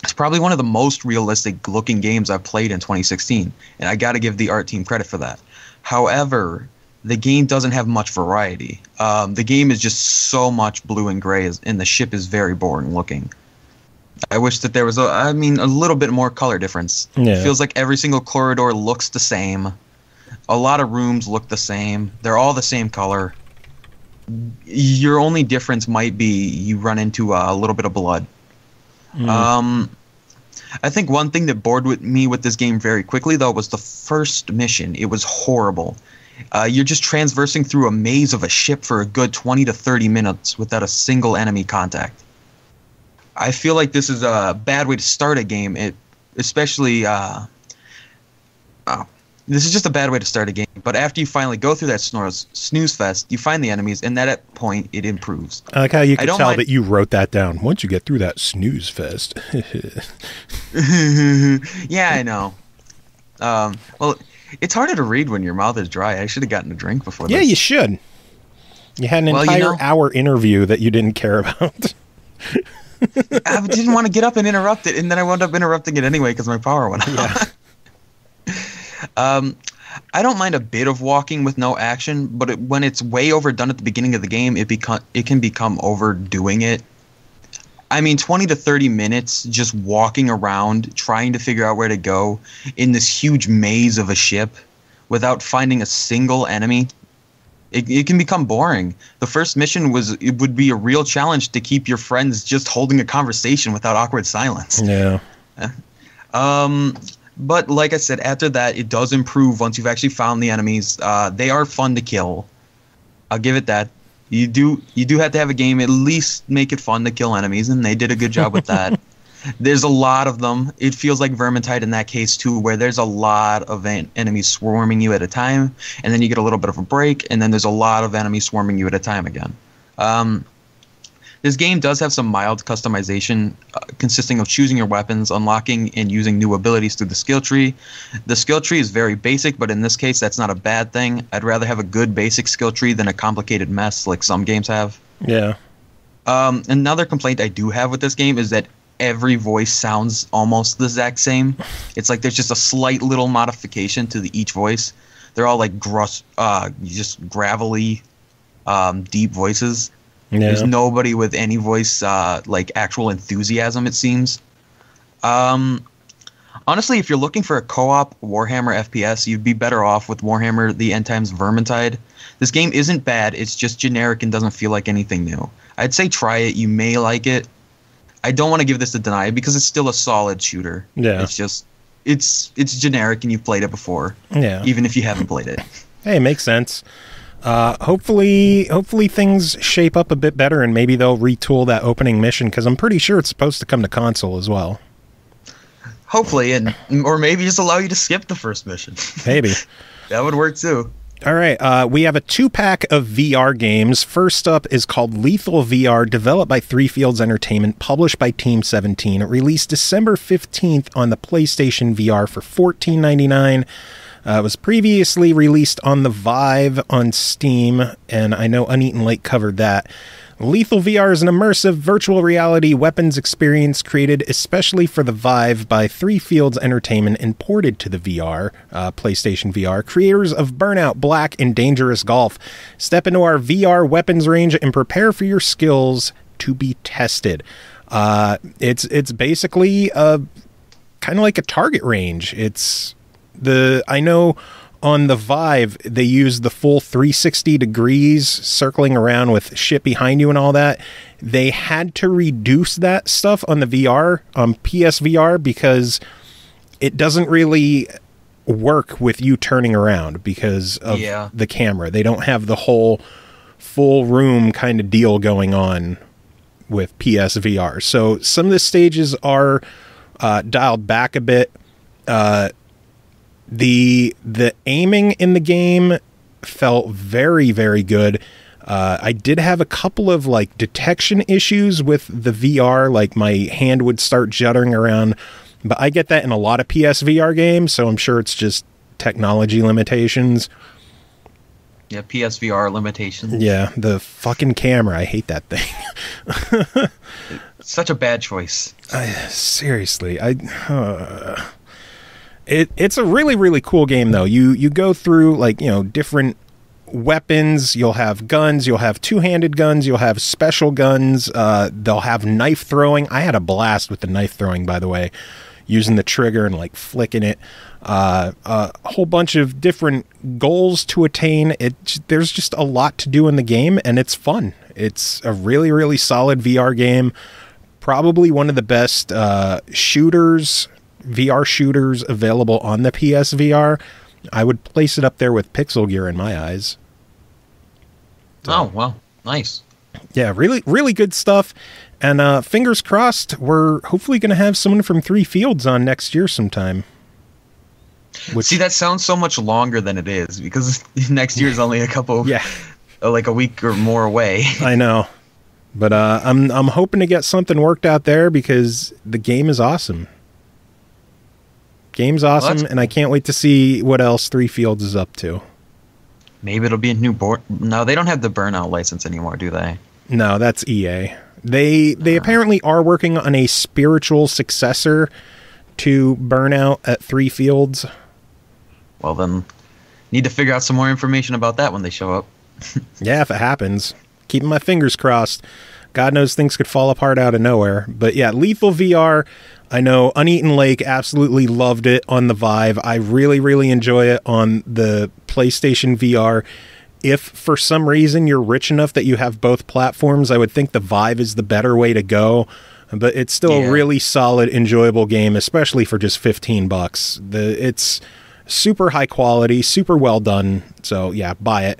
It's probably one of the most realistic-looking games I've played in 2016, and I got to give the art team credit for that. However, the game doesn't have much variety. The game is just so much blue and gray, and the ship is very boring looking. I wish that there was a little bit more color difference. Yeah. It feels like every single corridor looks the same. A lot of rooms look the same. They're all the same color. Your only difference might be you run into a little bit of blood. I think one thing that bored me with this game very quickly, though, was the first mission. It was horrible. You're just transversing through a maze of a ship for a good 20 to 30 minutes without a single enemy contact. I feel like this is a bad way to start a game, this is just a bad way to start a game, but after you finally go through that snooze fest, you find the enemies, and at that point, it improves. I like how you can tell that you wrote that down. Once you get through that snooze fest. Yeah, I know. Well, it's harder to read when your mouth is dry. I should have gotten a drink before this. Yeah, you should. You had an entire hour interview that you didn't care about. I didn't want to get up and interrupt it, and then I wound up interrupting it anyway because my power went out. I don't mind a bit of walking with no action, but when it's way overdone at the beginning of the game, it can become overdoing it. I mean, 20 to 30 minutes just walking around, trying to figure out where to go in this huge maze of a ship without finding a single enemy. It can become boring. The first mission would be a real challenge to keep your friends just holding a conversation without awkward silence. Yeah. But like I said, after that, it does improve once you've actually found the enemies. They are fun to kill. I'll give it that. You do have to have a game at least make it fun to kill enemies, and they did a good job with that. There's a lot of them. It feels like Vermintide in that case too, where there's a lot of enemies swarming you at a time, and then you get a little bit of a break, and then there's a lot of enemies swarming you at a time again. This game does have some mild customization, consisting of choosing your weapons, unlocking and using new abilities through the skill tree. The skill tree is very basic, but in this case, that's not a bad thing. I'd rather have a good basic skill tree than a complicated mess like some games have. Yeah. Another complaint I do have with this game is that every voice sounds almost the exact same. It's like there's just a slight little modification to each voice. They're all like just gravelly, deep voices. Yeah. There's nobody with any voice like actual enthusiasm, it seems. Honestly, if you're looking for a co-op Warhammer FPS, you'd be better off with Warhammer the End Times Vermintide. This game isn't bad, it's just generic and doesn't feel like anything new. I'd say try it, you may like it. I don't want to give this a deny because it's still a solid shooter. Yeah. It's just it's generic and you've played it before. Yeah. Even if you haven't played it. Hey, it makes sense. Hopefully things shape up a bit better and maybe they'll retool that opening mission because I'm pretty sure it's supposed to come to console as well. Hopefully, or maybe just allow you to skip the first mission. Maybe. That would work too. All right, we have a 2-pack of VR games. First up is called Lethal VR, developed by Three Fields Entertainment, published by Team 17. It released December 15th on the PlayStation VR for $14.99. It was previously released on the Vive on Steam, and I know Uneaten Lake covered that. Lethal VR is an immersive virtual reality weapons experience created especially for the Vive by Three Fields Entertainment and ported to the PlayStation VR. Creators of Burnout, Black, and Dangerous Golf. Step into our VR weapons range and prepare for your skills to be tested. It's basically kind of like a target range. I know on the Vive, they use the full 360 degrees circling around with shit behind you and all that. They had to reduce that stuff on the VR, PSVR, because it doesn't really work with you turning around because of the camera. They don't have the whole full room kind of deal going on with PSVR. So some of the stages are dialed back a bit. The aiming in the game felt very, very good. I did have a couple of like detection issues with the VR, like my hand would start juddering around, but I get that in a lot of PSVR games, so I'm sure it's just technology limitations. Yeah, PSVR limitations. Yeah, the fucking camera. I hate that thing. Such a bad choice. Seriously, It's a really, really cool game, though. You go through, like, different weapons. You'll have guns. You'll have two-handed guns. You'll have special guns. They'll have knife throwing. I had a blast with the knife throwing, by the way, using the trigger and, like, flicking it. A whole bunch of different goals to attain. There's just a lot to do in the game, and it's fun. It's a really, really solid VR game. Probably one of the best VR shooters available on the PSVR. I would place it up there with Pixel Gear in my eyes. So, oh, well, nice. Yeah, really, really good stuff. And fingers crossed, we're hopefully going to have someone from Three Fields on next year sometime. See, that sounds so much longer than it is, because next year is only like a week or more away. I know. But I'm hoping to get something worked out there because the game is awesome. Game's awesome, and I can't wait to see what else Three Fields is up to. Maybe it'll be a new board. No, they don't have the Burnout license anymore, do they? No, that's EA. They apparently are working on a spiritual successor to Burnout at Three Fields. Well, then, need to figure out some more information about that when they show up. Yeah, if it happens. Keeping my fingers crossed. God knows things could fall apart out of nowhere. But yeah, Lethal VR. I know Uneaten Lake absolutely loved it on the Vive. I really, really enjoy it on the PlayStation VR. If for some reason you're rich enough that you have both platforms, I would think the Vive is the better way to go. But it's still a really solid, enjoyable game, especially for just $15. It's super high quality, super well done. So yeah, buy it.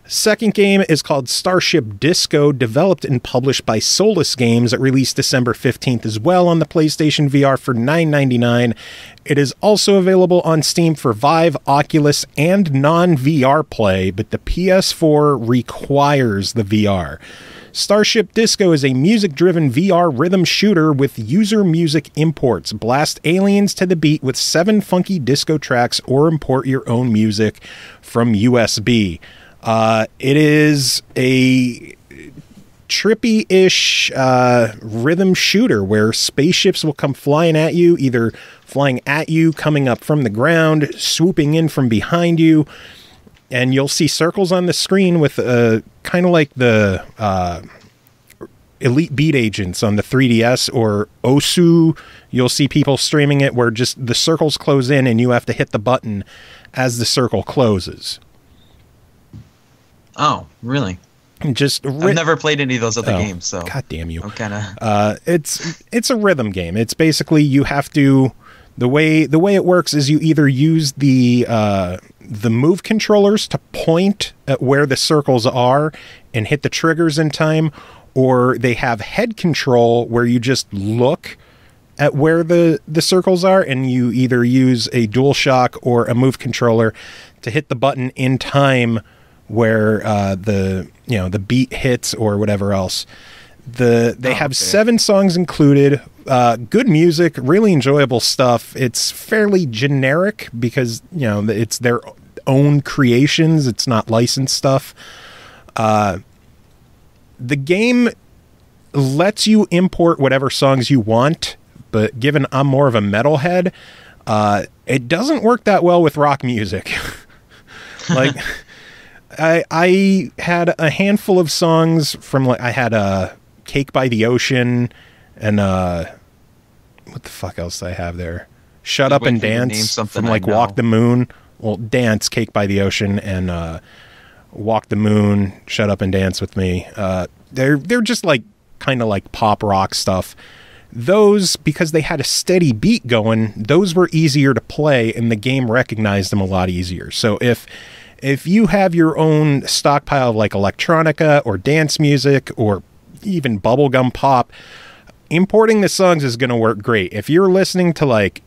Second game is called Starship Disco, developed and published by Solus Games. It released December 15th as well on the PlayStation VR for $9.99. It is also available on Steam for Vive, Oculus, and non-VR play, but the PS4 requires the VR. Starship Disco is a music-driven VR rhythm shooter with user music imports. Blast aliens to the beat with 7 funky disco tracks or import your own music from USB. It is a trippy-ish rhythm shooter where spaceships will come flying at you, either flying at you, coming up from the ground, swooping in from behind you, and you'll see circles on the screen with kind of like the Elite Beat Agents on the 3DS or Osu. You'll see people streaming it where just the circles close in and you have to hit the button as the circle closes. Oh, really? I've never played any of those other games, so God damn you! I'm kind of. It's a rhythm game. It's basically you have to. The way it works is you either use the move controllers to point at where the circles are and hit the triggers in time, or they have head control where you just look at where the circles are, and you either use a DualShock or a move controller to hit the button in time where the beat hits or whatever else. They have 7 songs included. Good music, really enjoyable stuff. It's fairly generic because it's their own creations. It's not licensed stuff. the game lets you import whatever songs you want, but given I'm more of a metalhead, it doesn't work that well with rock music. Like, I had a handful of songs from, like, I had Cake by the Ocean and what the fuck else do I have there? Shut Up and Dance from, like, Walk the Moon. Well, Dance, Cake by the Ocean, and Walk the Moon, Shut Up and Dance with Me. They're just like kind of like pop rock stuff. Those, because they had a steady beat going, those were easier to play, and the game recognized them a lot easier. So if you have your own stockpile of like electronica or dance music or even bubblegum pop, importing the songs is going to work great. If you're listening to, like,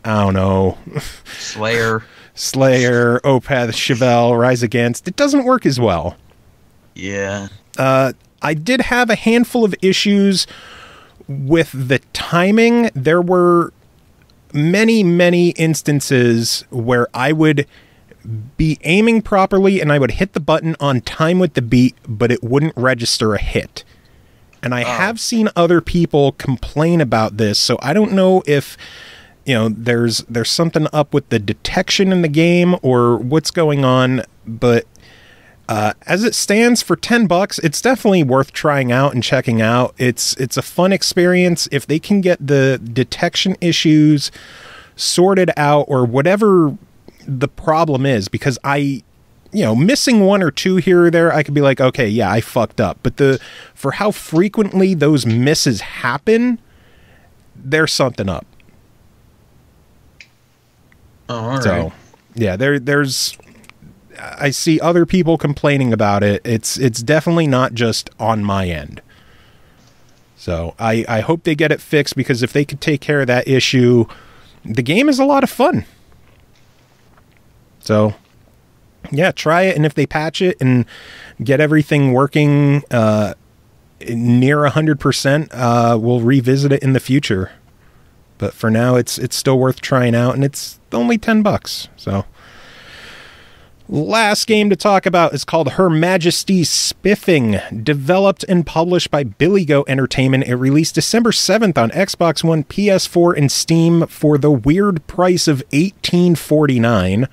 I don't know, Slayer, Opeth, Chevelle, Rise Against, it doesn't work as well. Yeah. I did have a handful of issues with the timing. There were many, many instances where I would be aiming properly and I would hit the button on time with the beat, but it wouldn't register a hit. And I have seen other people complain about this, so I don't know if, you know, there's something up with the detection in the game or what's going on, but as it stands for $10, it's definitely worth trying out and checking out. It's a fun experience. If they can get the detection issues sorted out or whatever the problem is, because missing one or two here or there, I could be like, okay, yeah, I fucked up. But for how frequently those misses happen, there's something up. Oh, all right. So, yeah, there's. I see other people complaining about it. It's definitely not just on my end. So I hope they get it fixed, because if they could take care of that issue, the game is a lot of fun. So, yeah, try it, and if they patch it and get everything working near 100%, we'll revisit it in the future. But for now, it's still worth trying out, and it's only $10. So, last game to talk about is called Her Majesty Spiffing, developed and published by Billy Goat Entertainment. It released December 7th on Xbox One, PS4, and Steam for the weird price of $18.49.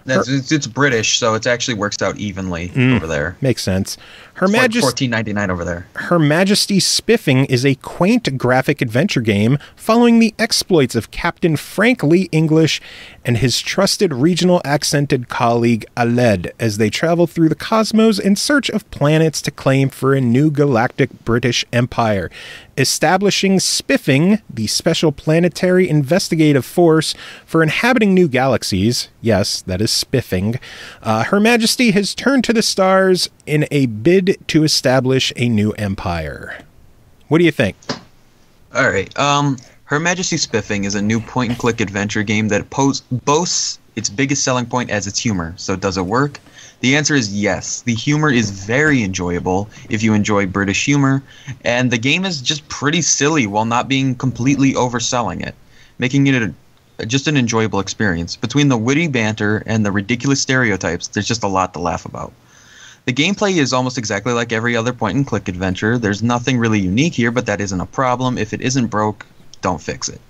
It's British, so it actually works out evenly over there. Makes sense. It's like $14.99 over there. Her Majesty Spiffing is a quaint graphic adventure game following the exploits of Captain Frank Lee English and his trusted regional accented colleague Aled as they travel through the cosmos in search of planets to claim for a new galactic British empire, establishing Spiffing, the special planetary investigative force for inhabiting new galaxies. Yes, that is Spiffing. Her Majesty has turned to the stars in a bid to establish a new empire. What do you think? All right. Her Majesty Spiffing is a new point-and-click adventure game that boasts its biggest selling point as its humor. So does it work? The answer is yes. The humor is very enjoyable if you enjoy British humor, and the game is just pretty silly while not being completely overselling it, making it just an enjoyable experience. Between the witty banter and the ridiculous stereotypes, there's just a lot to laugh about. The gameplay is almost exactly like every other point-and-click adventure. There's nothing really unique here, but that isn't a problem. If it isn't broke, don't fix it.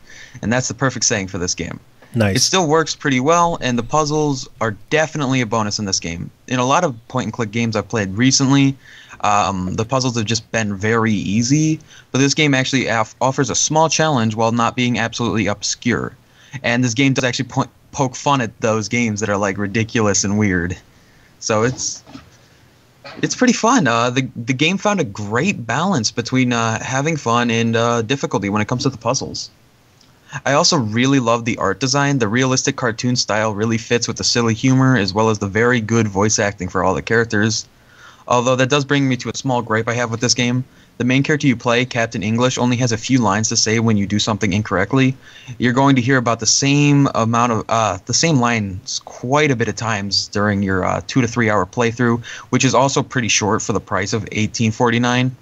And that's the perfect saying for this game. Nice. It still works pretty well, and the puzzles are definitely a bonus in this game. In a lot of point-and-click games I've played recently, the puzzles have just been very easy, but this game actually offers a small challenge while not being absolutely obscure. And this game does actually poke fun at those games that are like ridiculous and weird. So it's pretty fun. The game found a great balance between having fun and difficulty when it comes to the puzzles. I also really love the art design. The realistic cartoon style really fits with the silly humor, as well as the very good voice acting for all the characters. Although that does bring me to a small gripe I have with this game. The main character you play, Captain English, only has a few lines to say when you do something incorrectly. You're going to hear about the same lines quite a bit of times during your 2 to 3 hour playthrough, which is also pretty short for the price of $18.49.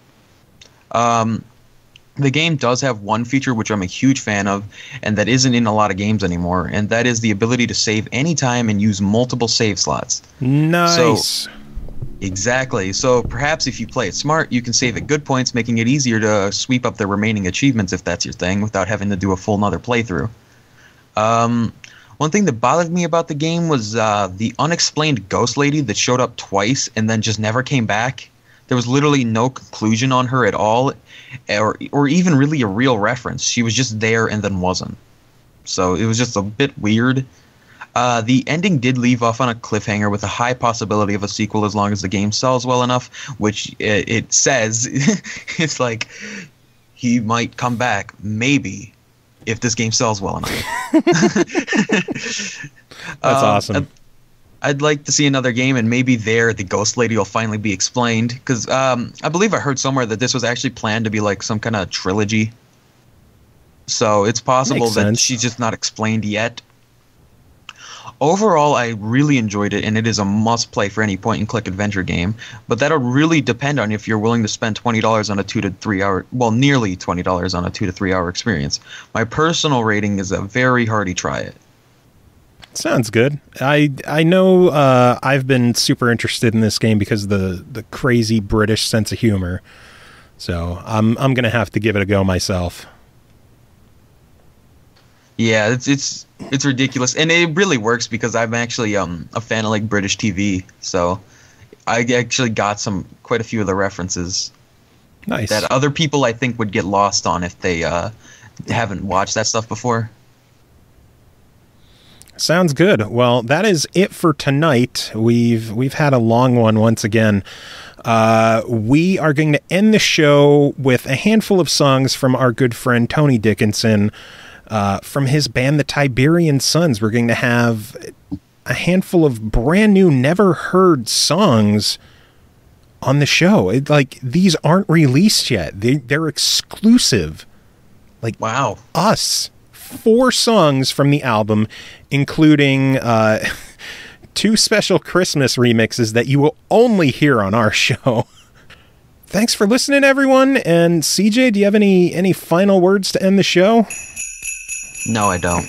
The game does have one feature which I'm a huge fan of, and that isn't in a lot of games anymore, and that is the ability to save anytime and use multiple save slots. Nice. So, Exactly. So perhaps if you play it smart, you can save at good points, making it easier to sweep up the remaining achievements if that's your thing, without having to do a full nother playthrough. One thing that bothered me about the game was the unexplained ghost lady that showed up twice and then just never came back. There was literally no conclusion on her at all, or even really a real reference. She was just there and then wasn't. So it was just a bit weird. The ending did leave off on a cliffhanger with a high possibility of a sequel as long as the game sells well enough, which it says. It's like, he might come back, maybe, if this game sells well enough. That's awesome. I'd like to see another game, and maybe there the ghost lady will finally be explained, because I believe I heard somewhere that this was actually planned to be like some kind of trilogy. So it's possible that she's just not explained yet. Overall, I really enjoyed it, and it is a must-play for any point-and-click adventure game. But that'll really depend on if you're willing to spend $20 on a 2 to 3 hour, well, nearly $20 on a 2 to 3 hour experience. My personal rating is a very hearty try it. Sounds good. I know I've been super interested in this game because of the crazy British sense of humor. So I'm gonna have to give it a go myself. Yeah, it's ridiculous, and it really works because I'm actually a fan of like British TV, so I actually got quite a few of the references. Nice. That other people I think would get lost on if they haven't watched that stuff before. Sounds good. Well, that is it for tonight. We've had a long one once again. We are going to end the show with a handful of songs from our good friend Tony Dickinson. From his band, the Tiberian Sons. We're going to have a handful of brand new, never heard songs on the show. These aren't released yet. They're exclusive. Wow. Us. 4 songs from the album, including 2 special Christmas remixes that you will only hear on our show. Thanks for listening, everyone. And CJ, do you have any final words to end the show? No, I don't.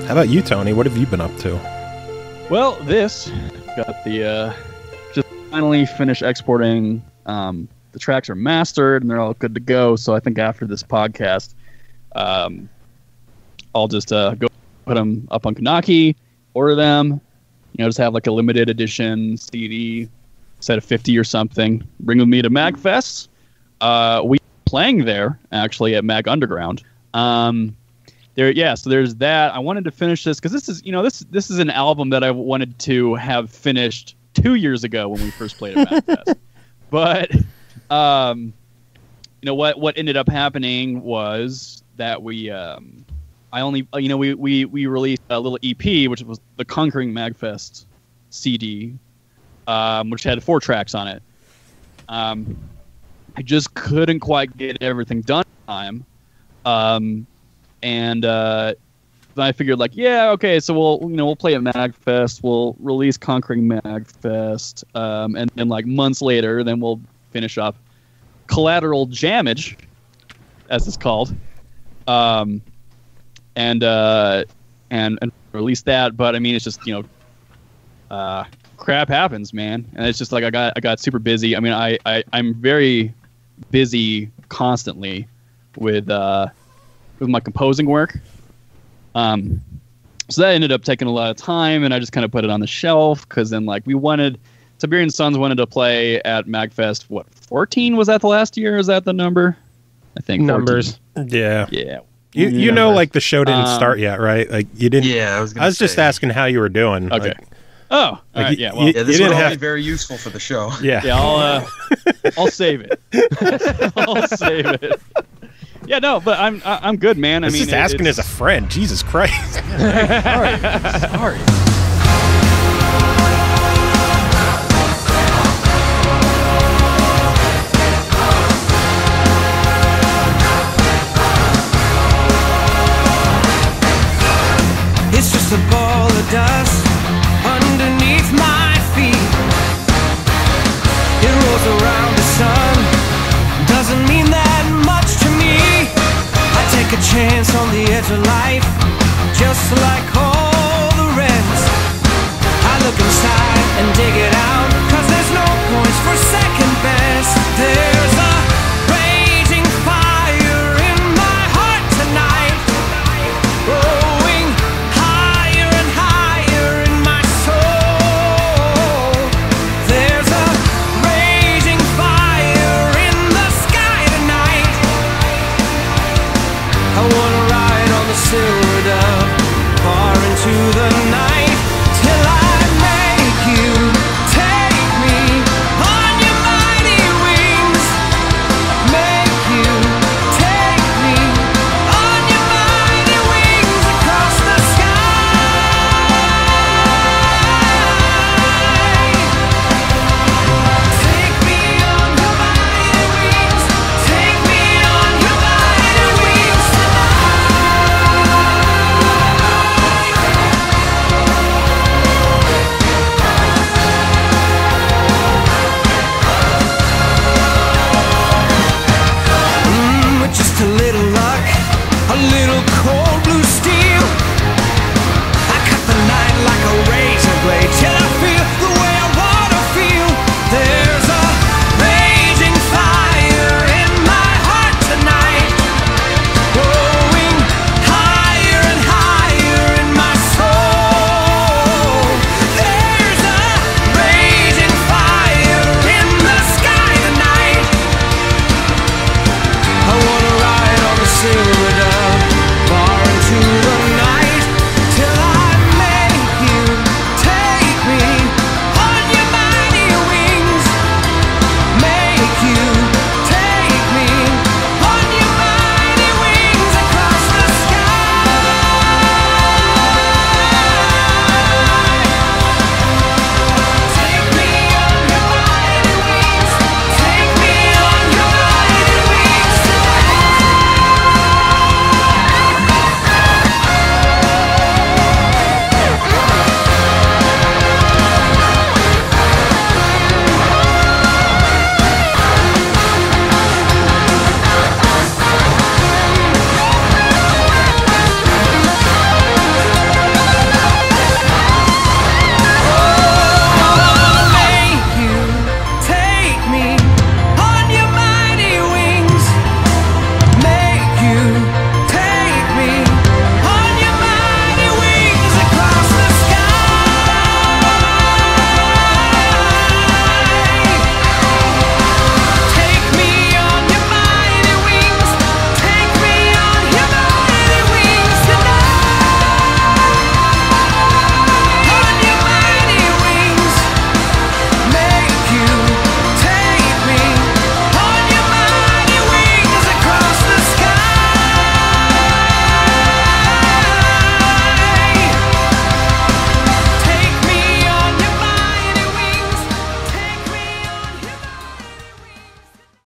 How about you, Tony? What have you been up to? Well, this got the just finally finished exporting. The tracks are mastered and they're all good to go. So I think after this podcast, I'll just go put them up on Kanaki, order them, just have like a limited edition CD set of 50 or something. Bring with me to MAGFest. We playing there actually at Mag Underground. So there's that. I wanted to finish this because this is this is an album that I wanted to have finished 2 years ago when we first played at MAGFest. But what ended up happening was that we released a little EP, which was the Conquering MAGFest CD, which had 4 tracks on it. I just couldn't quite get everything done in time. And then I figured, so we'll play at MAGFest, we'll release Conquering MAGFest, and then months later, then we'll finish up Collateral Damage, as it's called, and release that. But I mean, it's just crap happens, man, and it's just I got super busy. I mean, I'm very busy constantly with my composing work. So that ended up taking a lot of time, and I just kind of put it on the shelf because then Tiberian Sons wanted to play at MAGFest. What, 14 was that the last year? Is that the number? I think 14. Numbers. Yeah. Yeah. You know, the show didn't start yet, right? You didn't. Yeah, I was just asking how you were doing. Okay. All right. Yeah. Well, this would be very useful for the show. Yeah. Yeah. I'll save it. I'll save it. Yeah, no, but I'm good, man. I mean, just asking as a friend. Jesus Christ. Sorry. It's just a ball of dust underneath my feet. It rolls around the sun, doesn't mean that much to me. I take a chance on the edge of life, just like